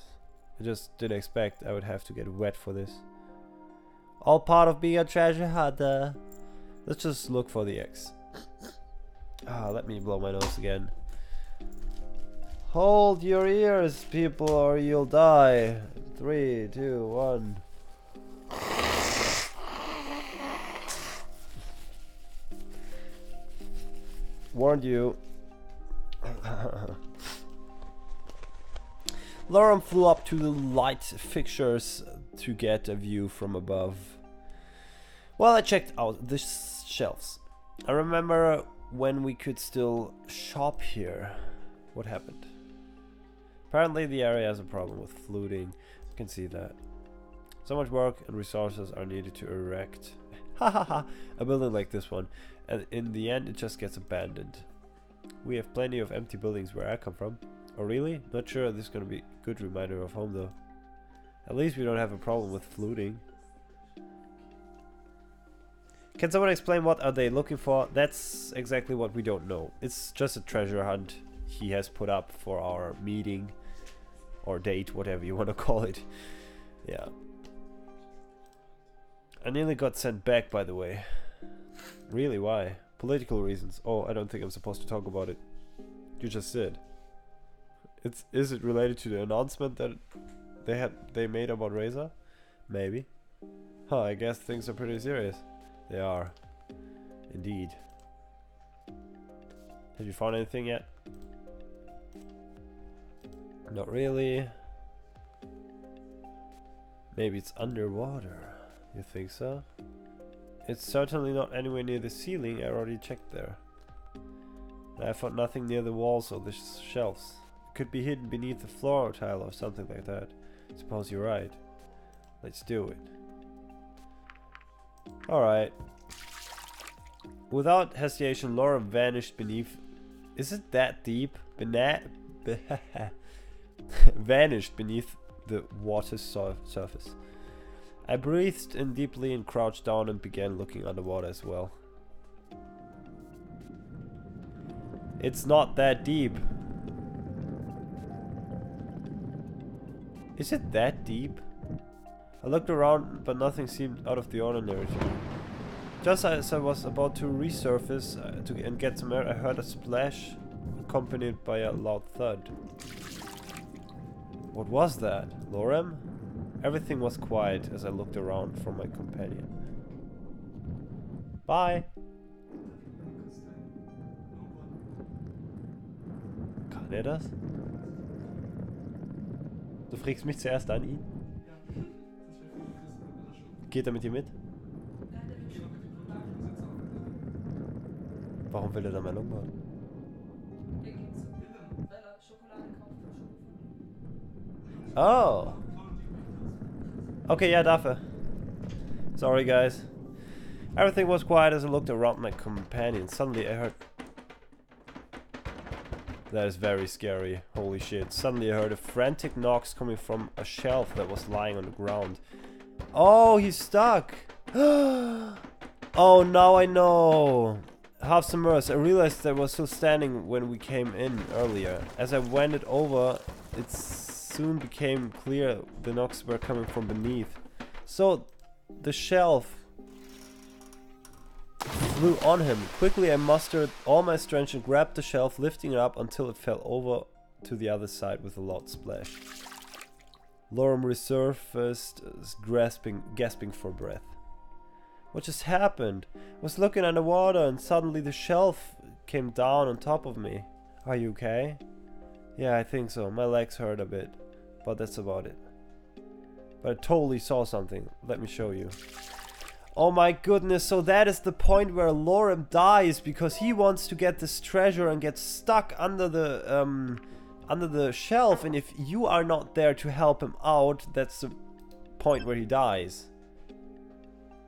I just didn't expect I would have to get wet for this. All part of being a treasure hunter. Let's just look for the X. Let me blow my nose again. Hold your ears, people, or you'll die. 3, 2, 1. Warned you. Lorem flew up to the light fixtures to get a view from above. Well, I checked out the shelves. I remember when we could still shop here. What happened? Apparently the area has a problem with fluting. I can see that. So much work and resources are needed to erect a building like this one, and in the end it just gets abandoned. We have plenty of empty buildings where I come from. Oh really? Not sure this is gonna be a good reminder of home though. At least we don't have a problem with fluting. Can someone explain what are they looking for? That's exactly what we don't know. It's just a treasure hunt he has put up for our meeting or date, whatever you want to call it. Yeah. I nearly got sent back, by the way. Really, why? Political reasons. Oh, I don't think I'm supposed to talk about it. You just did. Is it related to the announcement that they made about Razor? Maybe. Huh, I guess things are pretty serious. They are. Indeed. Have you found anything yet? Not really. Maybe it's underwater. You think so? It's certainly not anywhere near the ceiling. I already checked there. I found nothing near the walls or the shelves. It could be hidden beneath the floor tile or something like that. Suppose you're right. Let's do it. Alright. Without hesitation, Lorem vanished beneath... Is it that deep? Vanished beneath the water's surface. I breathed in deeply and crouched down and began looking underwater as well. It's not that deep. Is it that deep? I looked around, but nothing seemed out of the ordinary. Just as I was about to resurface and get some air, I heard a splash accompanied by a loud thud. What was that? Lorem? Everything was quiet as I looked around for my companion. Bye! Kann er das? Du fragst mich zuerst an ihn? Geht er mit dir mit? Warum will er da mal longboarden? Oh! Okay, yeah, dafür. Sorry, guys. Everything was quiet as I looked around my companion. Suddenly I heard... That is very scary. Holy shit. Suddenly I heard a frantic knocks coming from a shelf that was lying on the ground. Oh, he's stuck! Oh, now I know! Half submerged. I realized that I was still standing when we came in earlier. As I wended over, it soon became clear the knocks were coming from beneath. So, the shelf flew on him. Quickly I mustered all my strength and grabbed the shelf, lifting it up until it fell over to the other side with a loud splash. Lorem resurfaced, gasping for breath. What just happened? I was looking underwater and suddenly the shelf came down on top of me. Are you okay? Yeah, I think so. My legs hurt a bit, but that's about it. But I totally saw something. Let me show you. Oh my goodness, so that is the point where Lorem dies because he wants to get this treasure and gets stuck under the shelf, and if you are not there to help him out, that's the point where he dies.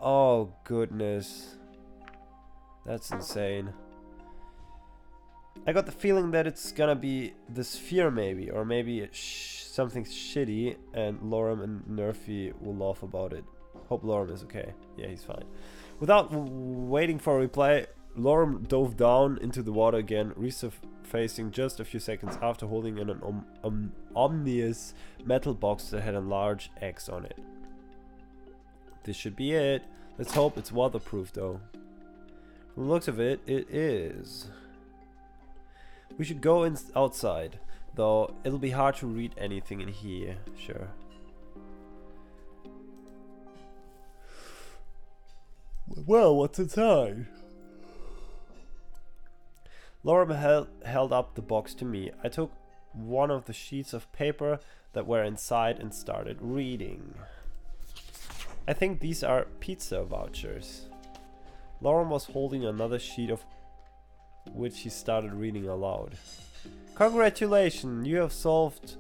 Oh goodness. That's insane. I got the feeling that it's gonna be the sphere maybe, or maybe something shitty, and Lorem and Nerfy will laugh about it. Hope Lorem is okay. Yeah, he's fine. Without waiting for a reply, Lorem dove down into the water again, resurfacing just a few seconds after holding in an ominous metal box that had a large X on it. This should be it. Let's hope it's waterproof though. From the looks of it, it is. We should go outside, though it'll be hard to read anything in here. Sure. Well, what's inside? Lorem held up the box to me. I took one of the sheets of paper that were inside and started reading. I think these are pizza vouchers. Lorem was holding another sheet of which he started reading aloud. Congratulations, you have solved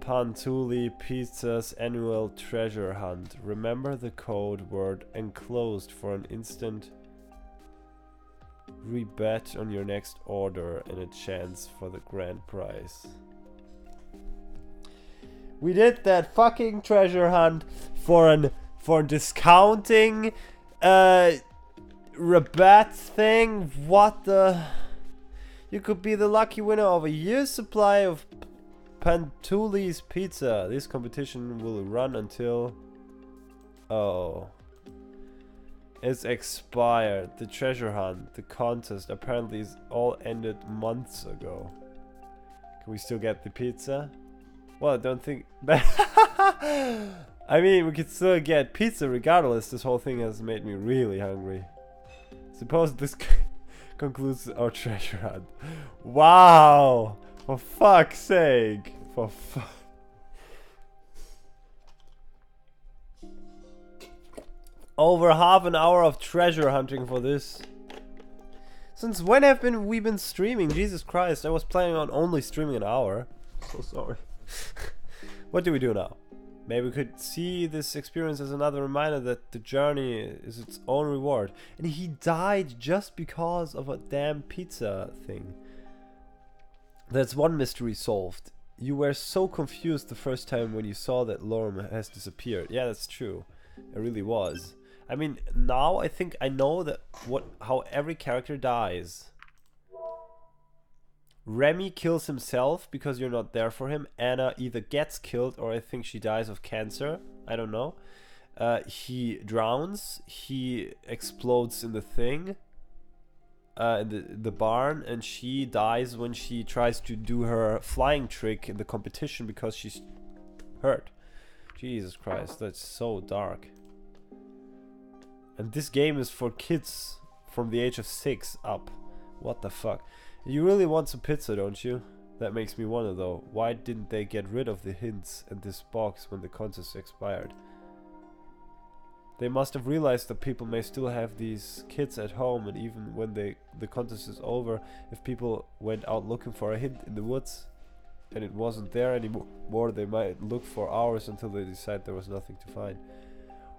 Pantuli Pizza's annual treasure hunt. Remember the code word enclosed for an instant Rebet on your next order and a chance for the grand prize. We did that fucking treasure hunt for discounting rebate thing. What the? You could be the lucky winner of a year's supply of Pantuli's pizza. This competition will run until... Oh. It's expired. The treasure hunt, the contest, apparently is all ended months ago. Can we still get the pizza? Well, I don't think... I mean, we could still get pizza regardless. This whole thing has made me really hungry. Suppose this concludes our treasure hunt. Wow! For fuck's sake! For fuck... Over half an hour of treasure hunting for this. Since when have we been streaming? Jesus Christ, I was planning on only streaming an hour. So sorry. What do we do now? Maybe we could see this experience as another reminder that the journey is its own reward. And he died just because of a damn pizza thing. That's one mystery solved. You were so confused the first time when you saw that Lorem has disappeared. Yeah, that's true. It really was. I mean, now I think I know that how every character dies. Remy kills himself because you're not there for him. Anna either gets killed or I think she dies of cancer. I don't know. He drowns. He explodes in the thing. In the barn. And she dies when she tries to do her flying trick in the competition because she's hurt. Jesus Christ, that's so dark. And this game is for kids from the age of 6 up. What the fuck? You really want some pizza, don't you? That makes me wonder though, why didn't they get rid of the hints in this box when the contest expired? They must have realized that people may still have these kids at home, and even when the contest is over, if people went out looking for a hint in the woods and it wasn't there anymore, they might look for hours until they decide there was nothing to find.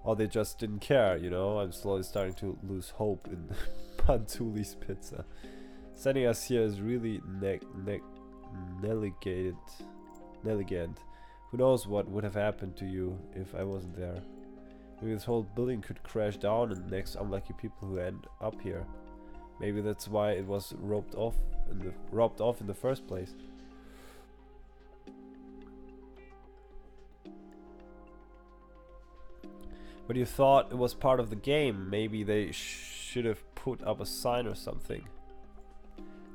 Or they just didn't care, you know? I'm slowly starting to lose hope in Pantuli's pizza. Sending us here is really negligent. Who knows what would have happened to you if I wasn't there? Maybe this whole building could crash down and next unlucky people who end up here. Maybe that's why it was robbed off in the first place. But you thought it was part of the game. Maybe they should have put up a sign or something.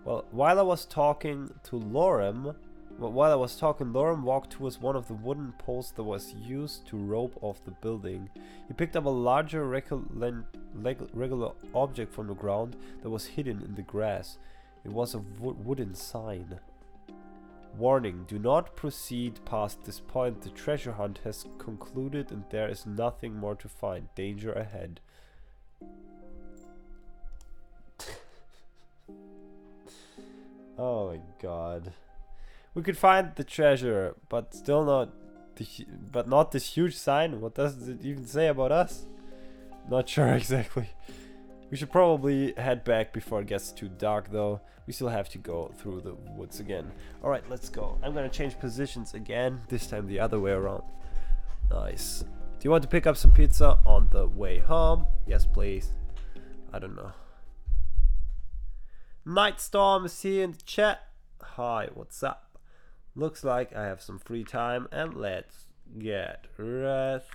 Well, while I was talking, Lorem walked towards one of the wooden posts that was used to rope off the building. He picked up a larger regular object from the ground that was hidden in the grass. It was a wooden sign. Warning, do not proceed past this point. The treasure hunt has concluded and there is nothing more to find. Danger ahead. Oh my god. We could find the treasure, but still not this huge sign. What does it even say about us? Not sure exactly. We should probably head back before it gets too dark though. We still have to go through the woods again. Alright, let's go. I'm gonna change positions again, this time the other way around. Nice. Do you want to pick up some pizza on the way home? Yes, please. I don't know. Nightstorm is here in the chat. Hi, what's up? Looks like I have some free time and let's get rest.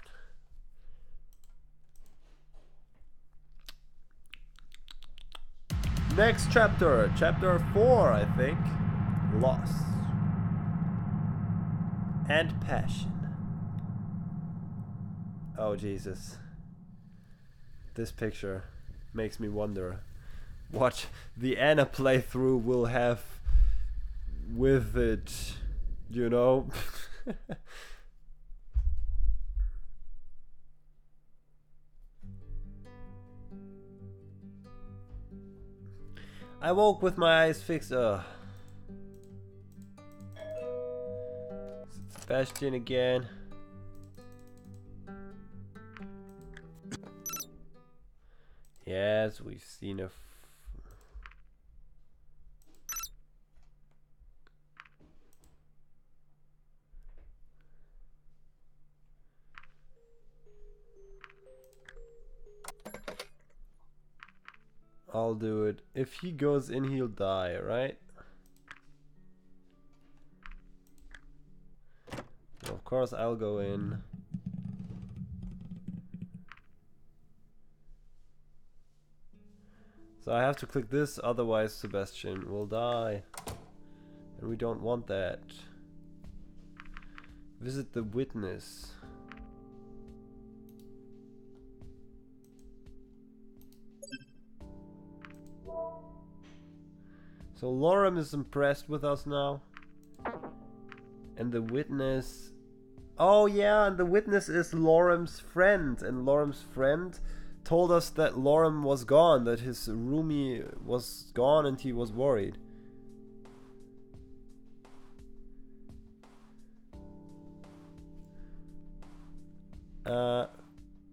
Next chapter, chapter 4, I think. Loss and passion. Oh Jesus. This picture makes me wonder what the Anna playthrough will have with it, you know? I woke with my eyes fixed. Sebastian again. Yes, we've seen a I'll do it. If he goes in, he'll die, right? Of course, I'll go in. So I have to click this, otherwise Sebastian will die. And we don't want that. Visit the witness. So Lorem is impressed with us now. And the witness... Oh yeah, and the witness is Lorem's friend. And Lorem's friend told us that Lorem was gone, that his roomie was gone and he was worried.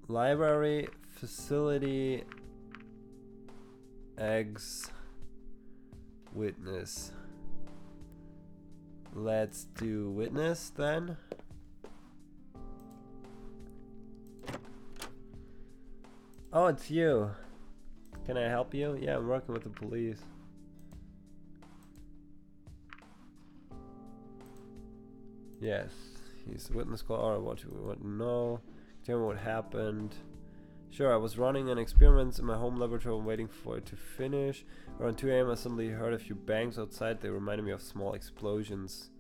Library, facility, eggs, witness. Let's do witness then. Oh, it's you. Can I help you? Yeah, I'm working with the police. Yes, he's a witness call. Alright, what do we want to know? Tell me what happened. Sure, I was running an experiment in my home laboratory waiting for it to finish. Around 2 AM I suddenly heard a few bangs outside. They reminded me of small explosions.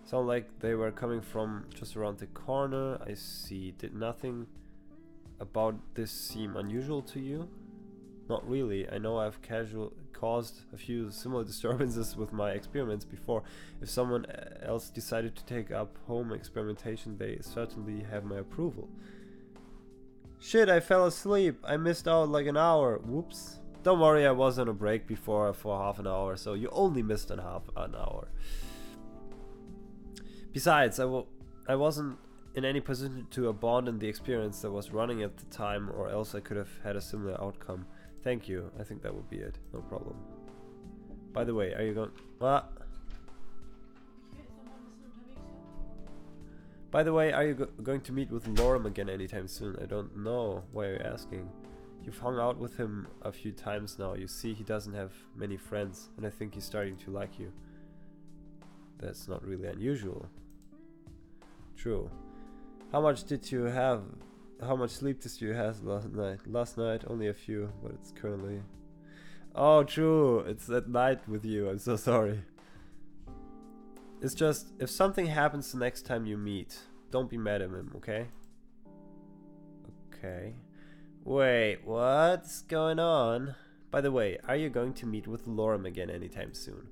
Sound like they were coming from just around the corner. I see. Did nothing about this seem unusual to you? Not really. I know I've caused a few similar disturbances with my experiments before. If someone else decided to take up home experimentation, they certainly have my approval. Shit, I fell asleep. I missed out like an hour. Whoops. Don't worry, I was on a break before for half an hour, so you only missed an hour. Besides, I wasn't in any position to abandon the experience that was running at the time, or else I could have had a similar outcome. Thank you. I think that would be it. No problem. By the way, are you going... What? By the way, are you going to meet with Lorem again anytime soon? I don't know. Why are you asking? You've hung out with him a few times now. You see, he doesn't have many friends, and I think he's starting to like you. That's not really unusual. True. How much did you have? How much sleep did you have last night? Last night, only a few, but it's currently... Oh, true. It's at night with you. I'm so sorry. It's just, if something happens the next time you meet, don't be mad at him, okay? Okay. Wait, what's going on? By the way, are you going to meet with Lorem again anytime soon?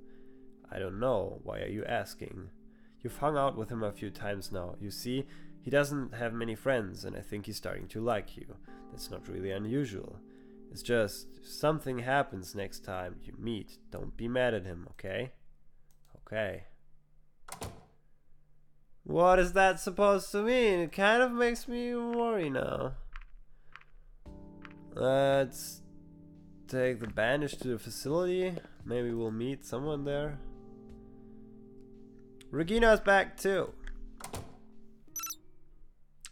I don't know. Why are you asking? You've hung out with him a few times now. You see, he doesn't have many friends, and I think he's starting to like you. That's not really unusual. It's just, if something happens next time you meet, don't be mad at him, okay? Okay. What is that supposed to mean? It kind of makes me worry now. Let's take the bandage to the facility. Maybe we'll meet someone there. Regina's back too.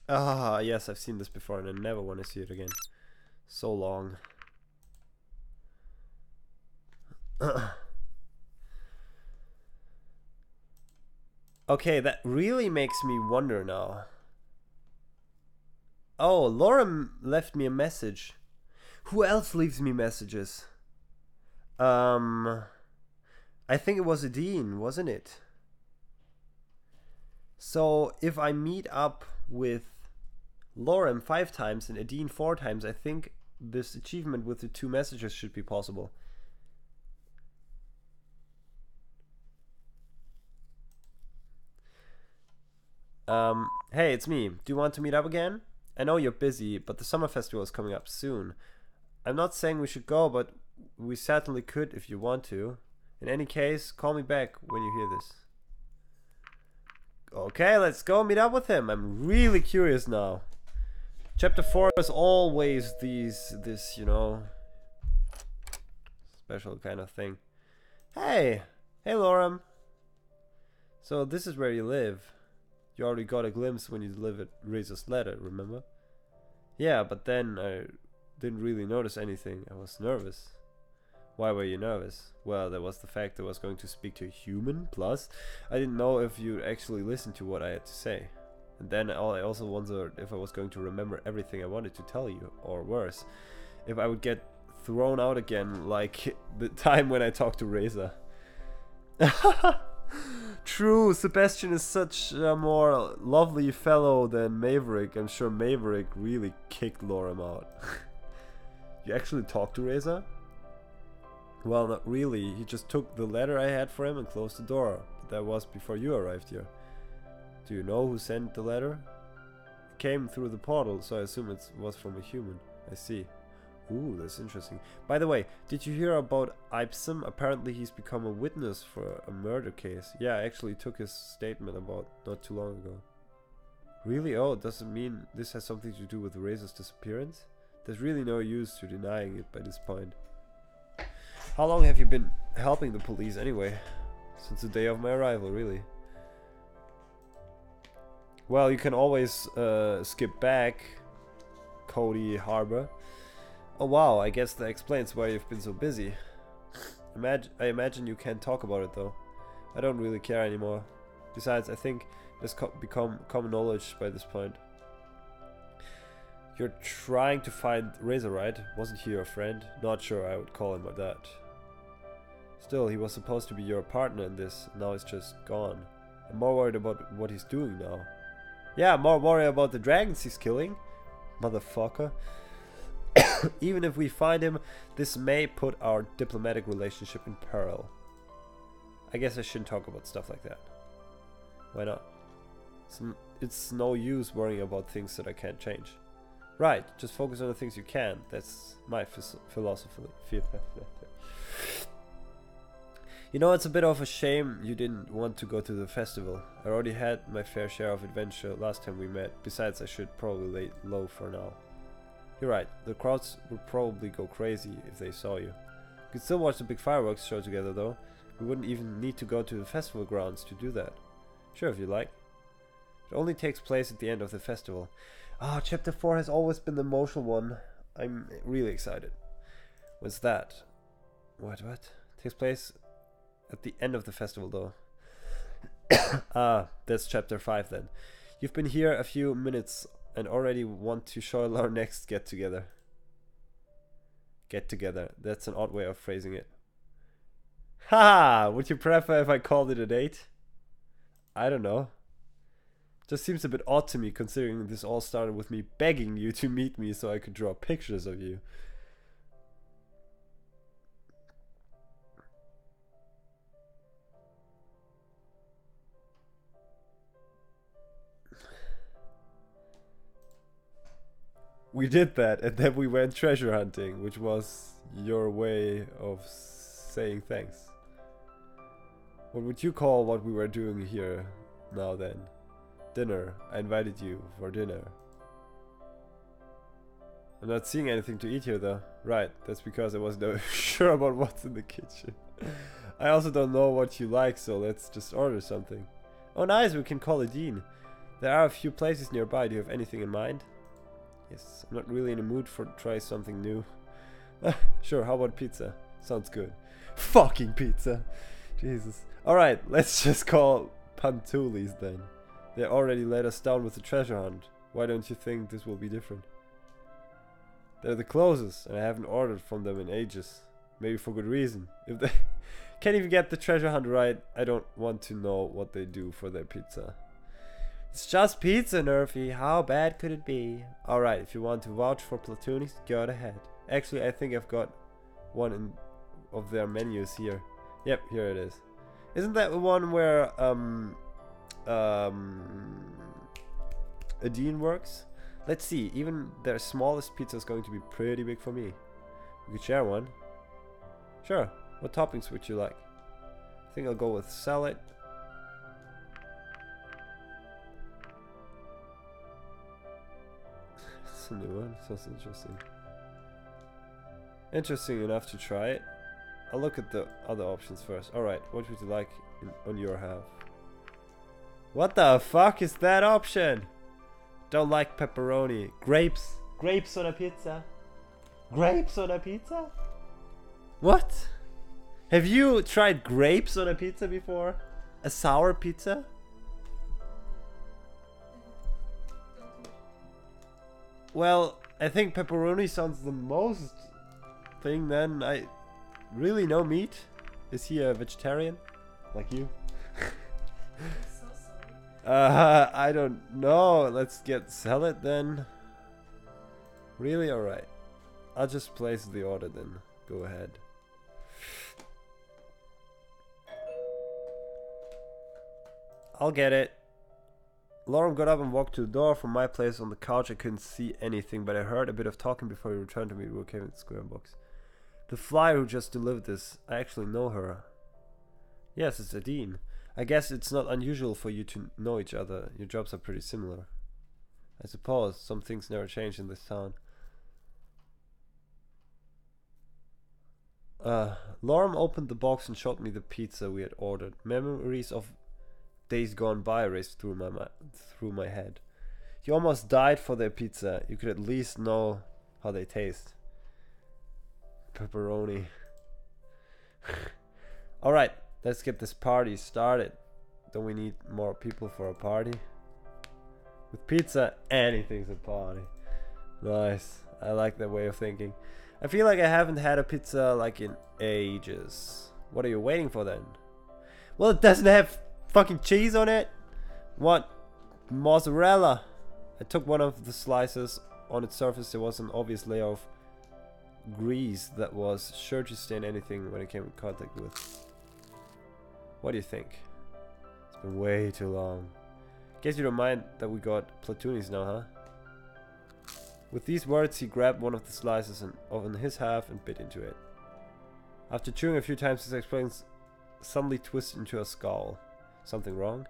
Ah, yes, I've seen this before and I never want to see it again. So long. Okay, that really makes me wonder now. Oh, Lorem left me a message. Who else leaves me messages? I think it was Adine, wasn't it? So if I meet up with Lorem 5 times and Adine 4 times, I think this achievement with the 2 messages should be possible. Hey, it's me. Do you want to meet up again? I know you're busy, but the summer festival is coming up soon. I'm not saying we should go, but we certainly could if you want to. In any case, call me back when you hear this. Okay, let's go meet up with him. I'm really curious now. Chapter 4 is always this, you know, special kind of thing. Hey Lorem. So this is where you live. You already got a glimpse when you delivered Razor's letter, remember? Yeah, but then I didn't really notice anything. I was nervous. Why were you nervous? Well, there was the fact that I was going to speak to a human, plus I didn't know if you'd actually listen to what I had to say. And then I also wondered if I was going to remember everything I wanted to tell you, or worse, if I would get thrown out again like the time when I talked to Reza. True, Sebastian is such a more lovely fellow than Maverick. I'm sure Maverick really kicked Lorem out. You actually talked to Reza? Well, not really. He just took the letter I had for him and closed the door. But that was before you arrived here. Do you know who sent the letter? It came through the portal, so I assume it was from a human. I see. Ooh, that's interesting. By the way, did you hear about Ibsen? Apparently he's become a witness for a murder case. Yeah, I actually took his statement about not too long ago. Really? Oh, does it mean this has something to do with Reza's disappearance? There's really no use to denying it by this point. How long have you been helping the police anyway? Since the day of my arrival, really. Well, you can always skip back, Cody Harbor. Oh wow, I guess that explains why you've been so busy. I imagine you can't talk about it though. I don't really care anymore. Besides, I think it's become common knowledge by this point. You're trying to find Razor, right? Wasn't he your friend? Not sure I would call him like that. Still, he was supposed to be your partner in this, and now he's just gone. I'm more worried about what he's doing now. Yeah, I'm more worried about the dragons he's killing. Motherfucker. Even if we find him, this may put our diplomatic relationship in peril. I guess I shouldn't talk about stuff like that. Why not? It's no use worrying about things that I can't change. Right, just focus on the things you can. That's my philosophy. You know, it's a bit of a shame you didn't want to go to the festival. I already had my fair share of adventure last time we met. Besides, I should probably lay low for now. You're right, the crowds would probably go crazy if they saw you. We could still watch the big fireworks show together though. We wouldn't even need to go to the festival grounds to do that. Sure, if you like. It only takes place at the end of the festival. Ah, chapter 4 has always been the emotional one. I'm really excited. What's that? What? Takes place at the end of the festival though. Ah, that's chapter 5 then. You've been here a few minutes and already want to show our next get-together. Get-together. That's an odd way of phrasing it. Ha! Would you prefer if I called it a date? I don't know. Just seems a bit odd to me considering this all started with me begging you to meet me so I could draw pictures of you. We did that and then we went treasure hunting, which was your way of saying thanks. What would you call what we were doing here now then? Dinner. I invited you for dinner. I'm not seeing anything to eat here though. Right, that's because I wasn't sure about what's in the kitchen. I also don't know what you like, so let's just order something. Oh nice, we can call it Dean. There are a few places nearby. Do you have anything in mind? Yes, I'm not really in the mood for try something new. Sure, how about pizza? Sounds good. Fucking pizza! Jesus. Alright, let's just call Pantulis then. They already let us down with the treasure hunt. Why don't you think this will be different? They're the closest, and I haven't ordered from them in ages. Maybe for good reason. If they can't even get the treasure hunt right, I don't want to know what they do for their pizza. It's just pizza, Nerfy. How bad could it be? Alright, if you want to vouch for Platoonies, go ahead. Actually, I think I've got one of their menus here. Yep, here it is. Isn't that the one where Adine works? Let's see, even their smallest pizza is going to be pretty big for me. We could share one. Sure, what toppings would you like? I think I'll go with salad. It's a new one, sounds interesting. Interesting enough to try it. I'll look at the other options first. Alright, what would you like on your half? What the fuck is that option? Don't like pepperoni. Grapes. Grapes on a pizza. Grapes on a pizza? What? Have you tried grapes on a pizza before? A sour pizza? Well, I think pepperoni sounds the most thing then. I really no meat. Is he a vegetarian? Like you? So sorry. I don't know. Let's get salad then. Really? Alright. I'll just place the order then. Go ahead. I'll get it. Lorem got up and walked to the door. From my place on the couch, I couldn't see anything, but I heard a bit of talking before he returned to me. We came in the square box. The flyer who just delivered this, I actually know her. Yes, it's Adine. I guess it's not unusual for you to know each other. Your jobs are pretty similar. I suppose some things never change in this town. Lorem opened the box and showed me the pizza we had ordered. Memories of days gone by raced through my head. You almost died for their pizza. You could at least know how they taste. Pepperoni. Alright, let's get this party started. Don't we need more people for a party? With pizza, anything's a party. Nice. I like that way of thinking. I feel like I haven't had a pizza like in ages. What are you waiting for then? Well, it doesn't have fucking cheese on it. What? Mozzarella. I took one of the slices. On its surface there was an obvious layer of grease that was sure to stain anything when it came in contact with. What do you think? It's been way too long. Guess you don't mind that we got platoonies now, huh? With these words he grabbed one of the slices and on his half and bit into it. After chewing a few times his expression suddenly twisted into a scowl. Something wrong?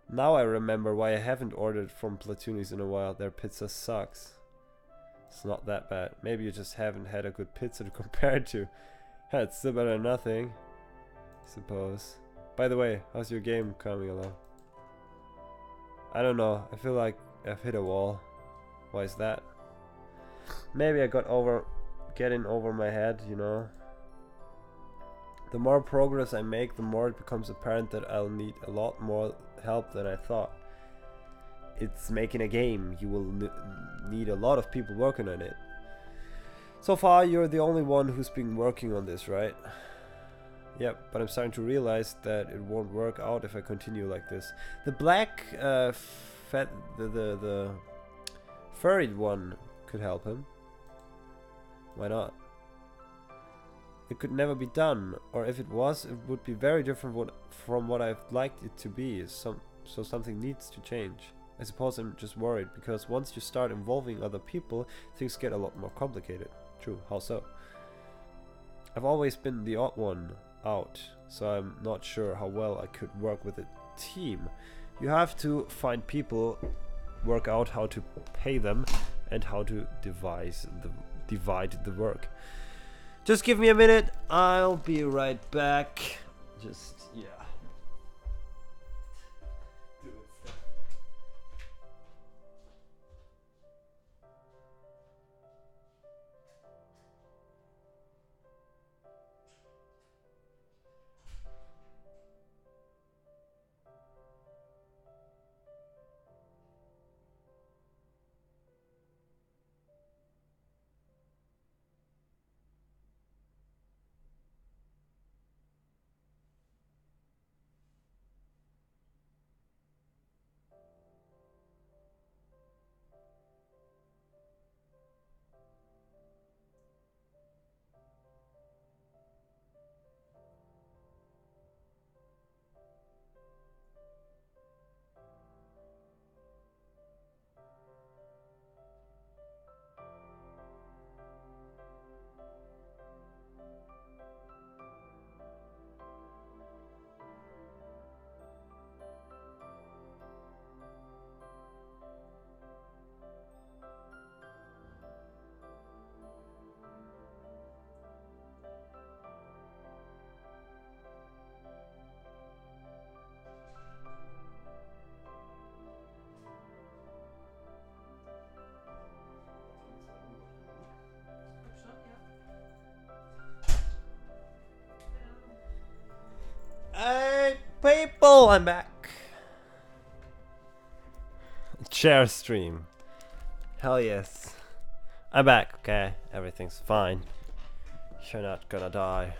Now I remember why I haven't ordered from Platoonies in a while. Their pizza sucks. It's not that bad. Maybe you just haven't had a good pizza to compare it to. Yeah, it's still better than nothing, I suppose. By the way, how's your game coming along? I don't know. I feel like I've hit a wall. Why is that? Maybe I got getting over my head, you know. The more progress I make, the more it becomes apparent that I'll need a lot more help than I thought. It's making a game. You will need a lot of people working on it. So far, you're the only one who's been working on this, right? Yep, but I'm starting to realize that it won't work out if I continue like this. The black, the furried one could help him. Why not? It could never be done, or if it was, it would be very different from what I've liked it to be. So something needs to change. I suppose I'm just worried, because once you start involving other people, things get a lot more complicated. True, how so? I've always been the odd one out, so I'm not sure how well I could work with a team. You have to find people, work out how to pay them, and how to divide the work. Just give me a minute, I'll be right back. Just, yeah. People, I'm back. Chair stream. Hell yes. I'm back, okay? Everything's fine. You're not gonna die.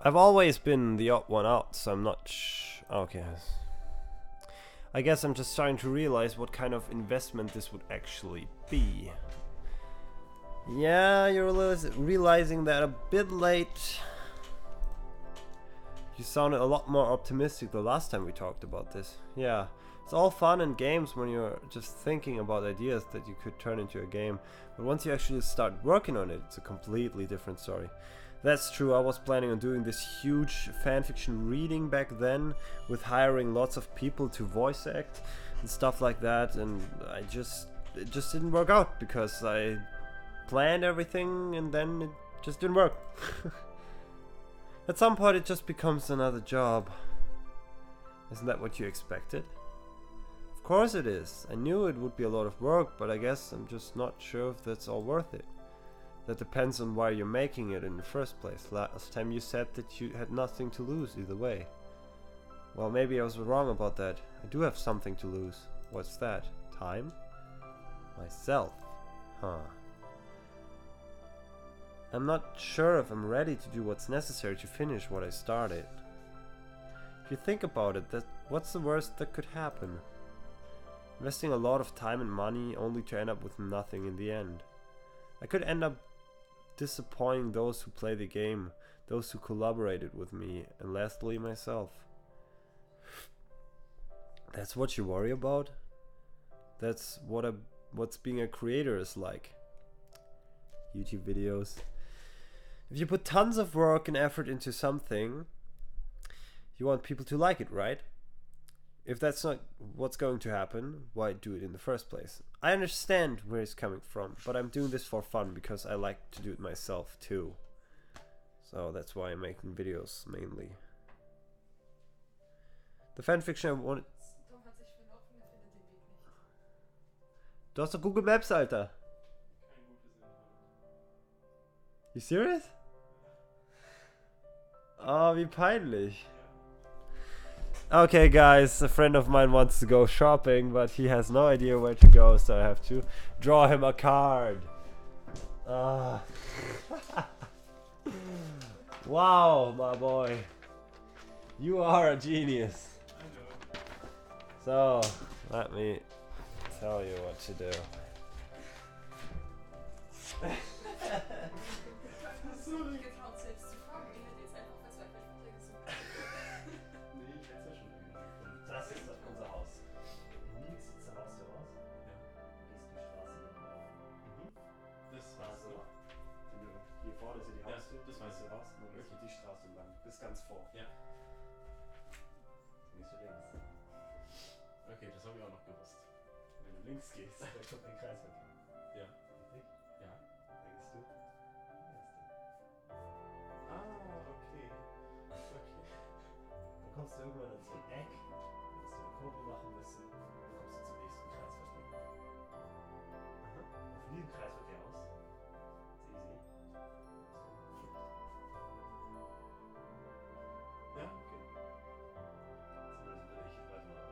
I've always been the odd one out, so I'm not okay. I guess I'm just starting to realize what kind of investment this would actually be. Yeah, you're realizing that a bit late. You sounded a lot more optimistic the last time we talked about this. Yeah, it's all fun and games when you're just thinking about ideas that you could turn into a game. But once you actually start working on it, it's a completely different story. That's true, I was planning on doing this huge fanfiction reading back then, with hiring lots of people to voice act and stuff like that, and it just didn't work out because I planned everything and then it just didn't work. At some point it just becomes another job. Isn't that what you expected? Of course it is. I knew it would be a lot of work, but I guess I'm just not sure if that's all worth it. That depends on why you're making it in the first place. Last time you said that you had nothing to lose either way. Well, maybe I was wrong about that. I do have something to lose. What's that? Time? Myself. Huh. I'm not sure if I'm ready to do what's necessary to finish what I started. If you think about it, what's the worst that could happen? Investing a lot of time and money only to end up with nothing in the end. I could end up disappointing those who play the game, those who collaborated with me, and lastly myself. That's what you worry about? That's what's being a creator is like. YouTube videos. If you put tons of work and effort into something, you want people to like it, right? If that's not what's going to happen, why do it in the first place? I understand where it's coming from, but I'm doing this for fun because I like to do it myself too. So that's why I'm making videos mainly. The fanfiction I wanted... Du hast doch Google Maps, Alter. You serious? Oh, wie peinlich. Okay guys, a friend of mine wants to go shopping, but he has no idea where to go, so I have to draw him a card. Wow, my boy. You are a genius. So, let me tell you what to do. Ganz vor. Ja. Nicht so links. Okay, das habe ich auch noch gewusst. Wenn du links gehst, dann kommt ein Kreisverkehr. Ja. Nicht? Ja. Denkst du? Ah, okay. Okay. Dann kommst du irgendwann in so ein Eck, dann hast du eine Kurve machen müssen, dann kommst du zum nächsten Kreisverkehr. Aha. Und von diesem Kreisverkehr aus. Ist easy. Ja, okay. Zumindest will ich. Warte mal.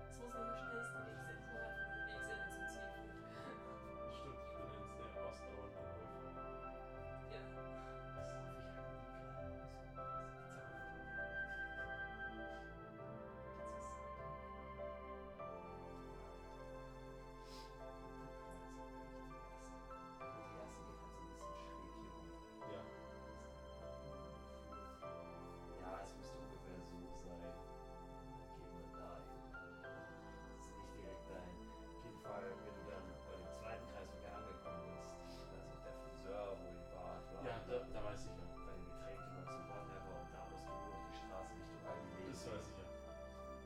Es muss nicht der schnellste Weg sein, es muss einfach der Weg sein, der zum Ziel führt. Das stimmt, ich bin eins der ausdauernden Läufer. Ja. Ja. Ja, es müsste ungefähr so sein. Gehen wir dahin. Das ist nicht direkt dahin. Auf jeden Fall, wenn du dann bei dem zweiten Kreisverkehr angekommen bist, da ist auch der Friseur, wo die Bart war. Ja, da weiß ich ja. Bei den Getränken und so whatever. Und da musst du nur noch die Straße Richtung Aldi. Das weiß ich ja.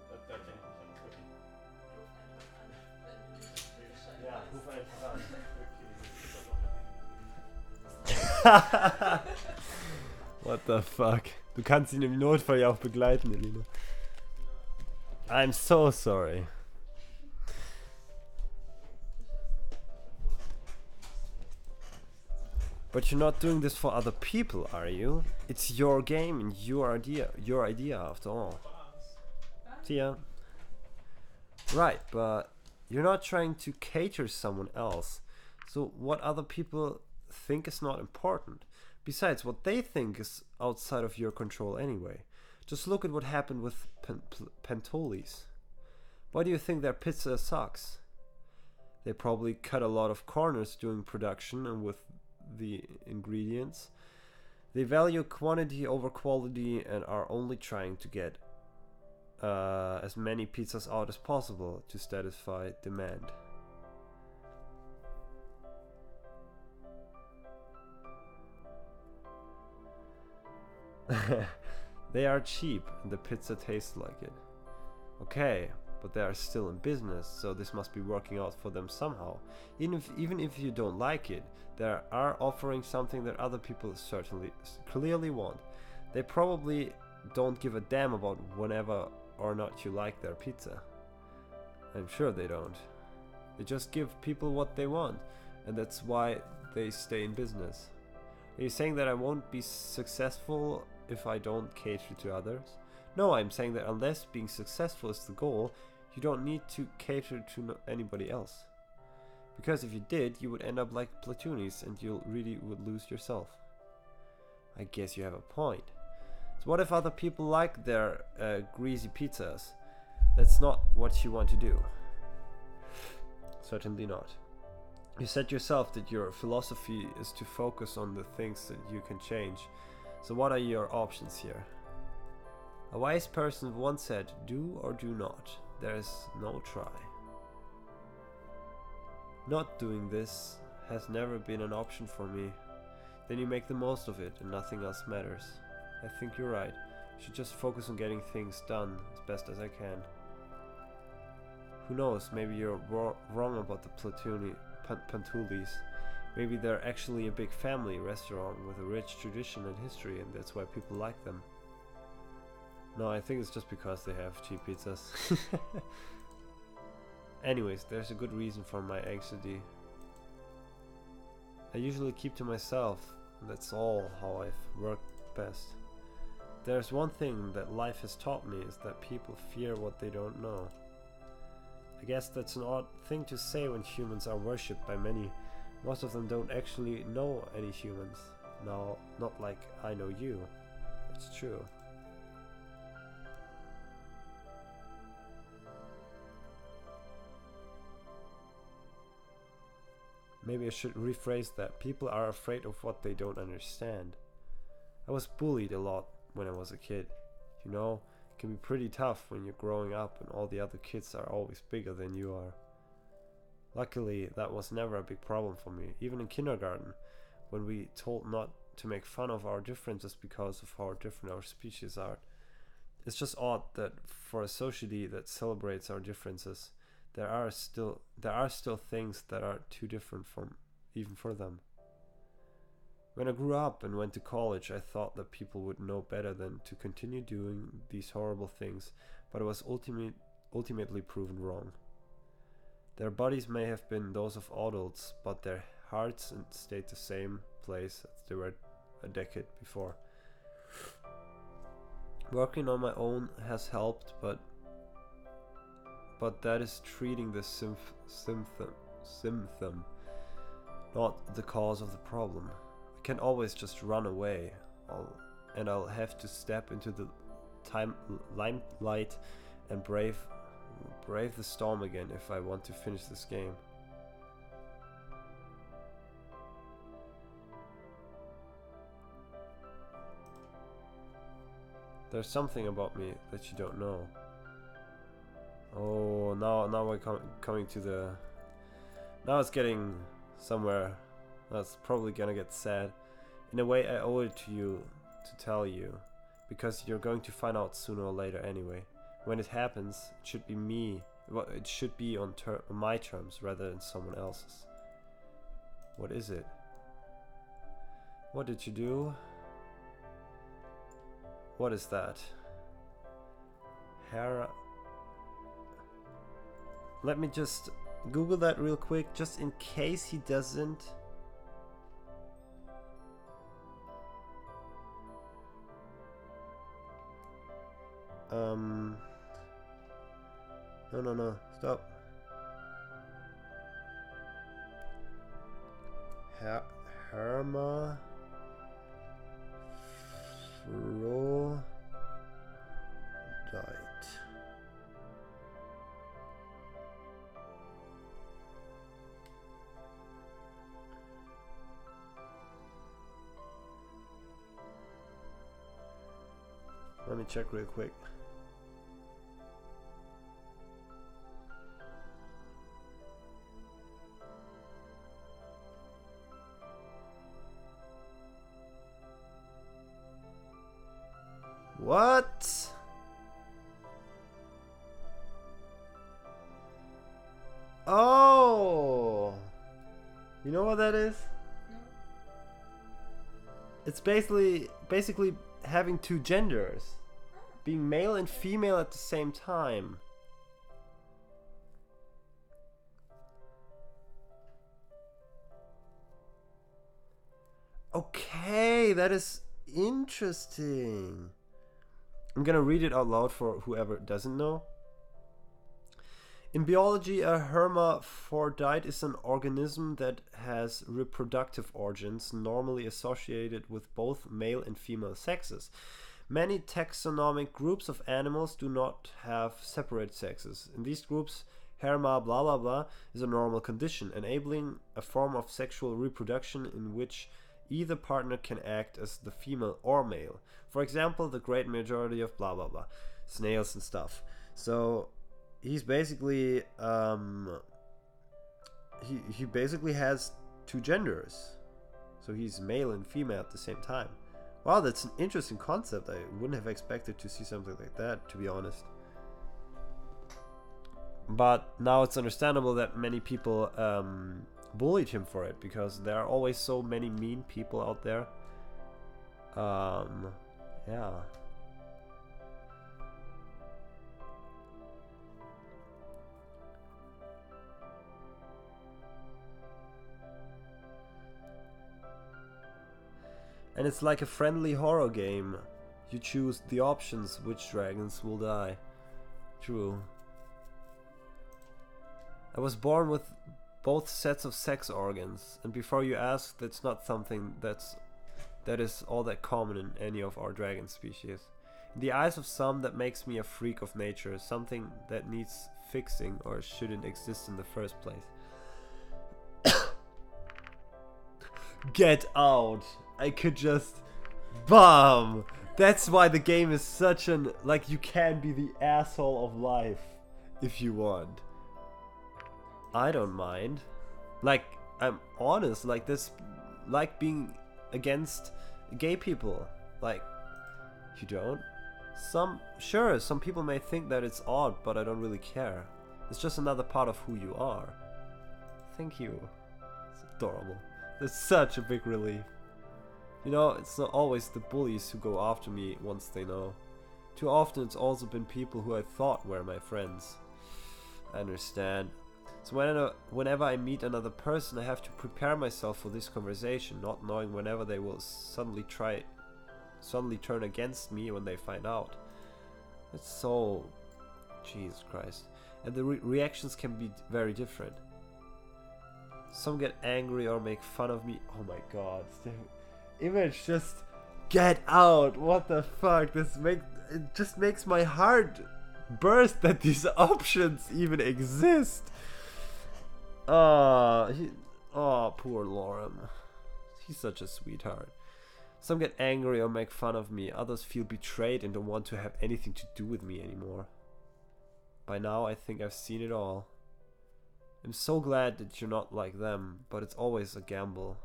Da kenne ich mich ja noch. Okay. Ja, ruf einfach an. Okay, das ist doch noch What the fuck? Du kannst ihn im Notfall ja auch begleiten, Elina. I'm so sorry. But you're not doing this for other people, are you? It's your game and your idea after all. See ya. Right, but you're not trying to cater someone else. So what other people think is not important. Besides, what they think is outside of your control anyway. Just look at what happened with Pentoli's. Why do you think their pizza sucks? They probably cut a lot of corners during production and with the ingredients. They value quantity over quality and are only trying to get as many pizzas out as possible to satisfy demand. They are cheap and the pizza tastes like it. Okay, but they are still in business, so this must be working out for them somehow. Even if you don't like it, they are offering something that other people certainly clearly want. They probably don't give a damn about whenever or not you like their pizza. I'm sure they don't. They just give people what they want, and that's why they stay in business. Are you saying that I won't be successful if I don't cater to others? No, I'm saying that unless being successful is the goal, you don't need to cater to anybody else. Because if you did, you would end up like Platoonies and you really would lose yourself. I guess you have a point. So what if other people like their greasy pizzas? That's not what you want to do. Certainly not. You said yourself that your philosophy is to focus on the things that you can change. So what are your options here? A wise person once said, do or do not. There is no try. Not doing this has never been an option for me. Then you make the most of it and nothing else matters. I think you're right. I should just focus on getting things done as best as I can. Who knows, maybe you're wrong about the Pantulis. Maybe they're actually a big family restaurant with a rich tradition and history, and that's why people like them. No, I think it's just because they have cheap pizzas. Anyways, there's a good reason for my anxiety. I usually keep to myself, and that's all how I've worked best. There's one thing that life has taught me is that people fear what they don't know. I guess that's an odd thing to say when humans are worshipped by many. Most of them don't actually know any humans. No, not like I know you. It's true. Maybe I should rephrase that. People are afraid of what they don't understand. I was bullied a lot when I was a kid. You know, it can be pretty tough when you're growing up and all the other kids are always bigger than you are. Luckily, that was never a big problem for me. Even in kindergarten, when we told not to make fun of our differences because of how different our species are. It's just odd that for a society that celebrates our differences, there are still things that are too different from even for them. When I grew up and went to college, I thought that people would know better than to continue doing these horrible things, but I was ultimately proven wrong. Their bodies may have been those of adults, but their hearts stayed the same place as they were a decade before. Working on my own has helped, but that is treating the symptom, not the cause of the problem. I can't always just run away, and I'll have to step into the limelight and brave the storm again if I want to finish this game. There's something about me that you don't know. Oh, now we're coming to the... Now it's getting somewhere that's probably gonna get sad. In a way, I owe it to you to tell you, because you're going to find out sooner or later anyway. When it happens, it should be me. Well, it should be on my terms rather than someone else's. What is it? What did you do? What is that? Hera. Let me just Google that real quick, just in case he doesn't. no. Stop. Herma. Frodite. Let me check real quick. What? Oh! You know what that is? No. It's basically having two genders. Being male and female at the same time. Okay, that is interesting. I'm gonna read it out loud for whoever doesn't know. In biology, a hermaphrodite is an organism that has reproductive organs normally associated with both male and female sexes. Many taxonomic groups of animals do not have separate sexes. In these groups, herma blah blah blah is a normal condition, enabling a form of sexual reproduction in which either partner can act as the female or male. For example, the great majority of blah blah blah, snails and stuff. So he's basically he basically has two genders. So he's male and female at the same time. Wow, that's an interesting concept. I wouldn't have expected to see something like that, to be honest. But now it's understandable that many people bullied him for it, because there are always so many mean people out there. Yeah. And it's like a friendly horror game. You choose the options, which dragons will die. True. I was born with both sets of sex organs, and before you ask, that's not something that is all that common in any of our dragon species. In the eyes of some, that makes me a freak of nature, something that needs fixing or shouldn't exist in the first place. Get out! I could just... BAM! That's why the game is such an... Like, you can be the asshole of life if you want. I don't mind. Like, I'm honest, like this... Like being against gay people. Like, you don't? Sure, some people may think that it's odd, but I don't really care. It's just another part of who you are. Thank you. It's adorable. It's such a big relief. You know, it's not always the bullies who go after me once they know. Too often it's also been people who I thought were my friends. I understand. So whenever I meet another person, I have to prepare myself for this conversation, not knowing whenever they will suddenly turn against me when they find out. It's so... Jesus Christ. And the reactions can be very different. Some get angry or make fun of me. Oh my god. The image just... Get out! What the fuck? It just makes my heart burst that these options even exist. Oh, poor Lorem. He's such a sweetheart. Some get angry or make fun of me. Others feel betrayed and don't want to have anything to do with me anymore. By now, I think I've seen it all. I'm so glad that you're not like them, but it's always a gamble.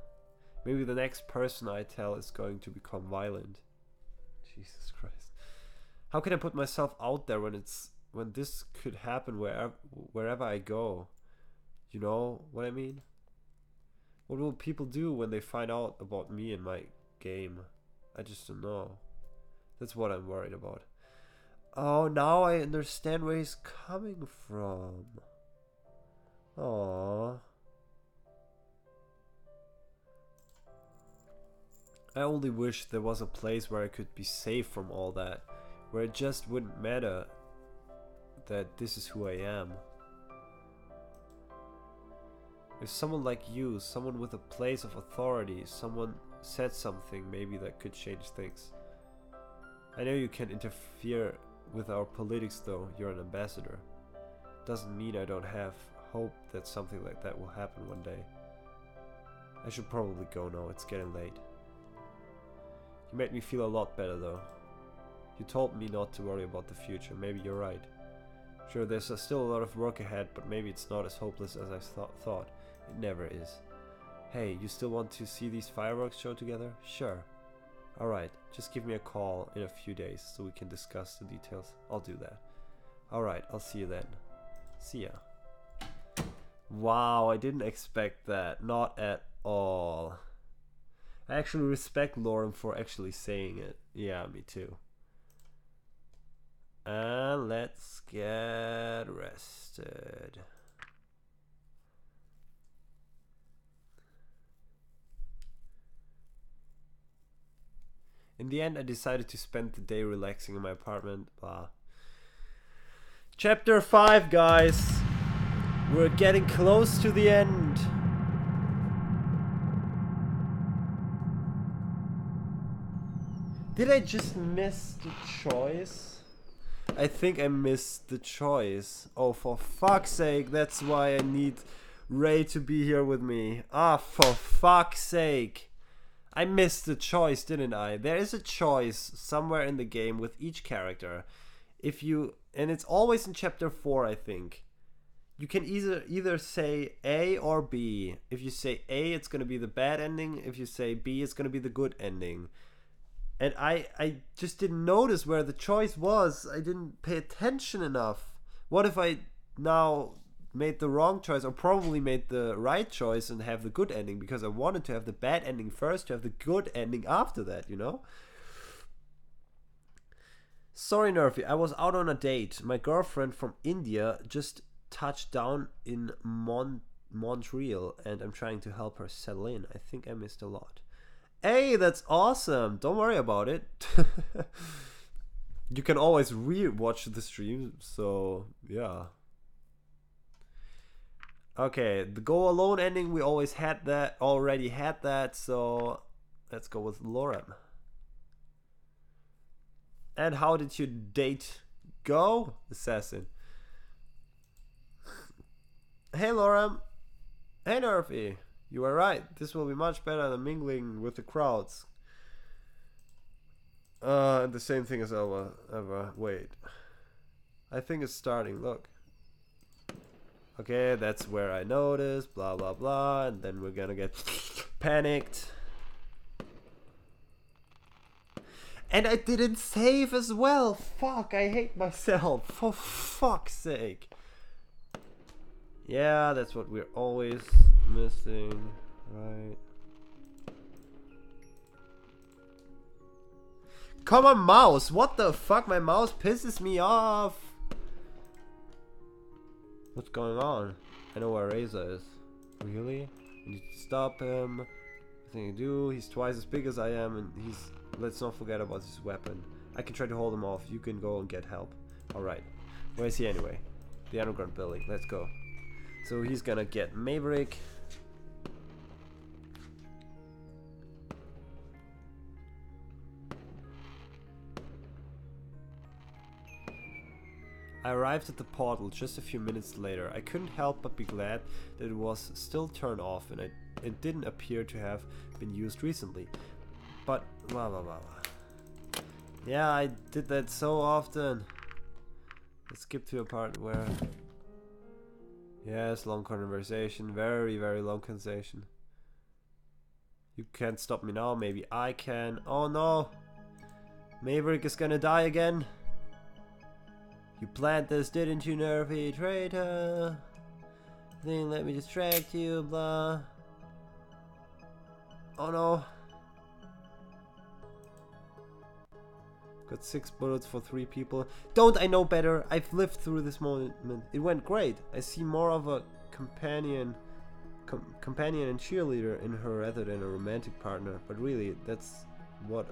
Maybe the next person I tell is going to become violent. Jesus Christ. How can I put myself out there when this could happen wherever I go? You know what I mean? What will people do when they find out about me and my game? I just don't know. That's what I'm worried about. Oh, now I understand where he's coming from. Aww. I only wish there was a place where I could be safe from all that. Where it just wouldn't matter. that this is who I am. If someone like you, someone with a place of authority, someone said something maybe that could change things. I know you can't interfere with our politics though, you're an ambassador. Doesn't mean I don't have hope that something like that will happen one day. I should probably go now, it's getting late. You made me feel a lot better though. You told me not to worry about the future, maybe you're right. Sure, there's still a lot of work ahead, but maybe it's not as hopeless as I thought. It never is. Hey, you still want to see these fireworks show together? Sure. Alright, just give me a call in a few days so we can discuss the details. I'll do that. Alright, I'll see you then. See ya. Wow, I didn't expect that. Not at all. I actually respect Lorem for actually saying it. Yeah, me too. And let's get rested. In the end, I decided to spend the day relaxing in my apartment. Blah. Chapter 5, guys. We're getting close to the end. Did I just miss the choice? I think I missed the choice. Oh, for fuck's sake, that's why I need Ray to be here with me. Ah, for fuck's sake. I missed the choice, didn't I? There is a choice somewhere in the game with each character. If you, and it's always in chapter 4, I think. You can either say A or B. If you say A, it's going to be the bad ending. If you say B, it's going to be the good ending. And I just didn't notice where the choice was. I didn't pay attention enough. What if I now made the wrong choice, or probably made the right choice and have the good ending, because I wanted to have the bad ending first to have the good ending after that, you know? Sorry, Nerfy, I was out on a date. My girlfriend from India just touched down in Montreal, and I'm trying to help her settle in. I think I missed a lot. Hey, that's awesome. Don't worry about it. You can always re-watch the stream, so yeah. Okay, the go alone ending, we already had that, so let's go with Lorem. And how did your date go, Assassin? Hey Lorem. Hey Nerfy. You were right. This will be much better than mingling with the crowds. The same thing as ever. Wait. I think it's starting. Look. Okay, that's where I noticed. Blah, blah, blah. And then we're gonna get panicked. And I didn't save as well. Fuck, I hate myself. For fuck's sake. Yeah, that's what we're always missing, right? Come on, mouse! What the fuck? My mouse pisses me off! What's going on? I know where Razor is. Really? I need to stop him. I think I do. He's twice as big as I am, and he's... Let's not forget about his weapon. I can try to hold him off. You can go and get help. Alright. Where is he anyway? The underground building. Let's go. So he's gonna get Maverick. I arrived at the portal just a few minutes later. I couldn't help but be glad that it was still turned off, and it didn't appear to have been used recently. But blah blah blah blah. Yeah, I did that so often. Let's skip to a part where... Yes, long conversation. Very, very long conversation. You can't stop me now. Maybe I can. Oh no! Maverick is gonna die again. You planned this, didn't you, Nerfy? Traitor! Then let me distract you, blah. Oh no! Got 6 bullets for 3 people. Don't I know better? I've lived through this moment. It went great. I see more of a companion and cheerleader in her rather than a romantic partner. But really, that's what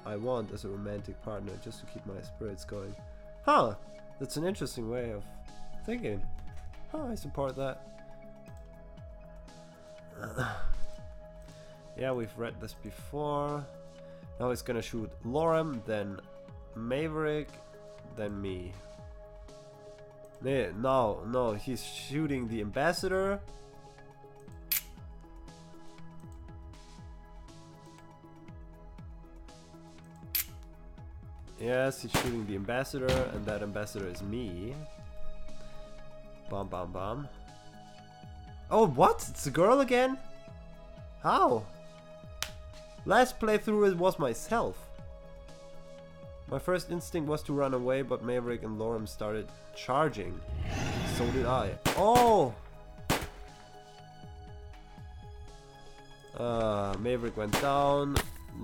I want as a romantic partner, just to keep my spirits going. Huh. That's an interesting way of thinking. Oh, I support that. Yeah, we've read this before. Now he's gonna shoot Lorem, then Maverick, then me. No, he's shooting the ambassador. Yes, he's shooting the ambassador, and that ambassador is me. Bam, bam, bam. Oh, what? It's a girl again? How? Last playthrough it was myself. My first instinct was to run away, but Maverick and Lorem started charging. So did I. Oh! Maverick went down.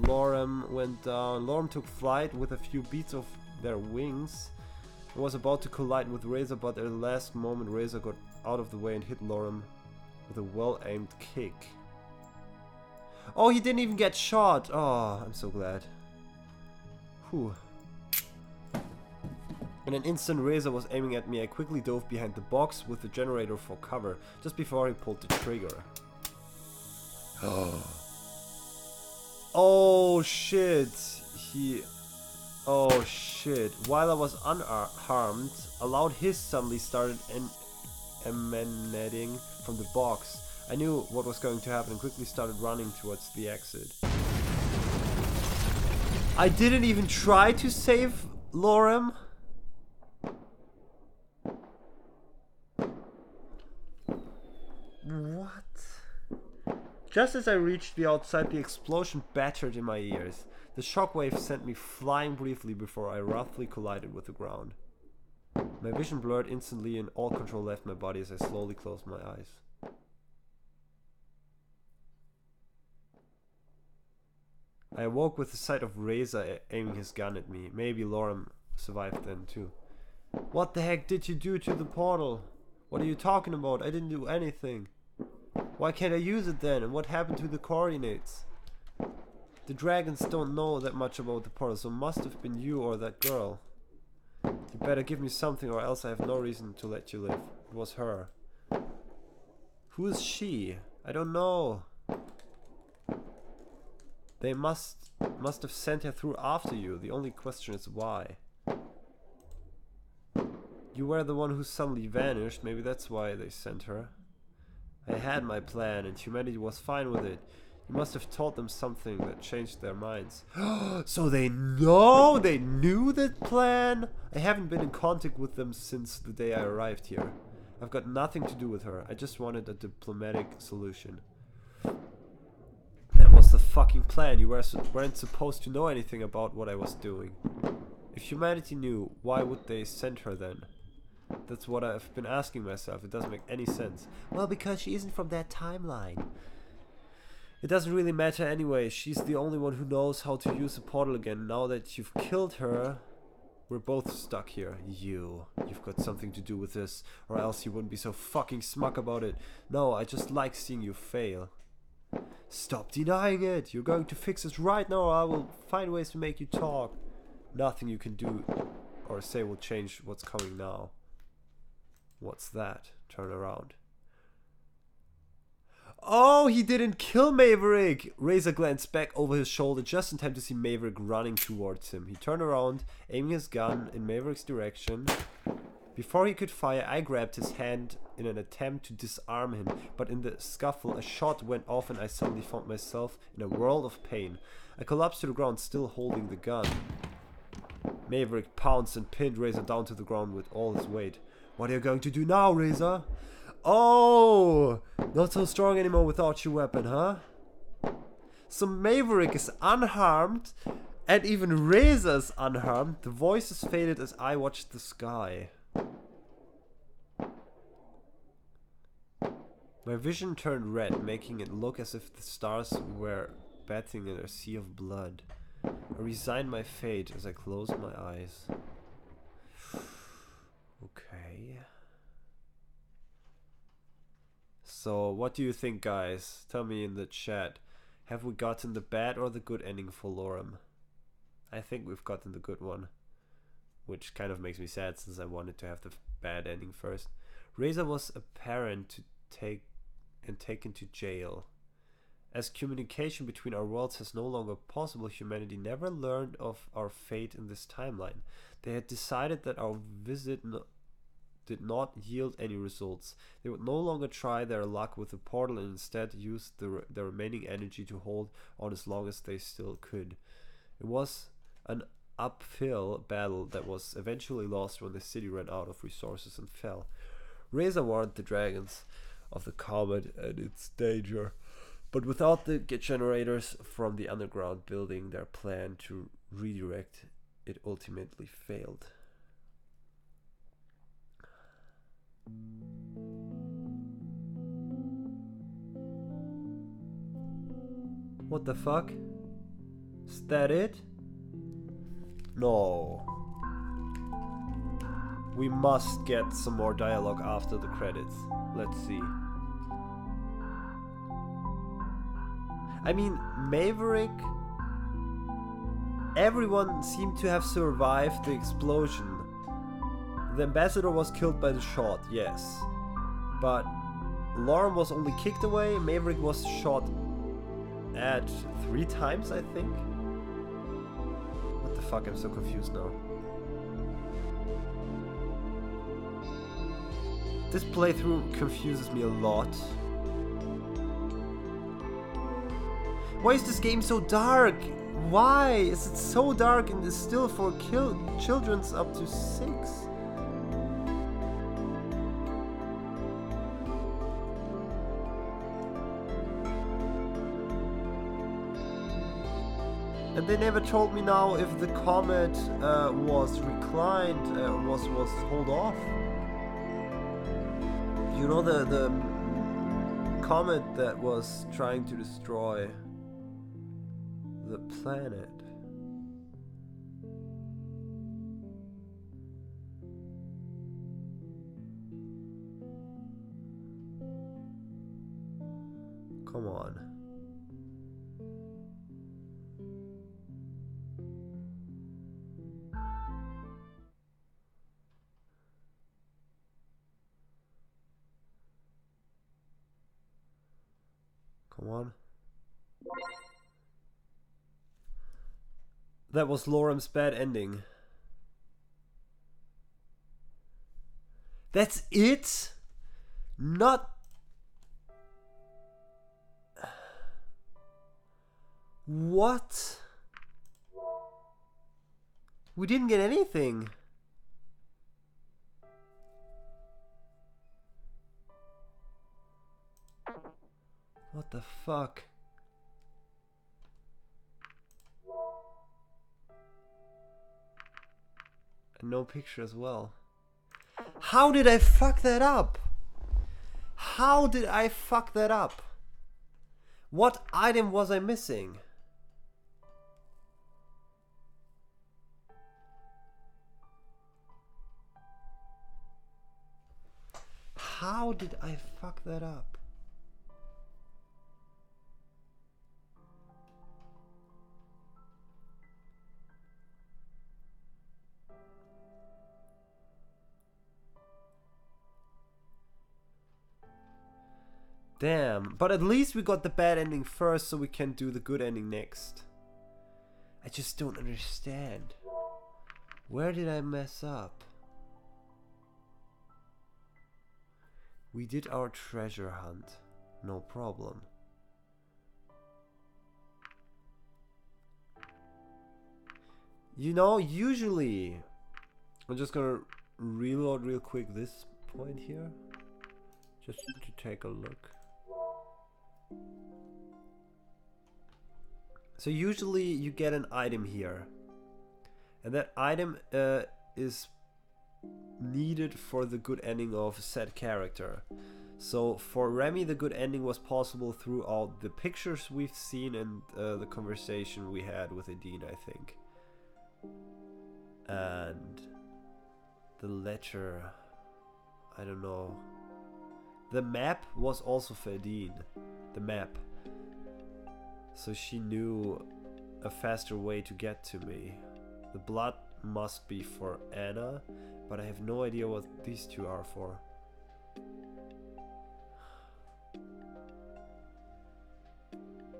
Lorem went down. Lorem took flight with a few beats of their wings. I was about to collide with Razor, but at the last moment Razor got out of the way and hit Lorem with a well-aimed kick. Oh, he didn't even get shot. Oh, I'm so glad. Whew. In an instant, Razor was aiming at me. I quickly dove behind the box with the generator for cover, just before he pulled the trigger. Oh shit. Oh shit. While I was unharmed, a loud hiss suddenly started emanating from the box. I knew what was going to happen and quickly started running towards the exit. I didn't even try to save Lorem. What? Just as I reached the outside, the explosion battered in my ears. The shockwave sent me flying briefly before I roughly collided with the ground. My vision blurred instantly and all control left my body as I slowly closed my eyes. I awoke with the sight of Razor aiming his gun at me. Maybe Lorem survived then too. What the heck did you do to the portal? What are you talking about? I didn't do anything. Why can't I use it then? And what happened to the coordinates? The dragons don't know that much about the portal, so it must have been you or that girl. You better give me something or else I have no reason to let you live. It was her. Who is she? I don't know. They must have sent her through after you. The only question is why. You were the one who suddenly vanished. Maybe that's why they sent her. I had my plan and humanity was fine with it. You must have told them something that changed their minds. So they know? They knew that plan? I haven't been in contact with them since the day I arrived here. I've got nothing to do with her. I just wanted a diplomatic solution. That was the fucking plan. You weren't supposed to know anything about what I was doing. If humanity knew, why would they send her then? That's what I've been asking myself. It doesn't make any sense. Well, because she isn't from that timeline. It doesn't really matter anyway. She's the only one who knows how to use the portal again. Now that you've killed her, we're both stuck here. You've got something to do with this, or else you wouldn't be so fucking smug about it. No, I just like seeing you fail. Stop denying it. You're going to fix this right now, or I will find ways to make you talk. Nothing you can do or say will change what's coming now. What's that? Turn around. Oh, he didn't kill Maverick! Razor glanced back over his shoulder just in time to see Maverick running towards him. He turned around, aiming his gun in Maverick's direction. Before he could fire, I grabbed his hand in an attempt to disarm him, but in the scuffle, a shot went off and I suddenly found myself in a world of pain. I collapsed to the ground, still holding the gun. Maverick pounced and pinned Razor down to the ground with all his weight. What are you going to do now, Razor? Oh! Not so strong anymore without your weapon, huh? So Maverick is unharmed, and even Razor's unharmed. The voices faded as I watched the sky. My vision turned red, making it look as if the stars were bathing in a sea of blood. I resigned my fate as I closed my eyes. Okay. So, what do you think, guys? Tell me in the chat. Have we gotten the bad or the good ending for Lorem? I think we've gotten the good one. which kind of makes me sad since I wanted to have the bad ending first. Reza was a parent to take and taken to jail. As communication between our worlds is no longer possible, humanity never learned of our fate in this timeline. They had decided that our visit did not yield any results. They would no longer try their luck with the portal and instead use the remaining energy to hold on as long as they still could. It was an uphill battle that was eventually lost when the city ran out of resources and fell. Reza warned the dragons of the comet and its danger, but without the generators from the underground building, their plan to redirect it ultimately failed. What the fuck? Is that it? No. We must get some more dialogue after the credits. Let's see. I mean, Maverick... Everyone seemed to have survived the explosion. The ambassador was killed by the shot, yes. But Lorem was only kicked away. Maverick was shot at 3 times, I think. What the fuck, I'm so confused now. This playthrough confuses me a lot. Why is this game so dark? Why is it so dark and is still for children's up to 6? And they never told me now if the comet was reclined, was hold off. You know, the comet that was trying to destroy the planet. Come on. Come on. That was Lorem's bad ending. That's it? Not... What? We didn't get anything. What the fuck? And no picture as well. How did I fuck that up? How did I fuck that up? What item was I missing? How did I fuck that up? Damn, but at least we got the bad ending first so we can do the good ending next. I just don't understand. Where did I mess up? We did our treasure hunt, no problem. You know, usually... I'm just gonna reload real quick this point here. Just to take a look. So usually you get an item here. And that item is needed for the good ending of said character. So for Remy the good ending was possible throughout the pictures we've seen and the conversation we had with Edine, I think. And the letter, I don't know. The map was also for Edine, the map. So she knew a faster way to get to me. The blood must be for Anna, but I have no idea what these two are for.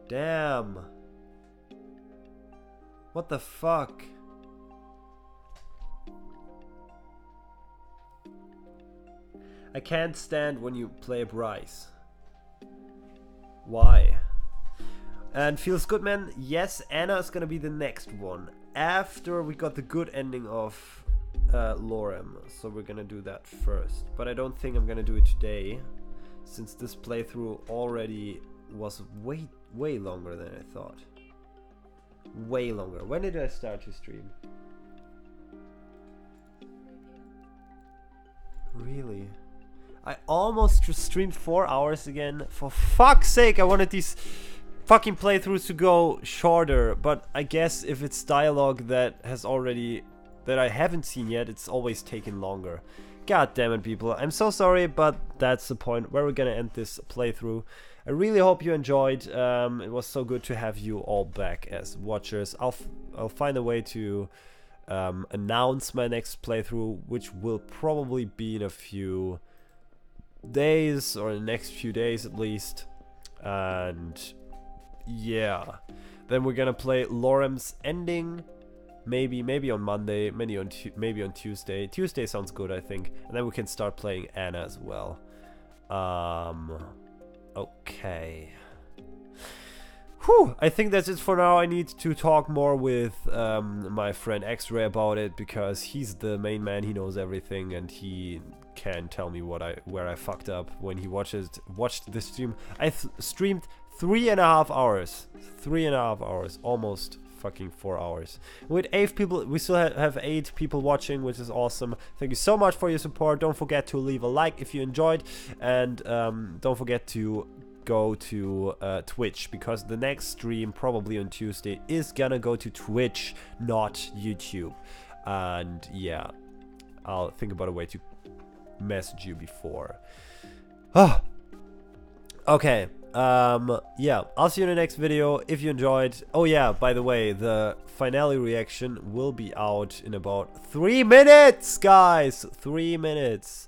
Damn. What the fuck? I can't stand when you play Bryce. Why? And feels good, man. Yes, Anna is gonna be the next one after we got the good ending of Lorem. So we're gonna do that first. But I don't think I'm gonna do it today, since this playthrough already was way longer than I thought. Way longer. When did I start to stream? Really? I almost streamed 4 hours again. For fuck's sake, I wanted these fucking playthroughs to go shorter, but I guess if it's dialogue that I haven't seen yet, it's always taken longer. God damn it, people. I'm so sorry, but that's the point where we're gonna end this playthrough. I really hope you enjoyed. It was so good to have you all back as watchers. I'll find a way to announce my next playthrough, which will probably be in a few days, or in the next few days at least. And yeah, then we're gonna play Lorem's ending. Maybe on Monday, maybe on Tuesday. Tuesday sounds good, I think. And then we can start playing Anna as well. Okay. Whew, I think that's it for now. I need to talk more with my friend X-Ray about it, because he's the main man. He knows everything, and he can tell me where I fucked up when he watched the stream. I streamed 3.5 hours. 3.5 hours, almost fucking 4 hours. With 8 people, we still have 8 people watching, which is awesome. Thank you so much for your support. Don't forget to leave a like if you enjoyed, and don't forget to go to Twitch, because the next stream, probably on Tuesday, is gonna go to Twitch, not YouTube. And yeah, I'll think about a way to message you before. Okay. Yeah, I'll see you in the next video if you enjoyed. Oh yeah, by the way, the finale reaction will be out in about 3 minutes, guys. 3 minutes.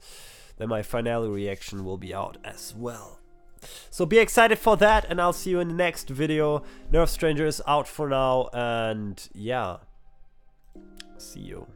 Then my finale reaction will be out as well. So be excited for that, and I'll see you in the next video. Nerf Stranger is out for now, and yeah, see you.